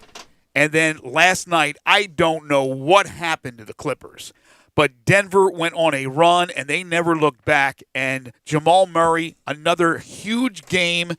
A: And then last night, I don't know what happened to the Clippers, but Denver went on a run, and they never looked back. And Jamal Murray, another huge game,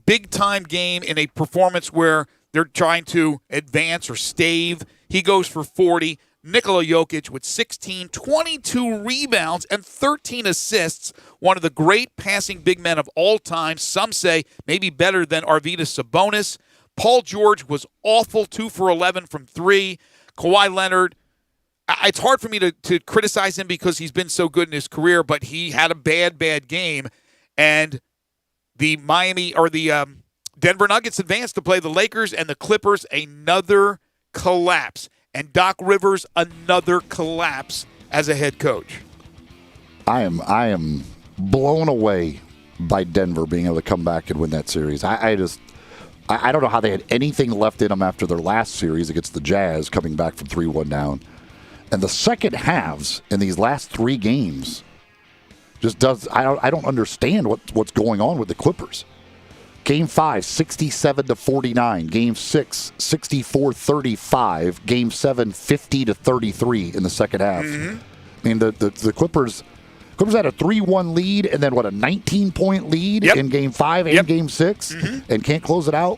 A: big-time game in a performance where they're trying to advance or stave. He goes for 40. Nikola Jokic with 16, 22 rebounds, and 13 assists. One of the great passing big men of all time. Some say maybe better than Arvydas Sabonis. Paul George was awful, 2 for 11 from 3. Kawhi Leonard, it's hard for me to criticize him because he's been so good in his career, but he had a bad game. And the Denver Nuggets advanced to play the Lakers, and the Clippers, another collapse. And Doc Rivers, another collapse as a head coach.
B: I am blown away by Denver being able to come back and win that series. I don't know how they had anything left in them after their last series against the Jazz, coming back from 3-1 down. And the second halves in these last 3 games just does. I don't understand what's going on with the Clippers. Game 5, 67-49. Game 6, 64-35. Game 7, 50-33 in the second half. Mm-hmm. I mean, the Clippers had a 3-1 lead and then, a 19-point lead in Game 5 and Game 6 and can't close it out.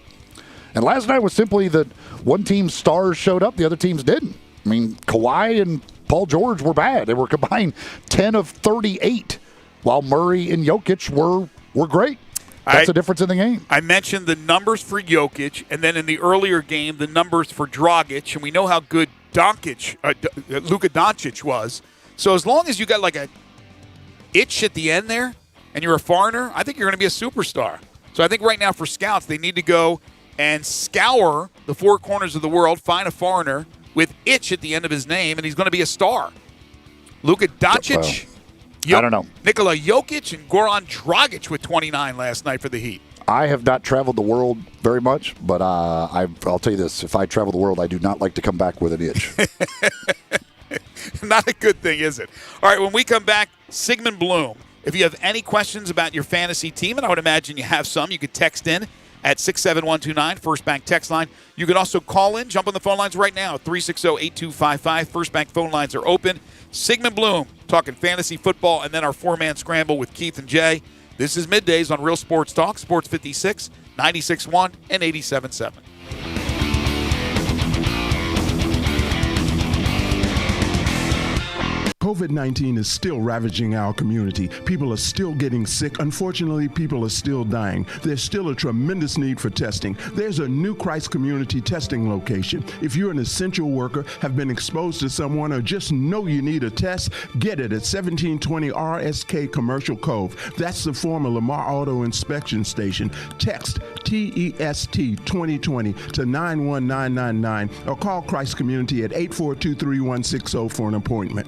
B: And last night was simply that one team's stars showed up, the other teams didn't. I mean, Kawhi and Paul George were bad. They were combined 10 of 38, while Murray and Jokic were great. That's the difference in the game.
A: I mentioned the numbers for Jokic, and then in the earlier game, the numbers for Dragic, and we know how good Luka Doncic was. So as long as you got like a itch at the end there, and you're a foreigner, I think you're going to be a superstar. So I think right now for scouts, they need to go and scour the 4 corners of the world, find a foreigner with itch at the end of his name, and he's going to be a star. Luka Doncic.
B: I don't know.
A: Nikola Jokic and Goran Dragic with 29 last night for the Heat.
B: I have not traveled the world very much, but I'll tell you this. If I travel the world, I do not like to come back with an itch.
A: Not a good thing, is it? All right, when we come back, Sigmund Bloom. If you have any questions about your fantasy team, and I would imagine you have some, you could text in at 67129, First Bank text line. You can also call in, jump on the phone lines right now, 360-8255. First Bank phone lines are open. Sigmund Bloom talking fantasy football, and then our 4-man scramble with Keith and Jay. This is Middays on Real Sports Talk, Sports 56, 96.1, and 87.7.
K: COVID-19 is still ravaging our community. People are still getting sick. Unfortunately, people are still dying. There's still a tremendous need for testing. There's a new Christ Community testing location. If you're an essential worker, have been exposed to someone, or just know you need a test, get it at 1720 RSK Commercial Cove. That's the former Lamar Auto Inspection Station. Text TEST 2020 to 91999 or call Christ Community at 842-3160 for an appointment.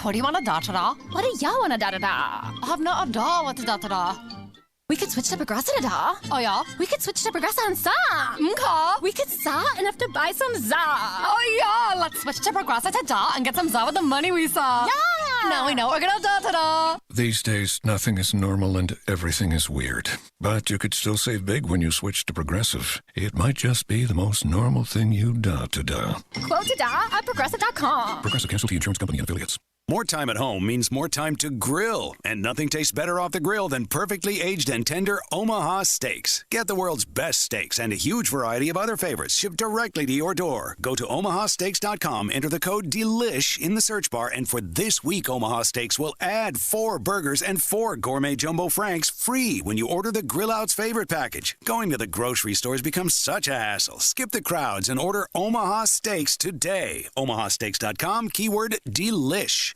M: What do you want a da-da-da? What do y'all want a da-da-da? I have no idea what a da-da-da. We could switch to Progressive da. Oh, yeah? We could switch to Progressive and sa. Okay. We could sa and have to buy some za. Oh, yeah. Let's switch to Progressive da and get some za with the money we saw. Yeah. Now we know we're gonna da-da-da.
R: These days, nothing is normal and everything is weird. But you could still save big when you switch to Progressive. It might just be the most normal thing you da-da-da.
M: Quote to da at Progressive.com.
R: Progressive Casualty Insurance Company and Affiliates.
W: More time at home means more time to grill, and nothing tastes better off the grill than perfectly aged and tender Omaha steaks. Get the world's best steaks and a huge variety of other favorites shipped directly to your door. Go to omahasteaks.com, enter the code DELISH in the search bar, and for this week, Omaha Steaks will add 4 burgers and 4 gourmet jumbo franks free when you order the Grill Out's favorite package. Going to the grocery stores becomes such a hassle. Skip the crowds and order Omaha Steaks today. omahasteaks.com, keyword DELISH.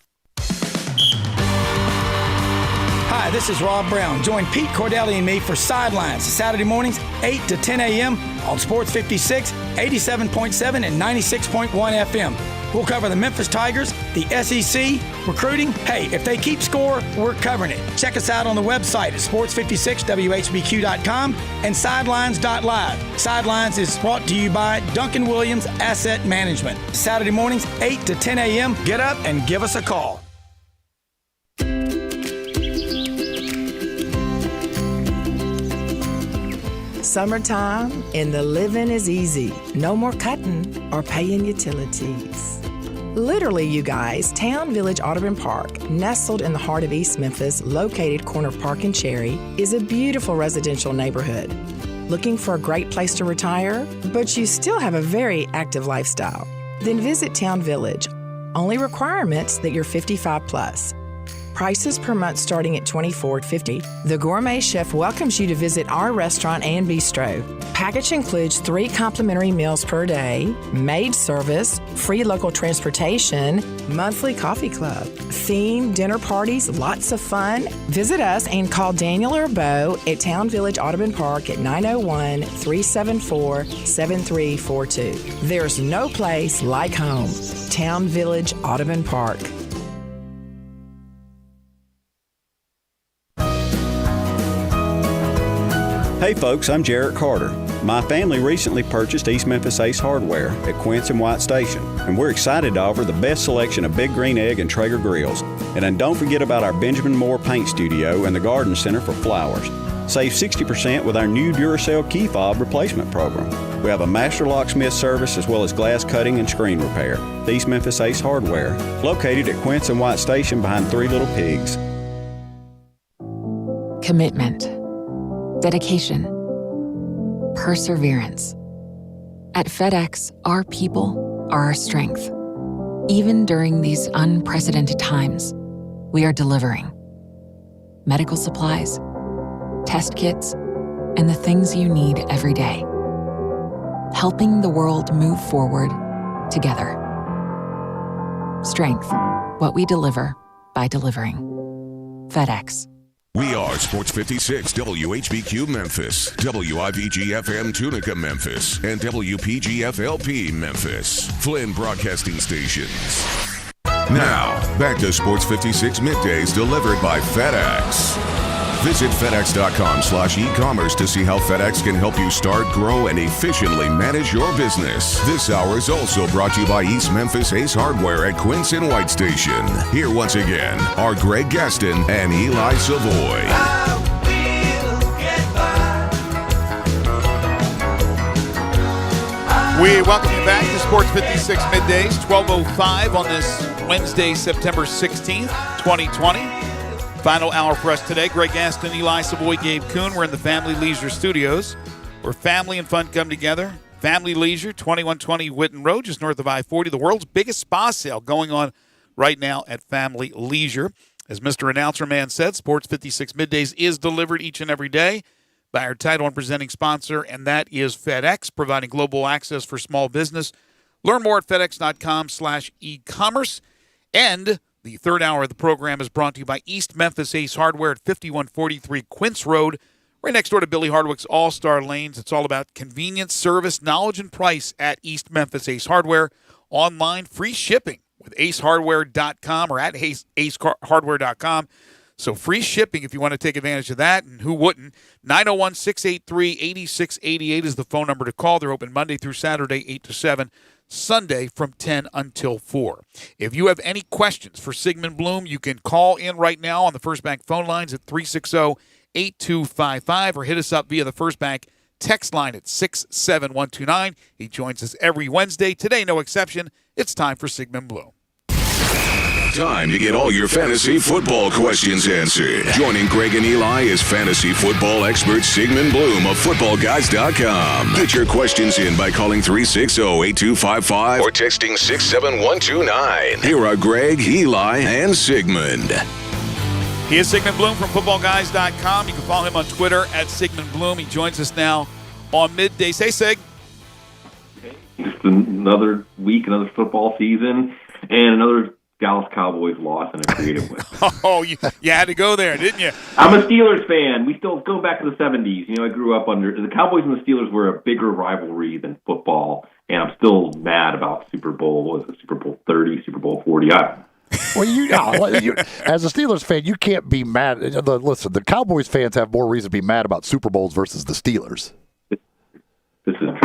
X: Hi, this is Rob Brown. Join Pete Cordelli and me for Sidelines Saturday mornings, 8 to 10 a.m. on Sports 56, 87.7, and 96.1 FM. We'll cover the Memphis Tigers, the SEC, recruiting. Hey, if they keep score, we're covering it. Check us out on the website at sports56whbq.com and sidelines.live. Sidelines is brought to you by Duncan Williams Asset Management. Saturday mornings, 8 to 10 a.m. Get up and give us a call.
O: summertime and the living is easy. No more cutting or paying utilities. Literally, you guys, Town Village Audubon Park, nestled in the heart of East Memphis, located corner of Park and Cherry, is a beautiful residential neighborhood. Looking for a great place to retire, but you still have a very active lifestyle? Then visit Town Village. Only requirements that you're 55 plus. Prices per month starting at $24.50. The Gourmet Chef welcomes you to visit our restaurant and bistro. Package includes 3 complimentary meals per day, maid service, free local transportation, monthly coffee club, themed dinner parties, lots of fun. Visit us and call Daniel or Bo at Town Village Audubon Park at 901-374-7342. There's no place like home. Town Village Audubon Park.
E: Hey folks, I'm Jarrett Carter. My family recently purchased East Memphis Ace Hardware at Quince and White Station, and we're excited to offer the best selection of Big Green Egg and Traeger grills. And then don't forget about our Benjamin Moore Paint Studio and the Garden Center for flowers. Save 60% with our new Duracell key fob replacement program. We have a master locksmith service as well as glass cutting and screen repair. The East Memphis Ace Hardware, located at Quince and White Station behind Three Little Pigs.
C: Commitment. Dedication. Perseverance. At FedEx, our people are our strength. Even during these unprecedented times, we are delivering medical supplies, test kits, and the things you need every day. Helping the world move forward together. Strength, what we deliver by delivering. FedEx.
D: We are Sports 56 WHBQ Memphis, WIVG-FM Tunica Memphis, and WPG-FLP Memphis, Flynn Broadcasting Stations. Now, back to Sports 56 Middays delivered by FedEx. Visit FedEx.com/e-commerce to see how FedEx can help you start, grow, and efficiently manage your business. This hour is also brought to you by East Memphis Ace Hardware at Quince and White Station. Here once again are Greg Gaston and Eli Savoy.
A: We welcome you back to Sports 56 Middays, 12:05 on this Wednesday, September 16th, 2020. Final hour for us today. Greg Gaston, Eli Savoy, Gabe Kuhn. We're in the Family Leisure Studios, where family and fun come together. Family Leisure, 2120 Whitten Road, just north of I-40. The world's biggest spa sale going on right now at Family Leisure. As Mr. Announcer Man said, Sports 56 Middays is delivered each and every day by our title and presenting sponsor, and that is FedEx, providing global access for small business. Learn more at FedEx.com/e-commerce. And the third hour of the program is brought to you by East Memphis Ace Hardware at 5143 Quince Road, right next door to Billy Hardwick's All-Star Lanes. It's all about convenience, service, knowledge, and price at East Memphis Ace Hardware. Online, free shipping with acehardware.com or at acehardware.com. So free shipping if you want to take advantage of that, and who wouldn't? 901-683-8688 is the phone number to call. They're open Monday through Saturday, 8 to 7. Sunday from 10 until 4. If you have any questions for Sigmund Bloom, you can call in right now on the First Bank phone lines at 360-8255 or hit us up via the First Bank text line at 67129. He joins us every Wednesday. Today, no exception. It's time for Sigmund Bloom.
D: Time to get all your fantasy football questions answered. Joining Greg and Eli is fantasy football expert Sigmund Bloom of FootballGuys.com. Get your questions in by calling 360-8255 or texting 67129. Here are Greg, Eli, and Sigmund.
A: He is Sigmund Bloom from FootballGuys.com. You can follow him on Twitter at Sigmund Bloom. He joins us now on Middays. Hey, Sig.
N: Just another week, another football season, and another Dallas Cowboys loss in a creative way.
A: Oh, you had to go there, didn't you?
N: I'm a Steelers fan. We still go back to the 70s. You know, I grew up under the Cowboys and the Steelers were a bigger rivalry than football, and I'm still mad about Super Bowl. Was it Super Bowl 30, Super Bowl 40?
B: Well, as a Steelers fan, you can't be mad. Listen, the Cowboys fans have more reason to be mad about Super Bowls versus the Steelers.
N: This is true.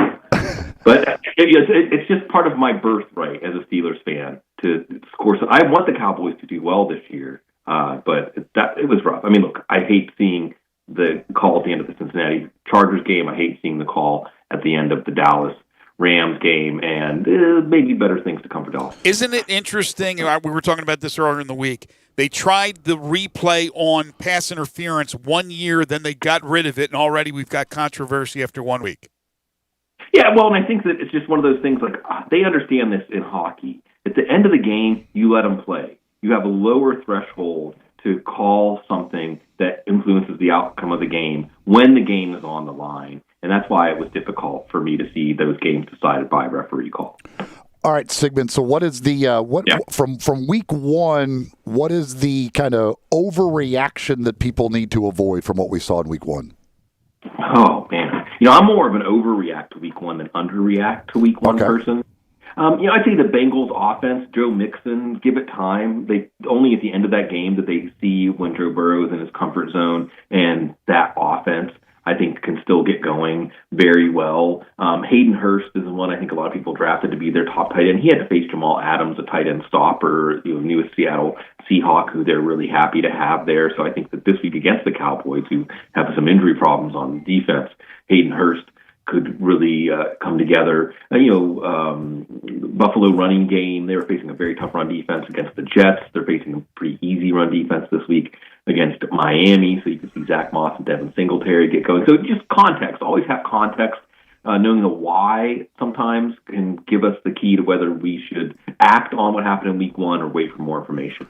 N: But it's just part of my birthright as a Steelers fan to score. So I want the Cowboys to do well this year, but it was rough. I mean, look, I hate seeing the call at the end of the Cincinnati Chargers game. I hate seeing the call at the end of the Dallas Rams game, and maybe better things to come for Dallas.
A: Isn't it interesting? We were talking about this earlier in the week. They tried the replay on pass interference 1 year, then they got rid of it, and already we've got controversy after 1 week.
N: Yeah, well, and I think that it's just one of those things, like, they understand this in hockey. At the end of the game, you let them play. You have a lower threshold to call something that influences the outcome of the game when the game is on the line. And that's why it was difficult for me to see those games decided by a referee call.
B: All right, Sigmund. So, what is the from week one? What is the kind of overreaction that people need to avoid from what we saw in week one?
N: Oh man, I'm more of an overreact to week one than underreact to week one person. I'd say the Bengals offense, Joe Mixon, give it time. They only at the end of that game that they see when Joe Burrow is in his comfort zone, and that offense, I think, can still get going very well. Hayden Hurst is one I think a lot of people drafted to be their top tight end. He had to face Jamal Adams, a tight end stopper, newest Seattle Seahawk, who they're really happy to have there. So I think that this week against the Cowboys, who have some injury problems on defense, Hayden Hurst could really come together. Buffalo running game, they were facing a very tough run defense against the Jets. They're facing a pretty easy run defense this week against Miami, so you can see Zach Moss and Devin Singletary get going. So just context, always have context. Knowing the why sometimes can give us the key to whether we should act on what happened in week one or wait for more information.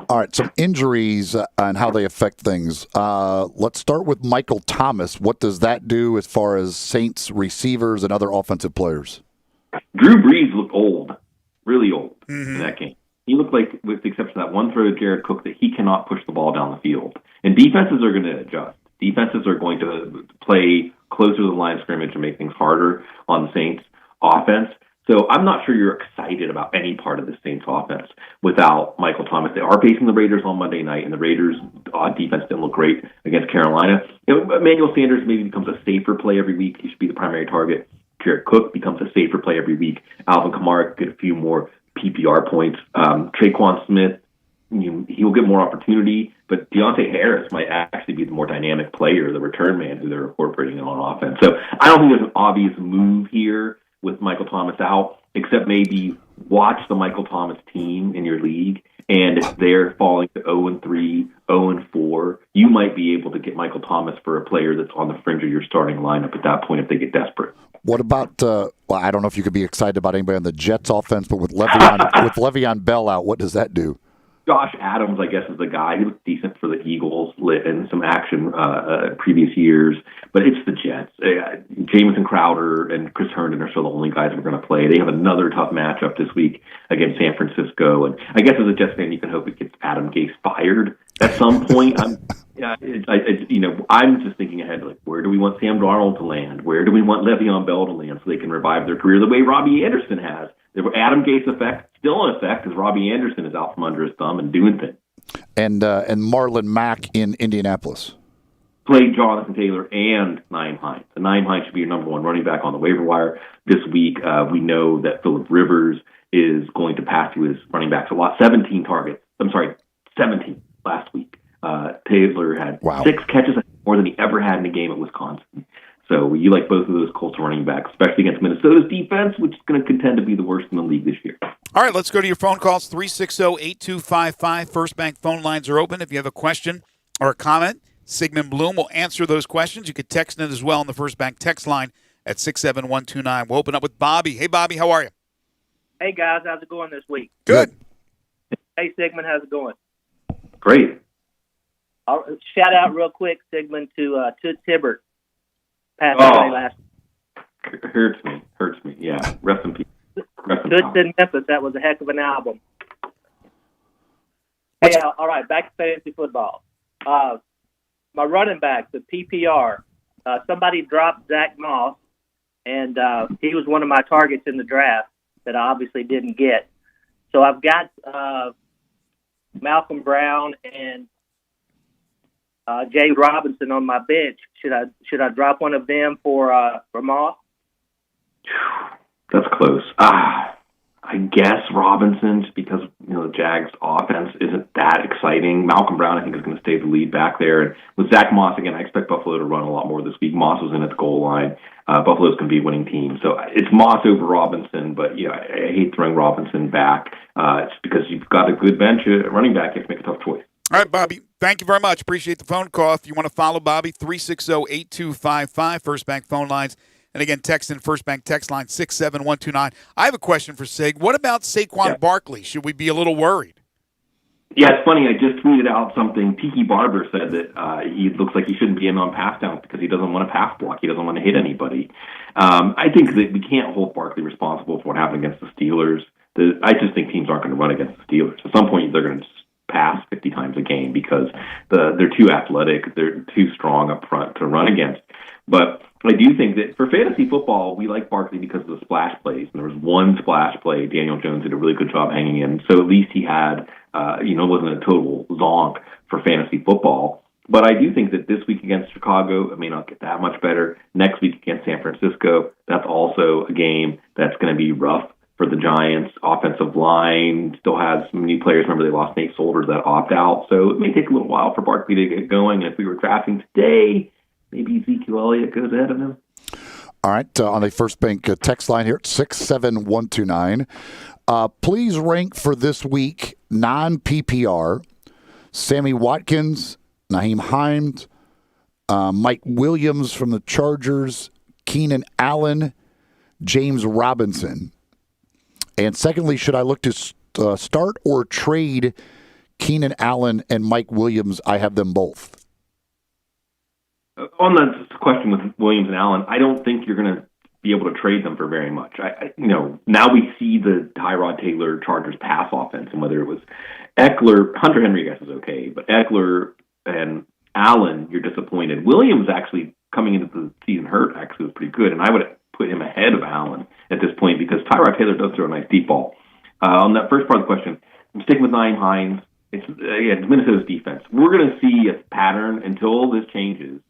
B: All right, some injuries and how they affect things. Let's start with Michael Thomas. What does that do as far as Saints receivers and other offensive players?
N: Drew Brees looked old, really old in that game. He looked like, with the exception of that one throw to Jared Cook, that he cannot push the ball down the field. And defenses are going to adjust. Defenses are going to play closer to the line of scrimmage and make things harder on the Saints offense. So I'm not sure you're excited about any part of the Saints offense without Michael Thomas. They are facing the Raiders on Monday night, and the Raiders' defense didn't look great against Carolina. Emmanuel Sanders maybe becomes a safer play every week. He should be the primary target. Jared Cook becomes a safer play every week. Alvin Kamara could get a few more PPR points. Traquan Smith, he'll get more opportunity, but Deontay Harris might actually be the more dynamic player, the return man who they're incorporating on offense. So I don't think there's an obvious move here with Michael Thomas out, except maybe watch the Michael Thomas team in your league, and if they're falling to 0-3, 0-4, you might be able to get Michael Thomas for a player that's on the fringe of your starting lineup at that point if they get desperate.
B: What about, I don't know if you could be excited about anybody on the Jets offense, but with Le'Veon Bell out, what does that do?
N: Josh Adams, I guess, is the guy. He looked decent for the Eagles in some action previous years, but it's the Jets. Jamison Crowder and Chris Herndon are still the only guys who are going to play. They have another tough matchup this week against San Francisco, and I guess as a Jets fan, you can hope it gets Adam Gase fired at some point. I'm just thinking ahead, like, where do we want Sam Darnold to land? Where do we want Le'Veon Bell to land so they can revive their career the way Robbie Anderson has? The Adam Gase effect still in effect because Robbie Anderson is out from under his thumb and doing things.
B: And Marlon Mack in Indianapolis.
N: Played Jonathan Taylor and Nyheim Hines. The Nyheim Hines should be your number one running back on the waiver wire this week. We know that Phillip Rivers is going to pass to his running backs a lot. 17 last week. Taylor had 6 catches, more than he ever had in a game at Wisconsin. So you like both of those Colts running backs, especially against Minnesota's defense, which is going to contend to be the worst in the league this year.
A: All right, let's go to your phone calls, 360-8255. First Bank phone lines are open. If you have a question or a comment, Sigmund Bloom will answer those questions. You could text in as well on the First Bank text line at 67129. We'll open up with Bobby. Hey, Bobby, how are you?
P: Hey, guys, how's it going this week?
A: Good.
P: Hey, Sigmund, how's it going?
N: Great.
P: I'll shout out real quick, Sigmund, to Toots Hibbert. Passed away last.
N: Hurts me. Yeah, rest in peace.
P: Toots in Memphis. That was a heck of an album. Hey, all right, back to fantasy football. My running back, the PPR, somebody dropped Zach Moss, and he was one of my targets in the draft that I obviously didn't get. So I've got Malcolm Brown and James Robinson on my bench. Should I drop one of them for Moss?
N: That's close. I I guess Robinson, just because the Jags' offense isn't that exciting. Malcolm Brown, I think, is going to stay the lead back there. And with Zach Moss, again, I expect Buffalo to run a lot more this week. Moss was in at the goal line. Buffalo's going to be a winning team. So it's Moss over Robinson, but I hate throwing Robinson back. It's because you've got a good bench at running back. You have to make a tough choice.
A: All right, Bobby, thank you very much. Appreciate the phone call. If you want to follow Bobby, 360-8255, First Bank phone lines. And again, text in First Bank text line 67129. I have a question for Sig. What about Saquon Barkley? Should we be a little worried?
N: Yeah, it's funny. I just tweeted out something. Tiki Barber said that he looks like he shouldn't be in on pass downs because he doesn't want to pass block. He doesn't want to hit anybody. I think that we can't hold Barkley responsible for what happened against the Steelers. I just think teams aren't going to run against the Steelers. At some point, they're going to pass 50 times a game because they're too athletic. They're too strong up front to run against. But I do think that for fantasy football, we like Barkley because of the splash plays. And there was one splash play. Daniel Jones did a really good job hanging in. So at least he had, wasn't a total zonk for fantasy football. But I do think that this week against Chicago, it may not get that much better. Next week against San Francisco, that's also a game that's going to be rough for the Giants. Offensive line still has some new players. Remember, they lost Nate Solder that opt out. So it may take a little while for Barkley to get going. And if we were drafting today, maybe Ezekiel Elliott goes ahead of him.
B: All right, on the First Bank text line here at 67129. Please rank for this week non-PPR, Sammy Watkins, Nyheim Hines, Mike Williams from the Chargers, Keenan Allen, James Robinson. And secondly, should I look to start or trade Keenan Allen and Mike Williams? I have them both.
N: On the question with Williams and Allen, I don't think you're going to be able to trade them for very much. Now we see the Tyrod Taylor Chargers pass offense, and whether it was Eckler, Hunter Henry, I guess is okay, but Eckler and Allen, you're disappointed. Williams actually coming into the season hurt actually was pretty good, and I would put him ahead of Allen at this point because Tyrod Taylor does throw a nice deep ball. On that first part of the question, I'm sticking with Nyheim Hines. It's Minnesota's defense. We're going to see a pattern until this changes.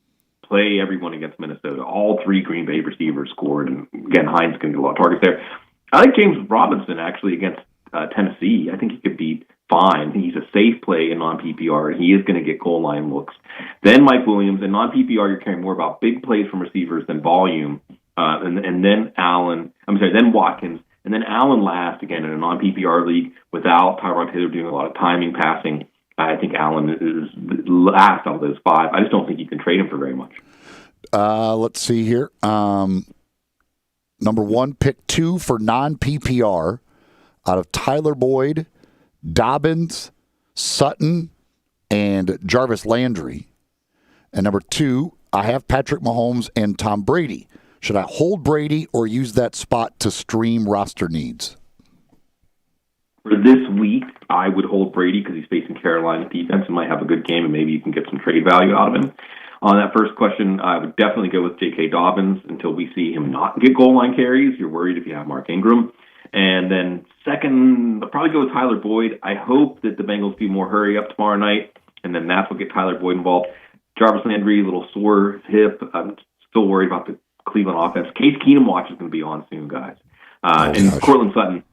N: Play everyone against Minnesota. All three Green Bay receivers scored, and again, Hines can get a lot of targets there. I like James Robinson actually against Tennessee. I think he could be fine. He's a safe play in non-PPR, and he is going to get goal line looks. Then Mike Williams. In non-PPR, you're caring more about big plays from receivers than volume. And then then Watkins, and then Allen last again in a non-PPR league without Tyrod Taylor doing a lot of timing passing. I think Allen is last out of those five. I just don't think you can trade him for very much.
B: Let's see here. Number one, pick 2 for non-PPR out of Tyler Boyd, Dobbins, Sutton, and Jarvis Landry. And number 2, I have Patrick Mahomes and Tom Brady. Should I hold Brady or use that spot to stream roster needs?
N: For this week, I would hold Brady because he's facing Carolina's defense and might have a good game, and maybe you can get some trade value out of him. On that first question, I would definitely go with J.K. Dobbins until we see him not get goal line carries. You're worried if you have Mark Ingram. And then second, I'll probably go with Tyler Boyd. I hope that the Bengals do more hurry up tomorrow night, and then that's what get Tyler Boyd involved. Jarvis Landry, a little sore hip. I'm still worried about the Cleveland offense. Case Keenum watch is going to be on soon, guys. And Cortland Sutton.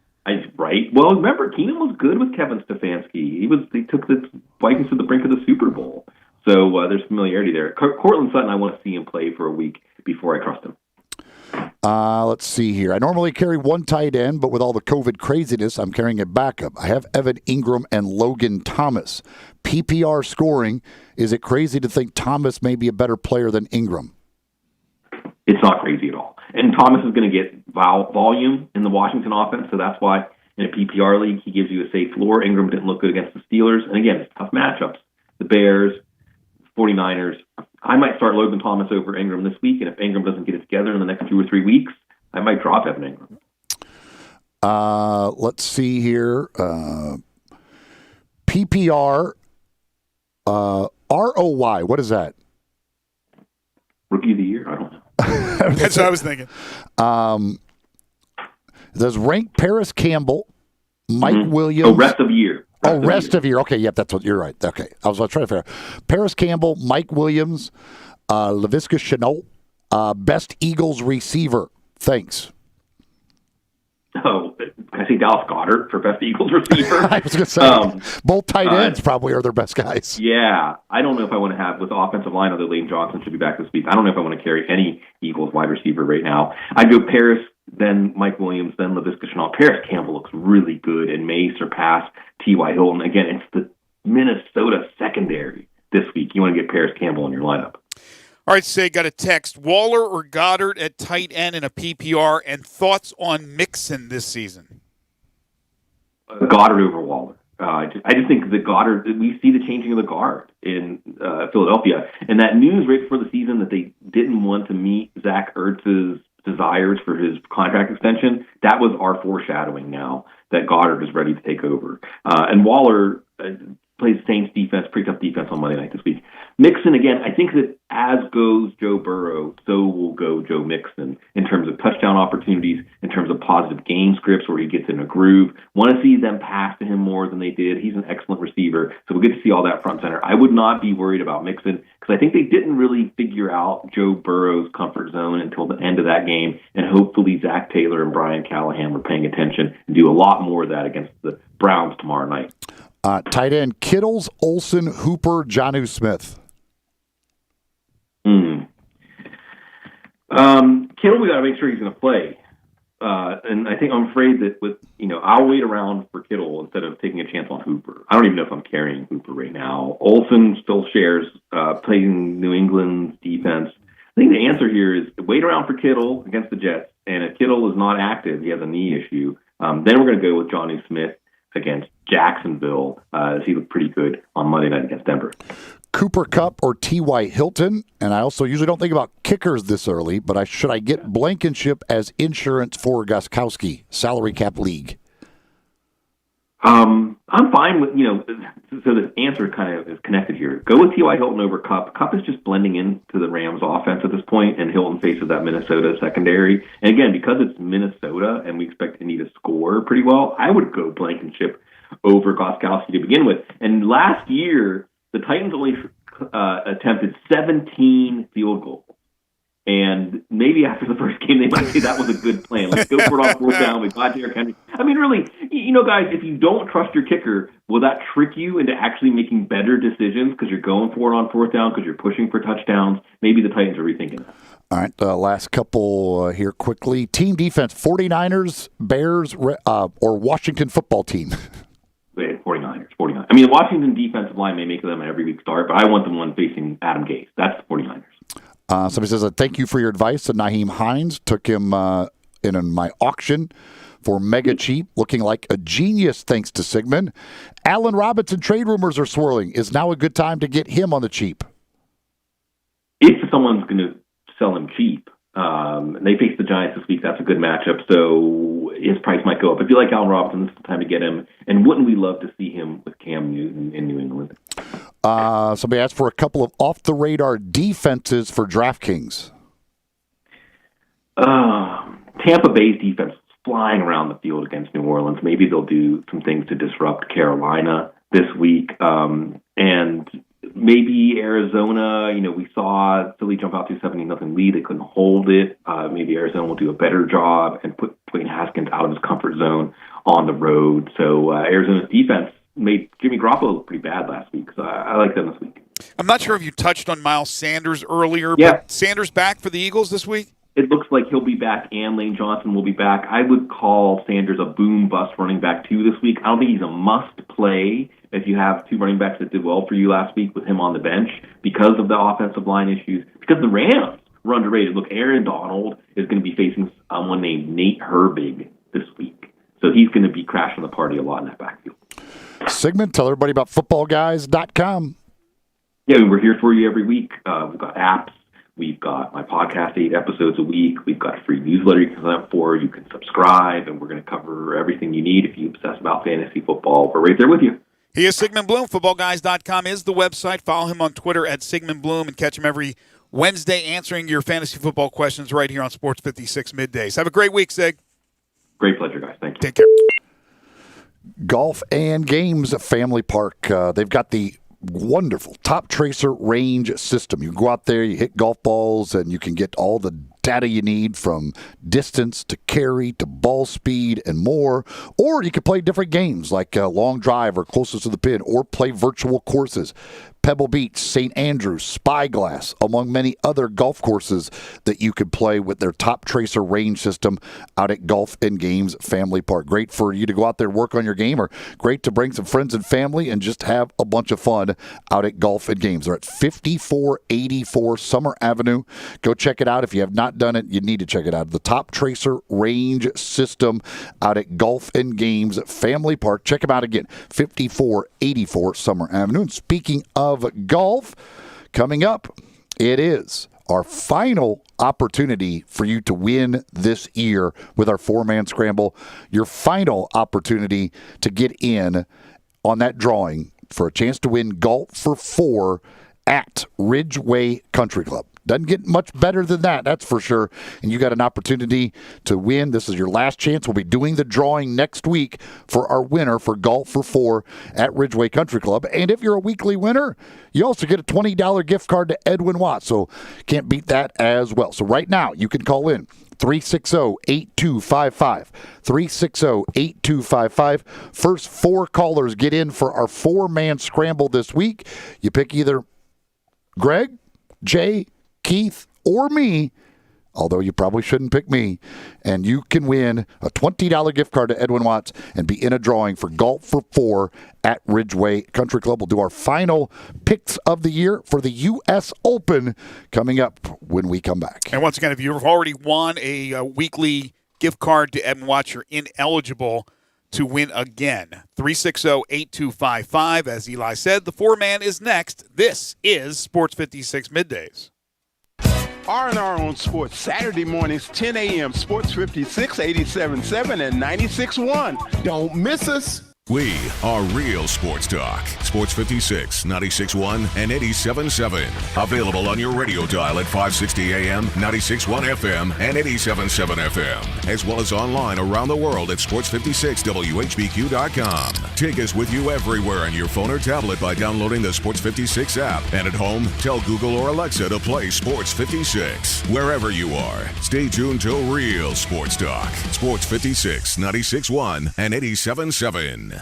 N: Right. Well, remember, Keenum was good with Kevin Stefanski. They took the Vikings to the brink of the Super Bowl. So there's familiarity there. Cortland Sutton, I want to see him play for a week before I trust him.
B: Let's see here. I normally carry one tight end, but with all the COVID craziness, I'm carrying a backup. I have Evan Ingram and Logan Thomas. PPR scoring, is it crazy to think Thomas may be a better player than Ingram?
N: It's not crazy at all. And Thomas is going to get volume in the Washington offense, so that's why in a PPR league he gives you a safe floor. Ingram didn't look good against the Steelers. And again, it's tough matchups. The Bears, 49ers. I might start Logan Thomas over Ingram this week, and if Ingram doesn't get it together in the next 2 or 3 weeks, I might drop Evan Ingram.
B: Let's see here. PPR, ROY, what is that?
N: Rookie of the year? I don't know.
A: That's what I was thinking.
B: Does rank Paris Campbell, Mike Williams.
N: Rest of year.
B: Rest of year. Okay, yep, that's what you're right. Okay, I was trying to figure out. Paris Campbell, Mike Williams, Laviska Shenault, best Eagles receiver. Thanks.
N: Oh, can I say Dallas Goedert for best Eagles receiver?
B: I was going to say, both tight ends probably are their best guys.
N: Yeah, I don't know if I want to have, with the offensive line, although Lane Johnson should be back this week, I don't know if I want to carry any Eagles wide receiver right now. I'd go Paris, then Mike Williams, then Laviska Shenault. Paris Campbell looks really good and may surpass T.Y. Hilton. Again, it's the Minnesota secondary this week. You want to get Paris Campbell in your lineup.
A: All right, Sig, got a text. Waller or Goddard at tight end in a PPR, and thoughts on Mixon this season?
N: Goddard over Waller. I just think that Goddard, we see the changing of the guard in Philadelphia. And that news right before the season that they didn't want to meet Zach Ertz's desires for his contract extension, that was our foreshadowing now that Goddard is ready to take over. And Waller plays Saints defense, pretty tough defense on Monday night this week. Mixon, again, I think that as goes Joe Burrow, so will go Joe Mixon in terms of touchdown opportunities, in terms of positive game scripts where he gets in a groove. Want to see them pass to him more than they did. He's an excellent receiver, so we'll get to see all that front center. I would not be worried about Mixon because I think they didn't really figure out Joe Burrow's comfort zone until the end of that game, and hopefully Zach Taylor and Brian Callahan were paying attention and do a lot more of that against the Browns tomorrow night.
B: Tight end, Kittles, Olsen, Hooper, Jonnu Smith.
N: Kittle, we got to make sure he's going to play. And I think I'm afraid that I'll wait around for Kittle instead of taking a chance on Hooper. I don't even know if I'm carrying Hooper right now. Olsen still shares playing New England's defense. I think the answer here is wait around for Kittle against the Jets. And if Kittle is not active, he has a knee issue, then we're going to go with Jonnu Smith against Jacksonville, as he looked pretty good on Monday night against Denver.
B: Cooper Kupp or T.Y. Hilton, and I also usually don't think about kickers this early, but should I get Blankenship as insurance for Gostkowski, salary cap league?
N: I'm fine with, so the answer kind of is connected here. Go with T.Y. Hilton over Kupp. Kupp is just blending into the Rams offense at this point, and Hilton faces that Minnesota secondary. And again, because it's Minnesota and we expect Indy to score pretty well, I would go Blankenship over Gostkowski to begin with. And last year, the Titans only attempted 17 field goals. And maybe after the first game, they might say that was a good plan. Let's go for it on fourth down. We got Derrick Henry. I mean, really, guys, if you don't trust your kicker, will that trick you into actually making better decisions because you're going for it on fourth down, because you're pushing for touchdowns? Maybe the Titans are rethinking that.
B: All right, last couple here quickly. Team defense, 49ers, Bears, or Washington football team?
N: 49ers. I mean, the Washington defensive line may make them an every week start, but I want the one facing Adam Gase. That's the 49ers.
B: Somebody says, thank you for your advice to Naheem Hines. Took him in my auction for mega cheap, looking like a genius thanks to Sigmund. Allen Robinson trade rumors are swirling. Is now a good time to get him on the cheap?
N: If someone's going to sell him cheap, and they face the Giants this week, that's a good matchup, so his price might go up. If you like Allen Robinson, this is the time to get him. And wouldn't we love to see him with Cam Newton in New England?
B: Somebody asked for a couple of off-the-radar defenses for DraftKings.
N: Tampa Bay's defense is flying around the field against New Orleans. Maybe they'll do some things to disrupt Carolina this week. And maybe Arizona, we saw Philly jump out to a 17-0 lead. They couldn't hold it. Maybe Arizona will do a better job and put Dwayne Haskins out of his comfort zone on the road. So Arizona's defense made Jimmy Garoppolo look pretty bad last week, so I like them this week.
A: I'm not sure if you touched on Miles Sanders earlier, but Sanders back for the Eagles this week?
N: It looks like he'll be back and Lane Johnson will be back. I would call Sanders a boom-bust running back, too, this week. I don't think he's a must-play if you have two running backs that did well for you last week with him on the bench because of the offensive line issues, because the Rams were underrated. Look, Aaron Donald is going to be facing someone named Nate Herbig this week, so he's going to be crashing the party a lot in that backfield.
B: Sigmund, tell everybody about footballguys.com.
N: Yeah, we're here for you every week. We've got apps. We've got my podcast, 8 episodes a week. We've got a free newsletter you can sign up for. You can subscribe, and we're going to cover everything you need if you obsess about fantasy football. We're right there with you.
A: He is Sigmund Bloom. Footballguys.com is the website. Follow him on Twitter at Sigmund Bloom and catch him every Wednesday answering your fantasy football questions right here on Sports 56 Middays. Have a great week, Sig.
N: Great pleasure, guys. Thank you.
A: Take care.
B: Golf and Games Family Park. They've got the wonderful Top Tracer range system. You can go out there, you hit golf balls, and you can get all the data you need from distance to carry to ball speed and more. Or you can play different games like long drive or closest to the pin, or play virtual courses. Pebble Beach, St. Andrews, Spyglass, among many other golf courses that you could play with their Top Tracer range system out at Golf and Games Family Park. Great for you to go out there and work on your game, or great to bring some friends and family and just have a bunch of fun out at Golf and Games. They're at 5484 Summer Avenue. Go check it out. If you have not done it, you need to check it out. The Top Tracer range system out at Golf and Games Family Park. Check them out again, 5484 Summer Avenue. And speaking of golf, coming up, it is our final opportunity for you to win this year with our four-man scramble. Your final opportunity to get in on that drawing for a chance to win Golf for Four at Ridgeway Country Club. Doesn't get much better than that, that's for sure. And you got an opportunity to win. This is your last chance. We'll be doing the drawing next week for our winner for Golf for Four at Ridgeway Country Club. And if you're a weekly winner, you also get a $20 gift card to Edwin Watts. So can't beat that as well. So right now, you can call in 360-8255. 360-8255. First four callers get in for our four-man scramble this week. You pick either Greg, Jay, Keith, or me, although you probably shouldn't pick me, and you can win a $20 gift card to Edwin Watts and be in a drawing for Golf for Four at Ridgeway Country Club. We'll do our final picks of the year for the U.S. Open coming up when we come back.
A: And once again, if you've already won a weekly gift card to Edwin Watts, you're ineligible to win again. 360-8255. As Eli said, the four-man is next. This is Sports 56 Middays.
K: R&R on Sports, Saturday mornings, 10 a.m. Sports 56, 87.7 and 96.1. Don't miss us.
D: We are real sports talk. Sports 56, 96.1, and 87.7. Available on your radio dial at 560 AM, 96.1 FM, and 87.7 FM. As well as online around the world at sports56whbq.com. Take us with you everywhere on your phone or tablet by downloading the Sports 56 app. And at home, tell Google or Alexa to play Sports 56. Wherever you are, stay tuned to real sports talk. Sports 56, 96.1, and 87.7.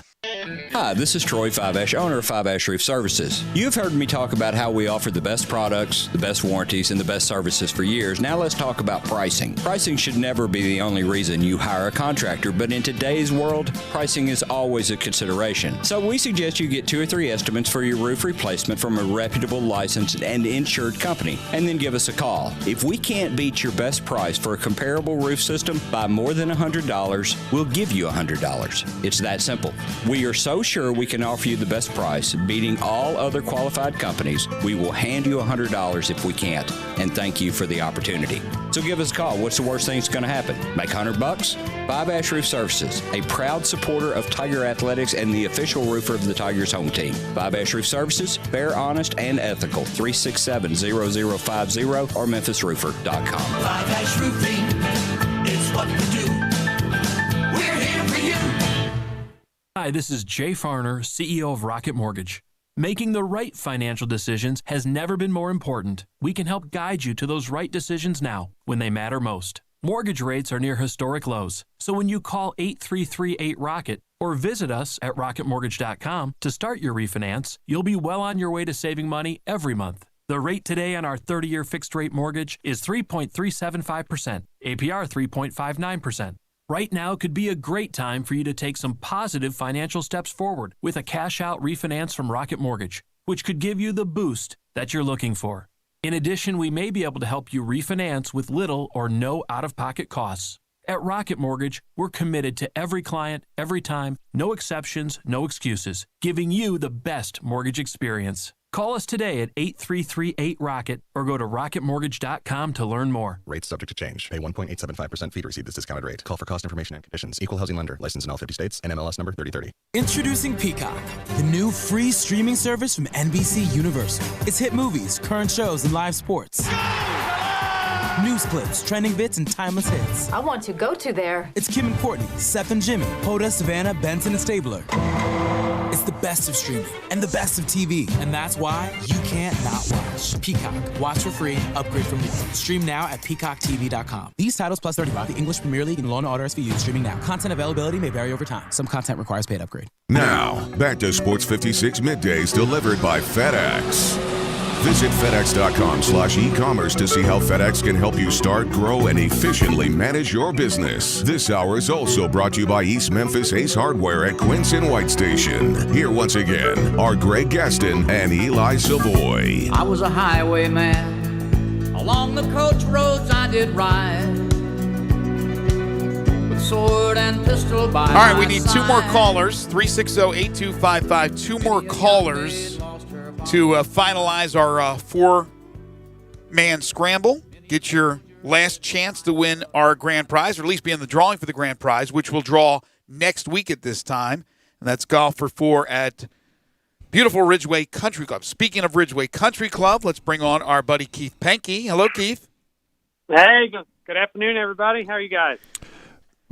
Q: Hi, this is Troy Fiveash, owner of Fiveash Roof Services. You've heard me talk about how we offer the best products, the best warranties, and the best services for years. Now let's talk about pricing. Pricing should never be the only reason you hire a contractor, but in today's world, pricing is always a consideration. So we suggest you get 2 or 3 estimates for your roof replacement from a reputable, licensed, and insured company, and then give us a call. If we can't beat your best price for a comparable roof system by more than $100, we'll give you $100. It's that simple. We are so sure we can offer you the best price, beating all other qualified companies. We will hand you $100 if we can't, and thank you for the opportunity. So give us a call. What's the worst thing that's going to happen? Make $100? Fiveash Roof Services, a proud supporter of Tiger Athletics and the official roofer of the Tigers home team. Fiveash Roof Services, fair, honest, and ethical. 367-0050 or memphisroofer.com.
L: Fiveash Roofing is what we do. We're here for you.
S: Hi, this is Jay Farner, CEO of Rocket Mortgage. Making the right financial decisions has never been more important. We can help guide you to those right decisions now, when they matter most. Mortgage rates are near historic lows, so when you call 8338-ROCKET or visit us at rocketmortgage.com to start your refinance, you'll be well on your way to saving money every month. The rate today on our 30-year fixed-rate mortgage is 3.375%, APR 3.59%. Right now could be a great time for you to take some positive financial steps forward with a cash-out refinance from Rocket Mortgage, which could give you the boost that you're looking for. In addition, we may be able to help you refinance with little or no out-of-pocket costs. At Rocket Mortgage, we're committed to every client, every time, no exceptions, no excuses, giving you the best mortgage experience. Call us today at 8338-ROCKET or go to rocketmortgage.com to learn more.
T: Rates subject to change. Pay 1.875% fee to receive this discounted rate. Call for cost information and conditions. Equal housing lender. Licensed in all 50 states. NMLS number 3030.
U: Introducing Peacock, the new free streaming service from NBC Universal. It's hit movies, current shows, and live sports. News clips, trending bits, and timeless hits.
Y: I want to go to there.
U: It's Kim and Courtney, Seth and Jimmy, Hoda, Savannah, Benson, and Stabler. It's the best of streaming and the best of TV, and that's why you can't not watch. Peacock. Watch for free. Upgrade for more. Stream now at peacocktv.com. These titles plus 35. The English Premier League and Law & Order SVU streaming now. Content availability may vary over time. Some content requires paid upgrade.
D: Now, back to Sports 56 Middays delivered by FedEx. Visit FedEx.com/e-commerce to see how FedEx can help you start, grow, and efficiently manage your business. This hour is also brought to you by East Memphis Ace Hardware at Quince and White Station. Here once again are Greg Gaston and Eli Savoy.
G: I was a highwayman. Along the coach roads I did ride. With sword and pistol by
A: All right, we
G: my
A: need
G: side.
A: 2 more callers. 360-8255. 2 more callers to finalize our 4-man scramble. Get your last chance to win our grand prize, or at least be in the drawing for the grand prize, which we'll draw next week at this time. And that's Golf for 4 at beautiful Ridgeway Country Club. Speaking of Ridgeway Country Club, let's bring on our buddy Keith Penke. Hello, Keith.
H: Hey, good afternoon, everybody. How are you guys?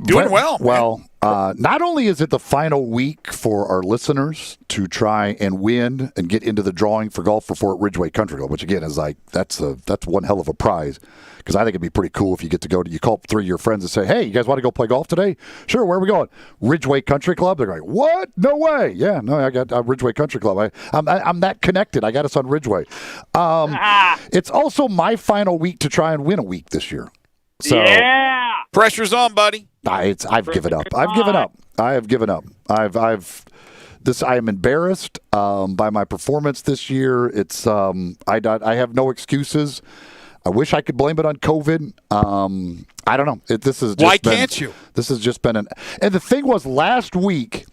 A: Doing well.
B: Well, not only is it the final week for our listeners to try and win and get into the drawing for Golf for 4 at Ridgeway Country Club, which again is like that's one hell of a prize, because I think it'd be pretty cool if you get to you call up 3 of your friends and say, "Hey, you guys want to go play golf today?" "Sure, where are we going?" "Ridgeway Country Club." They're like, "What? No way!" "Yeah, no, I got Ridgeway Country Club. I'm that connected. I got us on Ridgeway." It's also my final week to try and win a week this year. So,
H: yeah,
A: pressure's on, buddy.
B: I've given up. I have given up. I am embarrassed by my performance this year. It's I have no excuses. I wish I could blame it on COVID. I don't know. Why
A: can't you?
B: This has just been and the thing was last week,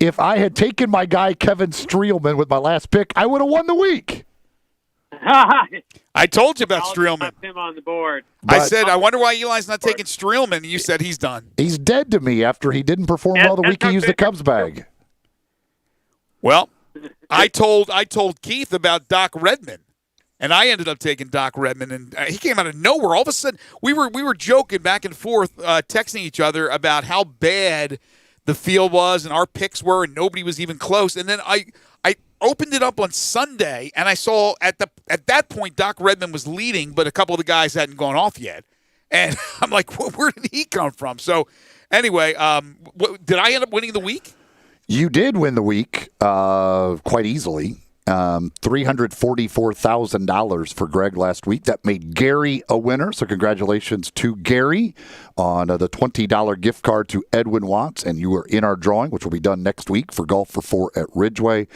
B: if I had taken my guy Kevin Streelman with my last pick, I would have won the week.
A: I told you about Streelman.
H: Left him on the board.
A: I said, I wonder why Eli's not taking Streelman, and you said he's done.
B: He's dead to me after he didn't perform well the week he used the Cubs bag.
A: Well, I told Keith about Doc Redman, and I ended up taking Doc Redman, and he came out of nowhere. All of a sudden, we were joking back and forth, texting each other about how bad the field was and our picks were, and nobody was even close. And then I opened it up on Sunday, and I saw at that point Doc Redman was leading, but a couple of the guys hadn't gone off yet. And I'm like, where did he come from? So anyway, did I end up winning the week?
B: You did win the week quite easily. $344,000 for Greg last week. That made Gary a winner. So congratulations to Gary on the $20 gift card to Edwin Watts. And you were in our drawing, which will be done next week for Golf for 4 at Ridgeway.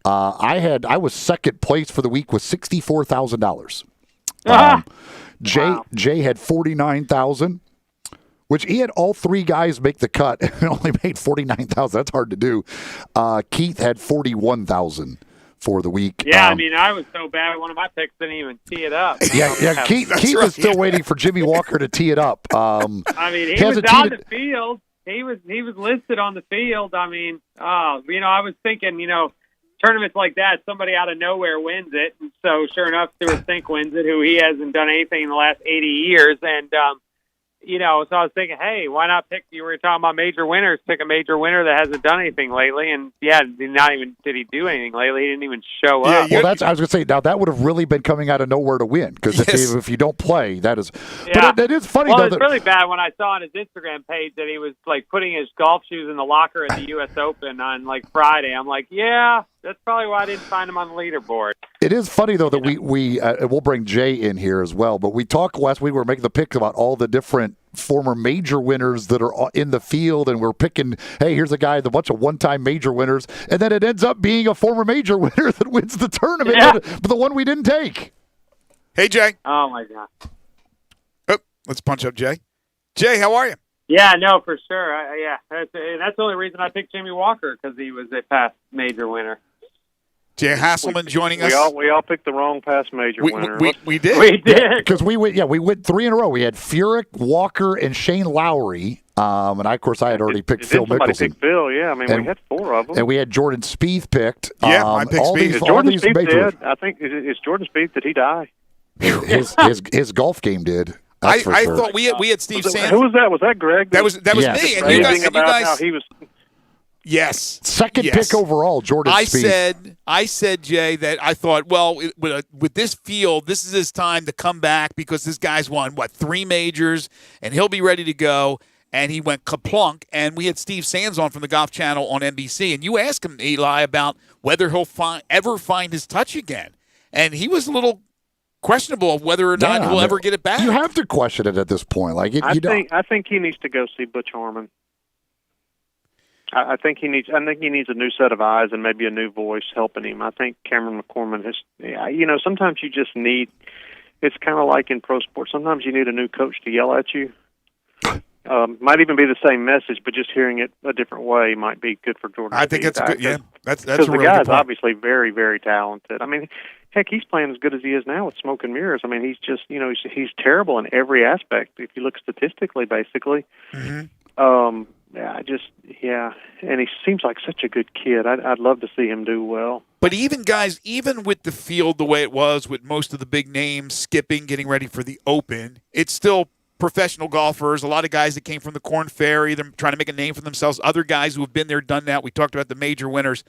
B: I was second place for the week with $64,000. Jay had $49,000. Which he had all 3 guys make the cut and only made $49,000. That's hard to do. Keith had $41,000 for the week.
H: Yeah, I was so bad. One of my picks didn't even tee it up.
B: Yeah. Keith is still waiting for Jimmy Walker to tee it up.
H: He was on the field. He was listed on the field. I was thinking, tournaments like that, somebody out of nowhere wins it. And so, sure enough, Stuart Sink wins it, who he hasn't done anything in the last 80 years. And so I was thinking, hey, why not pick? You were talking about major winners. Pick a major winner that hasn't done anything lately, and not even did he do anything lately. He didn't even show up.
B: Well, I was going to say now that would have really been coming out of nowhere to win, because if you don't play, that is.
H: Yeah.
B: But it is funny.
H: Well,
B: though,
H: it's really bad when I saw on his Instagram page that he was like putting his golf shoes in the locker at the U.S. Open on like Friday. I'm like, yeah, that's probably why I didn't find him on the leaderboard. It
B: is funny though that we'll bring Jay in here as well. But we talked last week. We were making the picks about all the different former major winners that are in the field, and we're picking, hey, here's a guy with a bunch of one-time major winners, and then it ends up being a former major winner that wins the tournament, but the one we didn't take.
A: Hey, Jay.
H: Oh, my God.
A: Oh, let's punch up Jay. Jay, how are you?
H: Yeah, no, for sure. That's the only reason I picked Jimmy Walker, because he was a past major winner.
A: Jay Hasselman joining us.
I: We all picked the wrong past major winner.
A: We did.
H: We did.
B: Because we went 3 in a row. We had Furyk, Walker, and Shane Lowry. And I had already picked Phil Mickelson.
I: Picked Phil, yeah. We had 4 of them.
B: And we had Jordan Spieth picked.
A: I picked Spieth.
I: Jordan Spieth did. I think, is Jordan Spieth, did he die?
B: His golf game did. I
A: thought we had Steve Sanders.
I: Who was that? Was that Greg?
A: That was
B: yes.
A: me. And you guys
I: how he was.
A: Yes.
B: Second pick overall, Jordan Spieth.
A: I said, Jay, that I thought, well, with this field, this is his time to come back because this guy's won, 3 majors, and he'll be ready to go. And he went kaplunk, and we had Steve Sands on from the Golf Channel on NBC, and you asked him, Eli, about whether he'll ever find his touch again. And he was a little questionable of whether or not he'll ever get it back.
B: You have to question it at this point.
I: I think he needs to go see Butch Harmon. I think he needs a new set of eyes and maybe a new voice helping him. I think Cameron McCormick has. Sometimes you just need. It's kind of like in pro sports. Sometimes you need a new coach to yell at you. Might even be the same message, but just hearing it a different way might be good for Jordan.
A: I think that's good. Yeah, that's a
I: because
A: really
I: the guy's
A: good point.
I: obviously very, very talented. I mean, heck, he's playing as good as he is now with smoke and mirrors. I mean, he's just he's terrible in every aspect. If you look statistically, basically.
A: Mm-hmm.
I: And he seems like such a good kid. I'd love to see him do well.
A: But even with the field the way it was, with most of the big names skipping, getting ready for the Open, it's still professional golfers. A lot of guys that came from the Korn Ferry, they're trying to make a name for themselves. Other guys who have been there, done that. We talked about the major winners.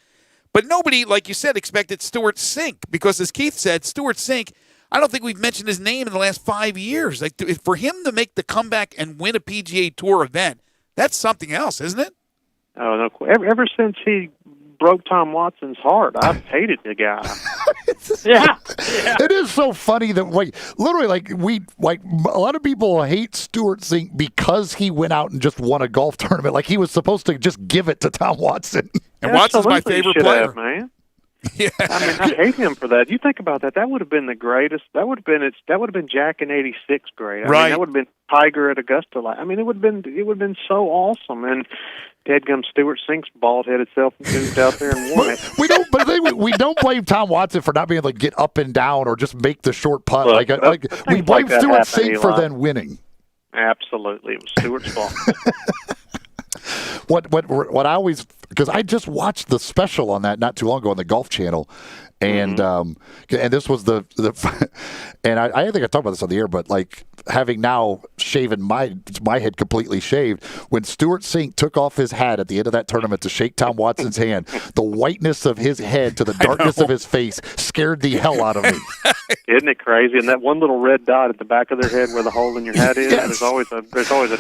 A: But nobody, like you said, expected Stuart Sink because, as Keith said, Stuart Sink, I don't think we've mentioned his name in the last 5 years. Like, for him to make the comeback and win a PGA Tour event, that's something else, isn't it?
I: Oh, no. Ever since he broke Tom Watson's heart, I've hated the guy.
H: Yeah.
B: It is so funny that a lot of people hate Stuart Sink because he went out and just won a golf tournament. Like he was supposed to just give it to Tom Watson.
A: And Watson's my favorite player,
I: man.
A: Yeah.
I: I mean, I hate him for that. You think about that. That would have been the greatest. That would have been Jack in '86 great. I mean, that would have been Tiger at Augusta. It would have been so awesome. And Deadgum Stuart Sink's bald-headed self moved out there and won it.
B: We don't blame Tom Watson for not being able to get up and down or just make the short putt.
I: Look,
B: We blame Stuart Sink for then winning.
I: Absolutely, it was Stuart's fault.
B: What I always, because I just watched the special on that not too long ago on the Golf Channel, and and this was the and I think I talked about this on the air, but like having now shaven my head completely shaved, when Stuart Sink took off his hat at the end of that tournament to shake Tom Watson's hand, the whiteness of his head to the darkness of his face scared the hell out of me.
I: Isn't it crazy? And that one little red dot at the back of their head where the hole in your hat is, there's always a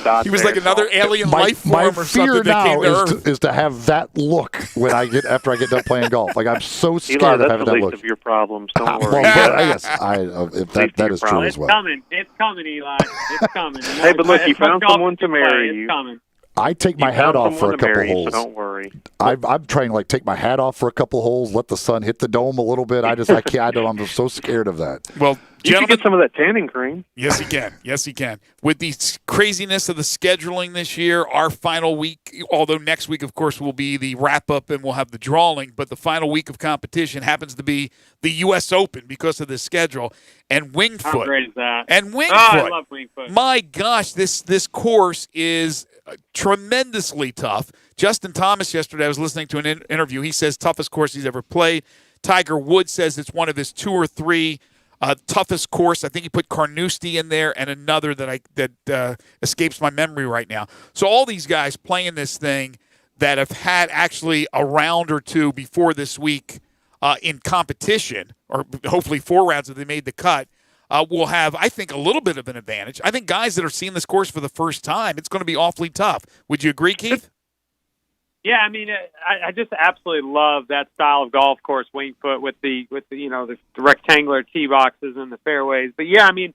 I: dot.
A: He was
I: there.
A: like another alien life form or something.
B: My fear
A: that came
B: now
A: to Earth.
B: is to have that look after I get done playing golf. Like I'm so scared
I: Eli,
B: of
I: that's
B: having
I: the
B: that
I: least
B: look.
I: of your problems. Don't worry.
B: That is true as well.
H: It's coming, Eli. It's coming.
I: Hey, but look, you found someone to marry you.
H: It's coming.
B: I take my hat off for a couple holes.
I: So don't worry.
B: I'm trying to take my hat off for a couple holes, let the sun hit the dome a little bit. I can't. I'm so scared of that.
A: Well,
I: you can get some of that tanning cream.
A: Yes, he can. Yes, he can. With the craziness of the scheduling this year, our final week, although next week, of course, will be the wrap-up and we'll have the drawing, but the final week of competition happens to be the U.S. Open because of the schedule. And Wingfoot.
H: How great is that?
A: And Wingfoot.
H: Oh, I love Wingfoot.
A: My gosh, this course is tremendously tough. Justin Thomas yesterday, I was listening to an interview. He says toughest course he's ever played. Tiger Woods says it's one of his 2 or 3 toughest course. I think he put Carnoustie in there and another that escapes my memory right now. So all these guys playing this thing that have had actually a round or 2 before this week in competition, or hopefully 4 rounds if they made the cut, will have, I think, a little bit of an advantage. I think guys that are seeing this course for the first time, it's going to be awfully tough. Would you agree, Keith?
H: Yeah, I mean, I just absolutely love that style of golf course, Wingfoot, with the rectangular tee boxes and the fairways. But yeah, I mean,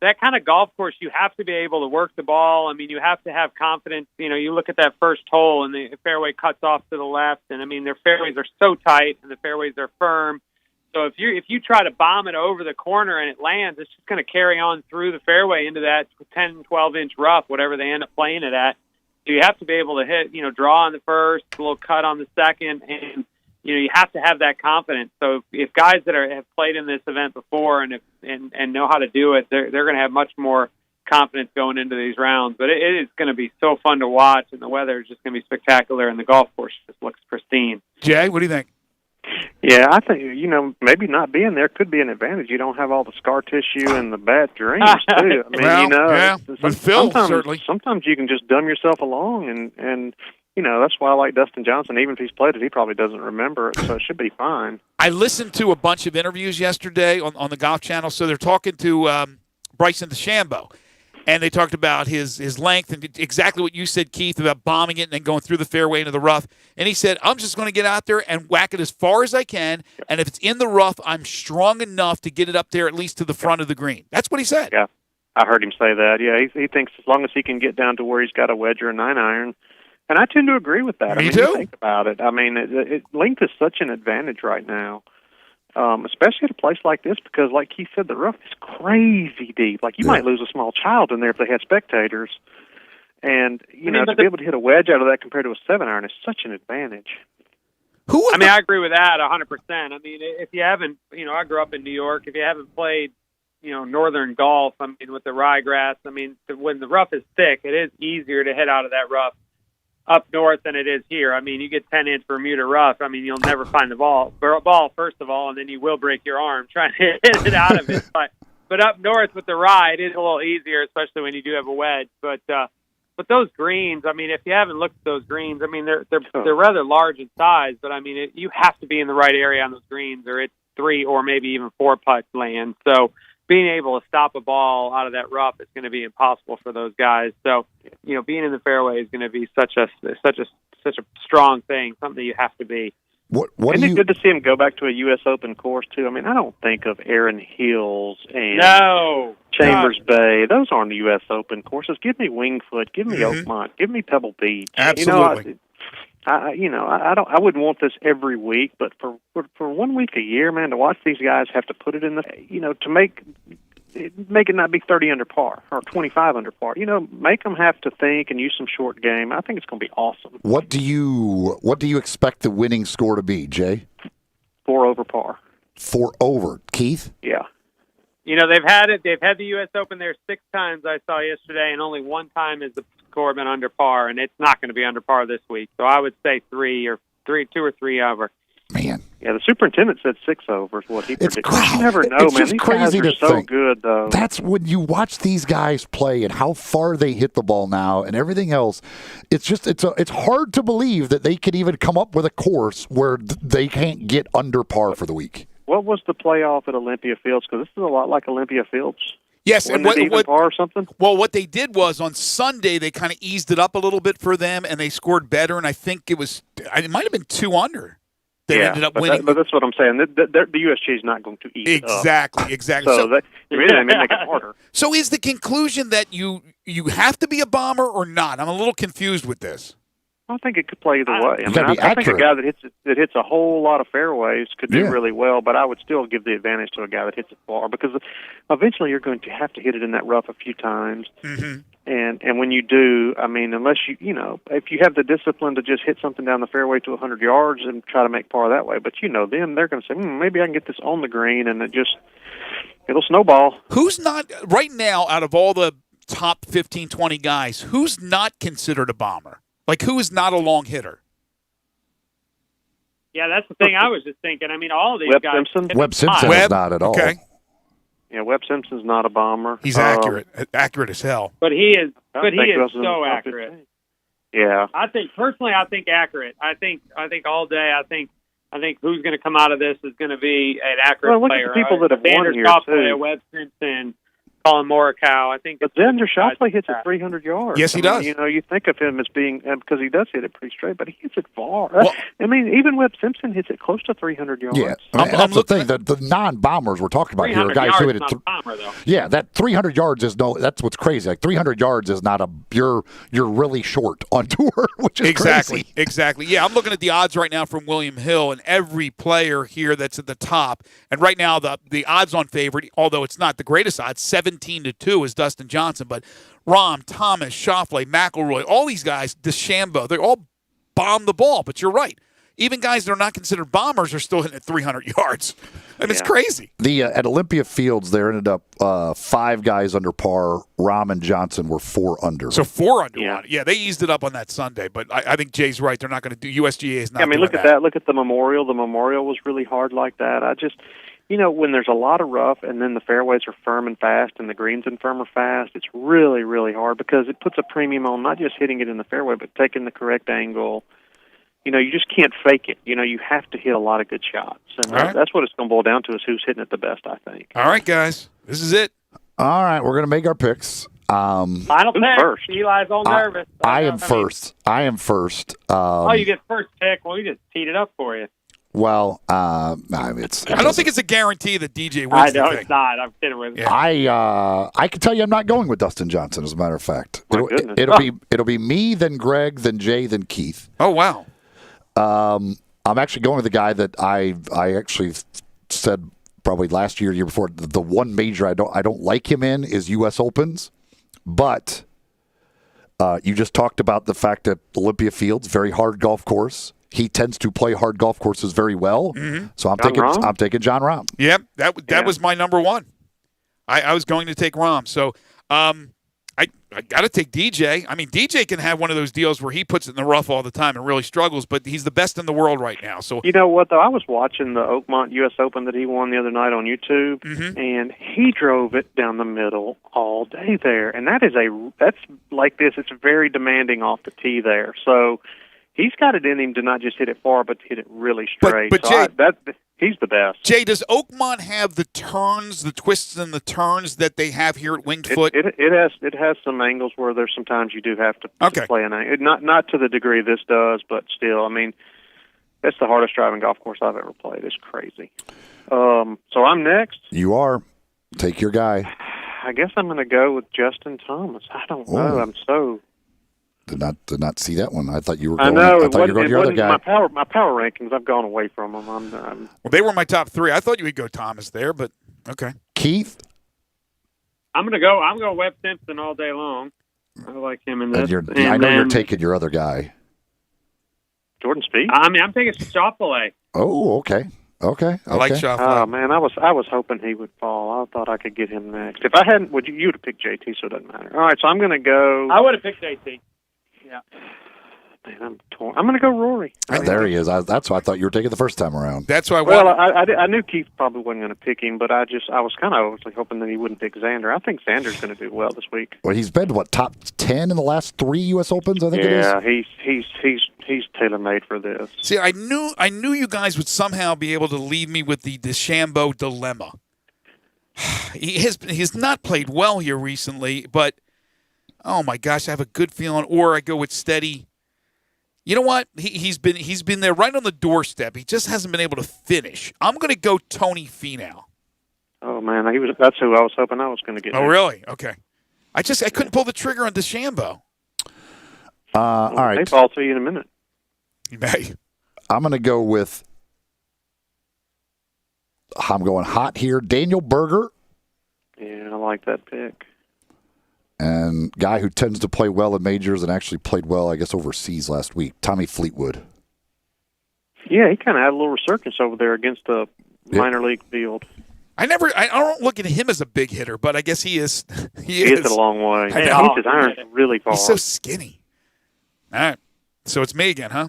H: that kind of golf course, you have to be able to work the ball. I mean, you have to have confidence. You look at that first hole and the fairway cuts off to the left, and I mean, their fairways are so tight and the fairways are firm. So if you try to bomb it over the corner and it lands, it's just going to carry on through the fairway into that 10, 12-inch rough, whatever they end up playing it at. So you have to be able to hit, draw on the first, a little cut on the second, and you have to have that confidence. So if guys that have played in this event before and know how to do it, they're going to have much more confidence going into these rounds. But it is going to be so fun to watch, and the weather is just going to be spectacular, and the golf course just looks pristine.
A: Jay, what do you think?
I: Yeah, I think, maybe not being there could be an advantage. You don't have all the scar tissue and the bad dreams, too. I mean,
A: With Phil, certainly.
I: Sometimes you can just dumb yourself along and that's why I like Dustin Johnson. Even if he's played it, he probably doesn't remember it, so it should be fine.
A: I listened to a bunch of interviews yesterday on the Golf Channel. So they're talking to Bryson DeChambeau, and they talked about his length and exactly what you said, Keith, about bombing it and then going through the fairway into the rough. And he said, I'm just going to get out there and whack it as far as I can, and if it's in the rough, I'm strong enough to get it up there at least to the front of the green. That's what he said.
I: Yeah, I heard him say that. Yeah, he thinks as long as he can get down to where he's got a wedge or a 9-iron. And I tend to agree with that.
A: Me too.
I: You think about it. I mean, length is such an advantage right now, especially at a place like this because, like Keith said, the rough is crazy deep. Like, you might lose a small child in there if they had spectators. And, to be able to hit a wedge out of that compared to a 7-iron is such an advantage.
H: I agree with that 100%. I mean, if you haven't, I grew up in New York. If you haven't played, northern golf, I mean, with the ryegrass, I mean, when the rough is thick, it is easier to hit out of that rough up north than it is here. I mean, you get 10-inch Bermuda rough. I mean, you'll never find the ball first of all, and then you will break your arm trying to hit it out of it. But up north with the rye, it is a little easier, especially when you do have a wedge. But those greens, I mean, if you haven't looked at those greens, I mean, they're rather large in size. But I mean, you have to be in the right area on those greens, or it's 3 or maybe even 4 putt land. So being able to stop a ball out of that rough is going to be impossible for those guys. So, being in the fairway is going to be such a strong thing, something that you have to be.
I: Isn't it good to see him go back to a U.S. Open course too? I mean, I don't think of Erin Hills and Chambers Bay. Those aren't the U.S. Open courses. Give me Wingfoot. Give me Oakmont. Give me Pebble Beach.
A: Absolutely.
I: I wouldn't want this every week, but for 1 week a year, man, to watch these guys have to put it in the, to make it not be 30 under par or 25 under par. Make them have to think and use some short game. I think it's going to be awesome.
B: What do you expect the winning score to be, Jay?
I: 4 over par.
B: 4 over, Keith?
I: Yeah.
H: They've had it. They've had the U.S. Open there 6 times I saw yesterday, and only 1 time has the score been under par, and it's not going to be under par this week. So I would say 2 or 3 over.
B: Man.
I: Yeah, the superintendent said 6 over is what he predicted. You never know, man. These
B: crazy
I: guys are so good, though.
B: That's when you watch these guys play and how far they hit the ball now and everything else. It's hard to believe that they could even come up with a course where they can't get under par for the week.
I: What was the playoff at Olympia Fields? Because this is a lot like Olympia Fields.
A: Yes,
I: and what par or something?
A: Well, what they did was on Sunday they kind of eased it up a little bit for them, and they scored better. And I think it might have been 2 under. They ended up winning.
I: But that's what I'm saying. The USG is not going to ease
A: exactly,
I: it up.
A: Exactly.
I: So they may make it harder.
A: So is the conclusion that you have to be a bomber or not? I'm a little confused with this.
I: I think it could play either way. I think a guy that hits a whole lot of fairways could do really well, but I would still give the advantage to a guy that hits it far because eventually you're going to have to hit it in that rough a few times.
A: Mm-hmm.
I: And when you do, I mean, unless if you have the discipline to just hit something down the fairway to 100 yards and try to make par that way, but then they're going to say, maybe I can get this on the green, and it'll snowball.
A: Who's not right now out of all the top 15, 20 guys? Who's not considered a bomber? Like, who is not a long hitter?
H: Yeah, that's the thing I was just thinking. I mean, all of these
I: Webb
H: guys.
I: Simpson?
B: Webb Simpson is not at all.
A: Okay.
I: Yeah, Webb Simpson's not a bomber.
A: He's accurate as hell.
H: But he is so accurate.
I: Yeah.
H: I think accurate. I think all day. I think who's going to come out of this is going to be an accurate player.
I: At the people that have won here too.
H: Webb Simpson, Colin Morikawa. I think.
I: But Xander Schauffele hits it 300 yards.
A: Yes, he does.
I: You think of him as being because he does hit it pretty straight, but he hits it far. Well, I mean, even Webb Simpson hits it close to 300 yards.
B: Yeah, that's the thing. The non-bombers we're talking about here are guys who hit it. Yeah, that 300 yards is that's what's crazy. Like 300 yards is not you're really short on tour, which is crazy.
A: Exactly. Yeah, I'm looking at the odds right now from William Hill and every player here that's at the top. And right now the odds-on favorite, although it's not the greatest odds, 17-2 is Dustin Johnson, but Rahm, Thomas, Schauffele, McIlroy, all these guys, DeChambeau, they all bomb the ball. But you're right. Even guys that are not considered bombers are still hitting at 300 yards. I mean, it's crazy.
B: At Olympia Fields, there ended up 5 guys under par. Rahm and Johnson were 4 under.
A: So 4 under. Yeah, they eased it up on that Sunday. But I think Jay's right. They're not going to do USGA is not.
I: I mean, look at that. Look at the Memorial. The Memorial was really hard like that. when there's a lot of rough and then the fairways are firm and fast and the greens and firm or fast, it's really, really hard because it puts a premium on not just hitting it in the fairway, but taking the correct angle. You just can't fake it. You have to hit a lot of good shots. And that's what it's going to boil down to is who's hitting it the best, I think.
A: All right, guys. This is it.
B: All right, we're going to make our picks.
H: Final pick.
I: First?
H: Eli's all nervous.
B: I am first.
H: You get first pick. Well, we just teed it up for you.
B: Well,
A: I don't think it's a guarantee that DJ wins.
H: I know
A: the
H: it's not. I'm kidding with you.
B: I can tell you I'm not going with Dustin Johnson. As a matter of fact, it'll be me, then Greg, then Jay, then Keith.
A: Oh wow.
B: I'm actually going with the guy that I actually said probably last year, year before. The one major I don't like him in is U.S. Opens, but you just talked about the fact that Olympia Fields, very hard golf course. He tends to play hard golf courses very well. Mm-hmm. So I'm taking John Rahm.
A: Yep, that was my number one. I was going to take Rahm. So I got to take DJ. I mean, DJ can have one of those deals where he puts it in the rough all the time and really struggles, but he's the best in the world right now. So
I: you know what, though? I was watching the Oakmont U.S. Open that he won the other night on YouTube, and he drove it down the middle all day there. And that's like this. It's very demanding off the tee there. So he's got it in him to not just hit it far, but to hit it really straight.
A: But Jay,
I: he's the best.
A: Jay, does Oakmont have the turns, the twists and the turns that they have here at Winged Foot?
I: It has some angles where there's sometimes you do have to play an angle. Not to the degree this does, but still, I mean, it's the hardest driving golf course I've ever played. It's crazy. So I'm next.
B: You are. Take your guy.
I: I guess I'm going to go with Justin Thomas. I don't know. I'm so...
B: Did not see that one. I thought you were going.
I: I thought
B: you were going to your other guy.
I: My power rankings. I've gone away from them.
A: Well, they were my top three. I thought you would go Thomas there, but okay.
B: Keith,
H: I'm going Webb Simpson all day long. I like him in this.
B: I know you're taking your other guy,
I: Jordan Spieth.
H: I mean, I'm taking Schauffele.
B: Oh, okay.
A: I like Schauffele.
I: Oh man, I was hoping he would fall. I thought I could get him next. If I hadn't, you would have picked JT, so it doesn't matter. All right, so I'm going to go.
H: I would have picked JT. Yeah.
I: Man, I'm torn. I'm going to go Rory.
B: There he is. That's why I thought you were taking the first time around.
A: That's why.
I: I knew Keith probably wasn't going to pick him, but I was kind of hoping that he wouldn't pick Xander. I think Xander's going to do well this week.
B: Well, he's been top 10 in the last 3 U.S. Opens. I think it is.
I: Yeah, he's tailor made for this.
A: See, I knew you guys would somehow be able to leave me with the DeChambeau dilemma. He's not played well here recently, but oh my gosh, I have a good feeling. Or I go with Steady. You know what? He's been there right on the doorstep. He just hasn't been able to finish. I'm going to go Tony Finau.
I: Oh man, that's who I was hoping I was going to get.
A: Oh next. Really? Okay. I couldn't pull the trigger on DeChambeau.
B: All right.
I: I'll tell you in a minute.
A: You may.
B: I'm going to go with. I'm going hot here. Daniel Berger.
I: Yeah, I like that pick.
B: And guy who tends to play well in majors and actually played well, I guess, overseas last week, Tommy Fleetwood.
I: Yeah, he kind of had a little resurgence over there against the minor league field.
A: I don't look at him as a big hitter, but I guess he is.
I: He is a long way. He hits his irons really far.
A: He's so skinny. All right. So it's me again, huh?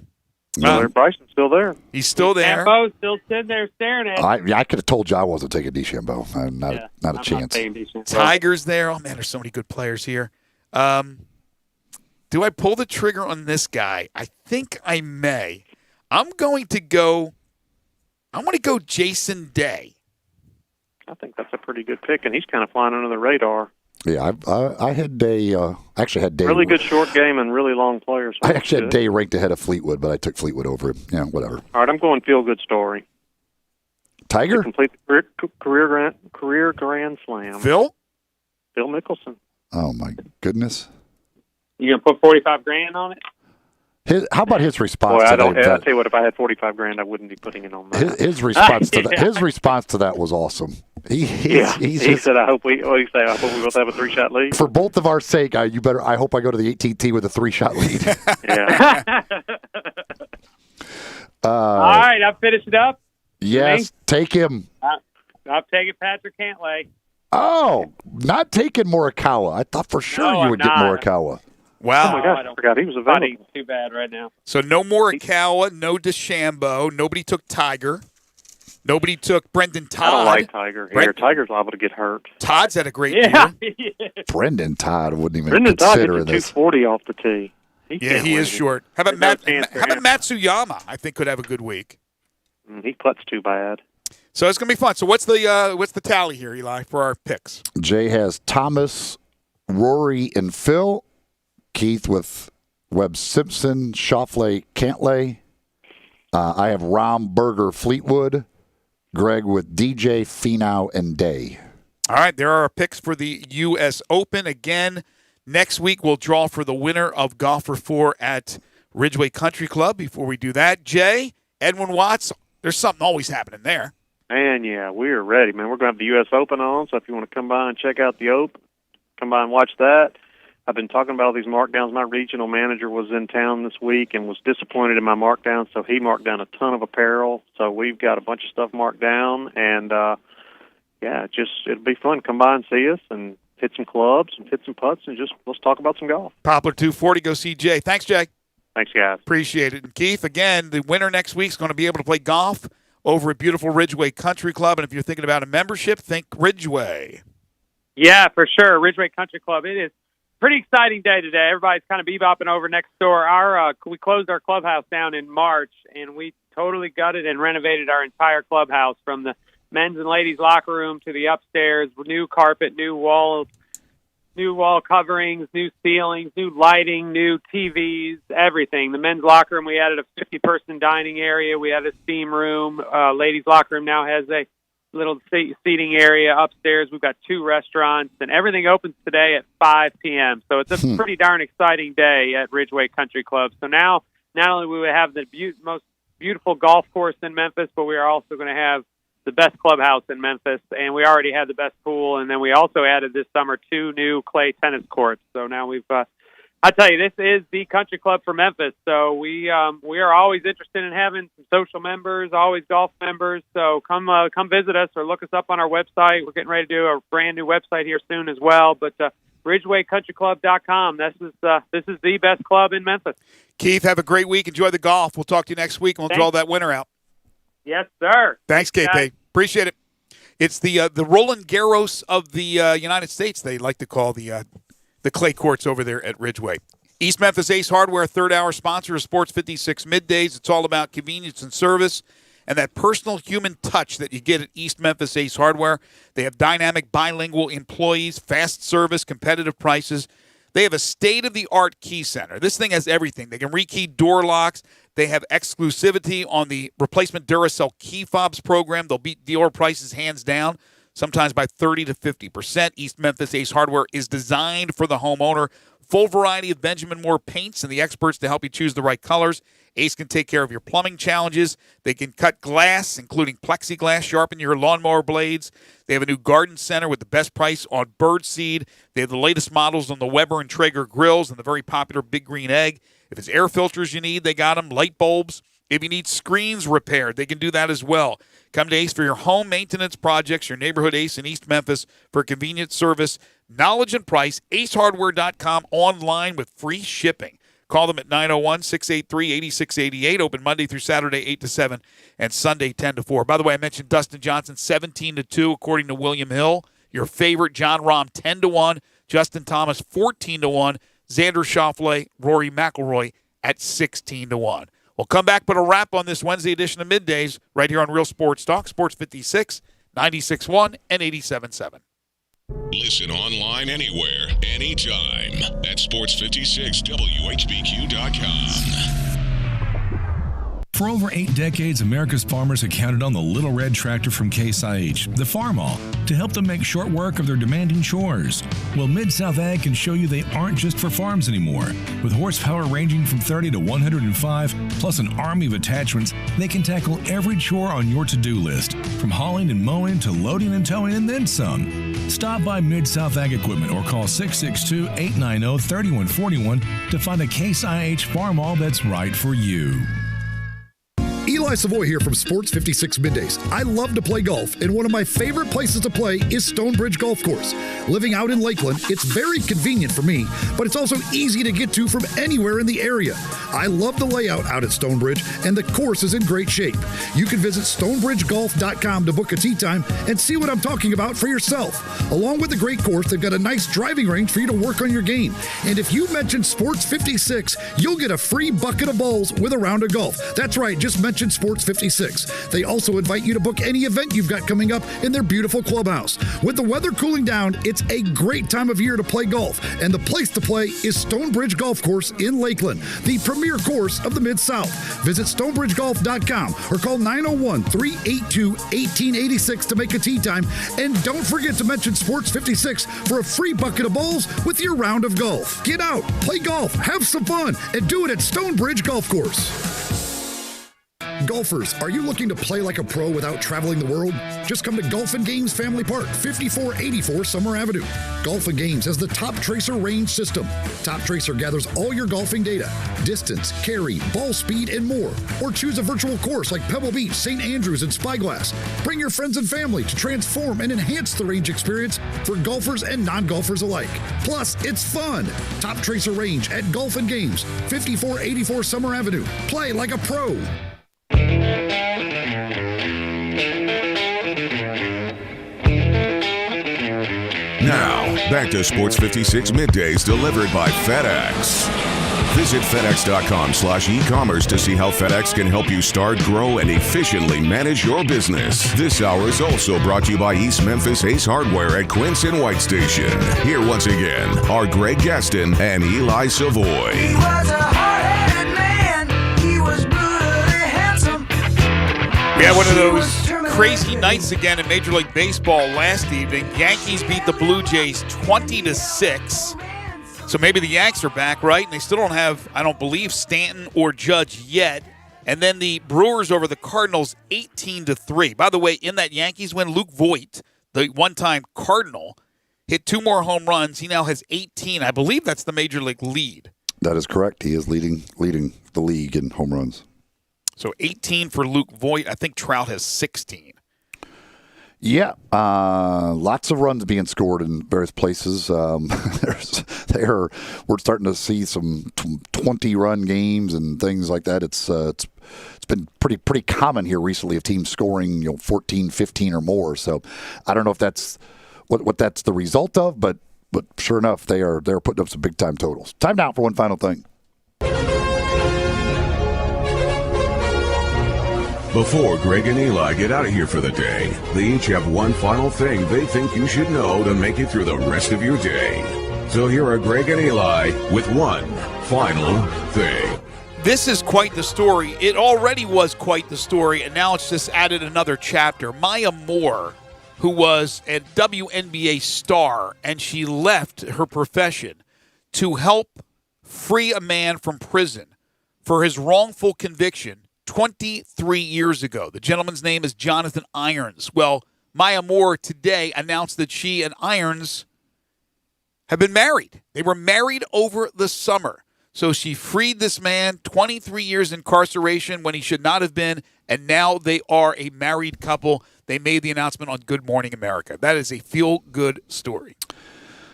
I: Bryson's still there.
A: He's still there.
H: DeChambeau's still sitting there staring at him.
B: I could have told you I wasn't taking DeChambeau. Not a chance.
A: Tiger's there. Oh, man, there's so many good players here. Do I pull the trigger on this guy? I think I may. I'm going to go Jason Day.
I: I think that's a pretty good pick, and he's kind of flying under the radar.
B: Yeah, I had Day. Actually had Day.
I: Really good short game and really long players.
B: I actually had Day ranked ahead of Fleetwood, but I took Fleetwood over him. Yeah, whatever.
I: All right, I'm going feel good story.
B: Tiger?
I: To complete the career grand slam.
A: Phil
I: Mickelson.
B: Oh my goodness.
H: You gonna put $45,000 on it?
B: How about his response?
I: Boy,
B: to
I: I'll
B: that?
I: tell you what. If I had $45,000, I wouldn't be putting it on that.
B: His response to that. His response to that was awesome. He
I: said, "I hope we both have a 3-shot lead."
B: For both of our sake, I hope I go to the AT&T with a 3-shot lead.
I: Yeah.
H: All right, I've finished it up.
B: Yes, take him.
H: I'm taking Patrick Cantlay.
B: Oh, not taking Morikawa. I thought for sure you would get Morikawa.
A: Wow.
I: Oh, my gosh, I forgot he was available.
H: Too bad right now.
A: So no Morikawa, no DeChambeau. Nobody took Tiger. Nobody took Brendan Todd.
I: I don't like Tiger here. Tiger's liable to get hurt.
A: Todd's had a great year.
B: Brendan Todd wouldn't even
I: Brendan Todd
B: consider
I: hit
B: this.
I: 240 off the tee.
A: He is short. How about Matsuyama? I think could have a good week.
I: He putts too bad.
A: So it's gonna be fun. So what's the tally here, Eli, for our picks?
B: Jay has Thomas, Rory, and Phil. Keith with Webb Simpson, Schauffele, Cantlay. I have Rom, Berger, Fleetwood. Greg with DJ, Finau, and Day.
A: All right, there are our picks for the U.S. Open. Again, next week we'll draw for the winner of Golfer 4 at Ridgeway Country Club. Before we do that, Jay, Edwin Watts, there's something always happening there.
I: Man, yeah, we are ready, man. We're going to have the U.S. Open on, so if you want to come by and check out the Open, come by and watch that. I've been talking about all these markdowns. My regional manager was in town this week and was disappointed in my markdown, so he marked down a ton of apparel. So we've got a bunch of stuff marked down, and it'll be fun. Come by and see us and hit some clubs and hit some putts and just let's talk about some golf.
A: Poplar 240, go see Jay. Thanks, Jay.
I: Thanks, guys.
A: Appreciate it. And Keith, again, the winner next week is going to be able to play golf over at beautiful Ridgeway Country Club. And if you're thinking about a membership, think Ridgeway.
H: Yeah, for sure. Ridgeway Country Club. It is a pretty exciting day today. Everybody's kind of bebopping over next door. We closed our clubhouse down in March, and we totally gutted and renovated our entire clubhouse from the men's and ladies' locker room to the upstairs. New carpet, new wall coverings, new ceilings, new lighting, new TVs, everything. The men's locker room, we added a 50-person dining area. We had a steam room. Ladies' locker room now has a little seating area upstairs. We've got 2 restaurants, and everything opens today at 5 p.m. So it's a pretty darn exciting day at Ridgeway Country Club. So now, not only will we have the most beautiful golf course in Memphis, but we are also going to have the best clubhouse in Memphis, and we already had the best pool, and then we also added this summer 2 new clay tennis courts. So now we've I tell you, this is the country club for Memphis. So we are always interested in having some social members, always golf members. So come visit us or look us up on our website. We're getting ready to do a brand new website here soon as well. But RidgewayCountryClub.com. This is the best club in Memphis.
A: Keith, have a great week. Enjoy the golf. We'll talk to you next week, and we'll draw that winner out.
H: Yes, sir.
A: Thanks, KP. Appreciate it. It's the Roland Garros of the United States. They like to call the clay courts over there at Ridgeway. East Memphis Ace Hardware, third-hour sponsor of Sports 56 Middays. It's all about convenience and service and that personal human touch that you get at East Memphis Ace Hardware. They have dynamic, bilingual employees, fast service, competitive prices. They have a state-of-the-art key center. This thing has everything. They can rekey door locks. They have exclusivity on the replacement Duracell key fobs program. They'll beat dealer prices hands down, sometimes by 30 to 50%. East Memphis Ace Hardware is designed for the homeowner. Full variety of Benjamin Moore paints and the experts to help you choose the right colors. Ace can take care of your plumbing challenges. They can cut glass, including plexiglass, sharpen your lawnmower blades. They have a new garden center with the best price on birdseed. They have the latest models on the Weber and Traeger grills and the very popular Big Green Egg. If it's air filters you need, they got them. Light bulbs. If you need screens repaired, they can do that as well. Come to Ace for your home maintenance projects, your neighborhood Ace in East Memphis for convenient service, knowledge and price. AceHardware.com online with free shipping. Call them at 901-683-8688. Open Monday through Saturday, 8 to 7, and Sunday, 10 to 4. By the way, I mentioned Dustin Johnson, 17 to 2, according to William Hill. Your favorite, John Rahm, 10 to 1. Justin Thomas, 14 to 1. Xander Schauffele, Rory McIlroy at 16 to 1. We'll come back, put a wrap on this Wednesday edition of Middays right here on Real Sports Talk, Sports 56, 96.1, and 87.7.
D: Listen online anywhere, anytime at sports56whbq.com.
F: For over 8 decades, America's farmers have counted on the little red tractor from Case IH, the Farmall, to help them make short work of their demanding chores. Well, Mid-South Ag can show you they aren't just for farms anymore. With horsepower ranging from 30 to 105, plus an army of attachments, they can tackle every chore on your to-do list, from hauling and mowing to loading and towing and then some. Stop by Mid-South Ag Equipment or call 662-890-3141 to find a Case IH Farmall that's right for you.
J: Eli Savoy here from Sports 56 Middays. I love to play golf, and one of my favorite places to play is Stonebridge Golf Course. Living out in Lakeland, it's very convenient for me, but it's also easy to get to from anywhere in the area. I love the layout out at Stonebridge, and the course is in great shape. You can visit stonebridgegolf.com to book a tee time and see what I'm talking about for yourself. Along with the great course, they've got a nice driving range for you to work on your game. And if you mention Sports 56, you'll get a free bucket of balls with a round of golf. That's right, just mention Sports 56. They also invite you to book any event you've got coming up in their beautiful clubhouse. With the weather cooling down, it's a great time of year to play golf, and the place to play is Stonebridge Golf Course in Lakeland, the premier course of the Mid-South. Visit stonebridgegolf.com or call 901-382-1886 to make a tee time, and don't forget to mention Sports 56 for a free bucket of balls with your round of golf. Get out, play golf, have some fun, and do it at Stonebridge Golf Course. Golfers, are you looking to play like a pro without traveling the world? Just come to Golf and Games Family Park, 5484 Summer Avenue. Golf and Games has the Top Tracer range system. Top Tracer gathers all your golfing data, distance, carry, ball speed, and more. Or choose a virtual course like Pebble Beach, St. Andrews, and Spyglass. Bring your friends and family to transform and enhance the range experience for golfers and non-golfers alike. Plus, it's fun. Top Tracer range at Golf and Games, 5484 Summer Avenue. Play like a pro.
D: Now, back to Sports 56 Middays delivered by FedEx. Visit FedEx.com/e-commerce to see how FedEx can help you start, grow, and efficiently manage your business. This hour is also brought to you by East Memphis Ace Hardware at Quince and White Station. Here once again are Greg Gaston and Eli Savoy.
L: He was a hard-headed man. He was brutally handsome.
A: We had one of those crazy nights again in Major League Baseball last evening. Yankees beat the Blue Jays 20-6. So maybe the Yanks are back, right? And they still don't have, I don't believe, Stanton or Judge yet. And then the Brewers over the Cardinals 18-3. By the way, in that Yankees win, Luke Voit, the one-time Cardinal, hit 2 more home runs. He now has 18. I believe that's the Major League lead.
B: That is correct. He is leading the league in home runs.
A: So 18 for Luke Voit. I think Trout has 16.
B: Yeah, lots of runs being scored in various places. We're starting to see some 20-run games and things like that. It's been pretty common here recently of teams scoring 14, 15 or more. So I don't know if that's what that's the result of, but sure enough, they're putting up some big time totals. Time now for one final thing.
D: Before Greg and Eli get out of here for the day, they each have one final thing they think you should know to make it through the rest of your day. So here are Greg and Eli with one final thing.
A: This is quite the story. It already was quite the story, and now it's just added another chapter. Maya Moore, who was a WNBA star, and she left her profession to help free a man from prison for his wrongful conviction 23 years ago. The gentleman's name is Jonathan Irons. Well, Maya Moore today announced that she and Irons have been married. They were married over the summer. So she freed this man, 23 years incarceration when he should not have been, and now they are a married couple. They made the announcement on Good Morning America. That is a feel-good story.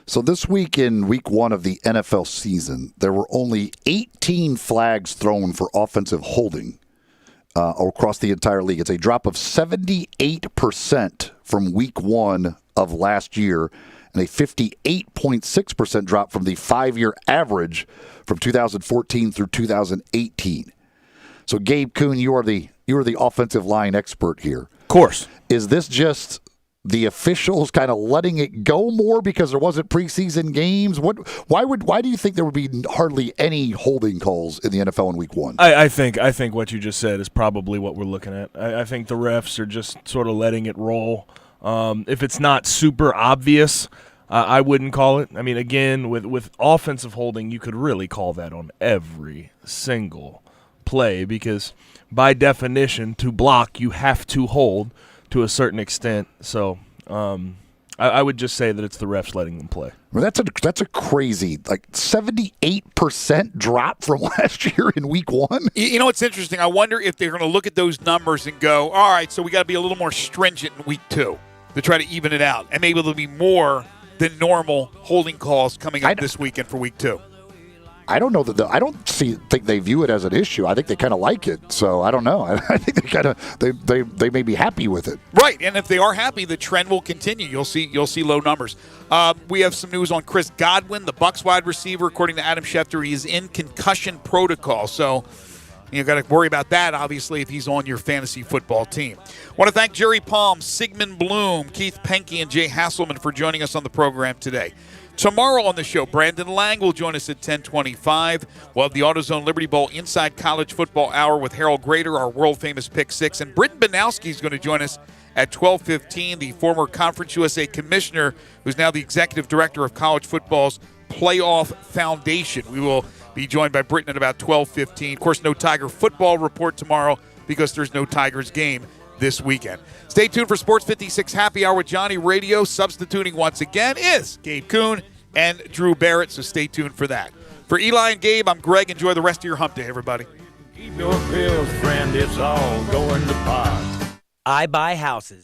B: So this week in week 1 of the NFL season, there were only 18 flags thrown for offensive holding across the entire league. It's a drop of 78% from week 1 of last year and a 58.6% drop from the 5-year average from 2014 through 2018. So Gabe Kuhn, you are the offensive line expert here.
M: Of course.
B: Is this just the officials kind of letting it go more because there wasn't preseason games? Why do you think there would be hardly any holding calls in the NFL in week 1?
M: I think what you just said is probably what we're looking at. I think the refs are just sort of letting it roll. If it's not super obvious, I wouldn't call it. I mean, again, with offensive holding, you could really call that on every single play because by definition, to block, you have to hold to a certain extent. So, I would just say that it's the refs letting them play.
B: Well, that's a crazy 78% drop from last year in week 1.
A: You know what's interesting? I wonder if they're going to look at those numbers and go, all right, so we got to be a little more stringent in week 2 to try to even it out, and maybe there'll be more than normal holding calls coming up this weekend for week 2.
B: I don't know I don't think they view it as an issue. I think they kind of like it. So I don't know. I think they may be happy with it.
A: Right, and if they are happy, the trend will continue. You'll see low numbers. We have some news on Chris Godwin, the Bucs wide receiver. According to Adam Schefter, he is in concussion protocol. So you got to worry about that, obviously, if he's on your fantasy football team. I want to thank Jerry Palm, Sigmund Bloom, Keith Penke, and Jay Hasselman for joining us on the program today. Tomorrow on the show, Brandon Lang will join us at 10:25. We'll have the AutoZone Liberty Bowl Inside College Football Hour with Harold Grader, our world-famous Pick 6. And Britton Banowski is going to join us at 12:15, the former Conference USA commissioner, who's now the executive director of college football's Playoff Foundation. We will be joined by Britton at about 12:15. Of course, no Tiger football report tomorrow because there's no Tigers game this weekend. Stay tuned for Sports 56 Happy Hour with Johnny Radio. Substituting once again is Gabe Kuhn and Drew Barrett, so stay tuned for that. For Eli and Gabe, I'm Greg. Enjoy the rest of your hump day, everybody.
R: Keep your grills, friend. It's all going to pot.
V: I buy houses.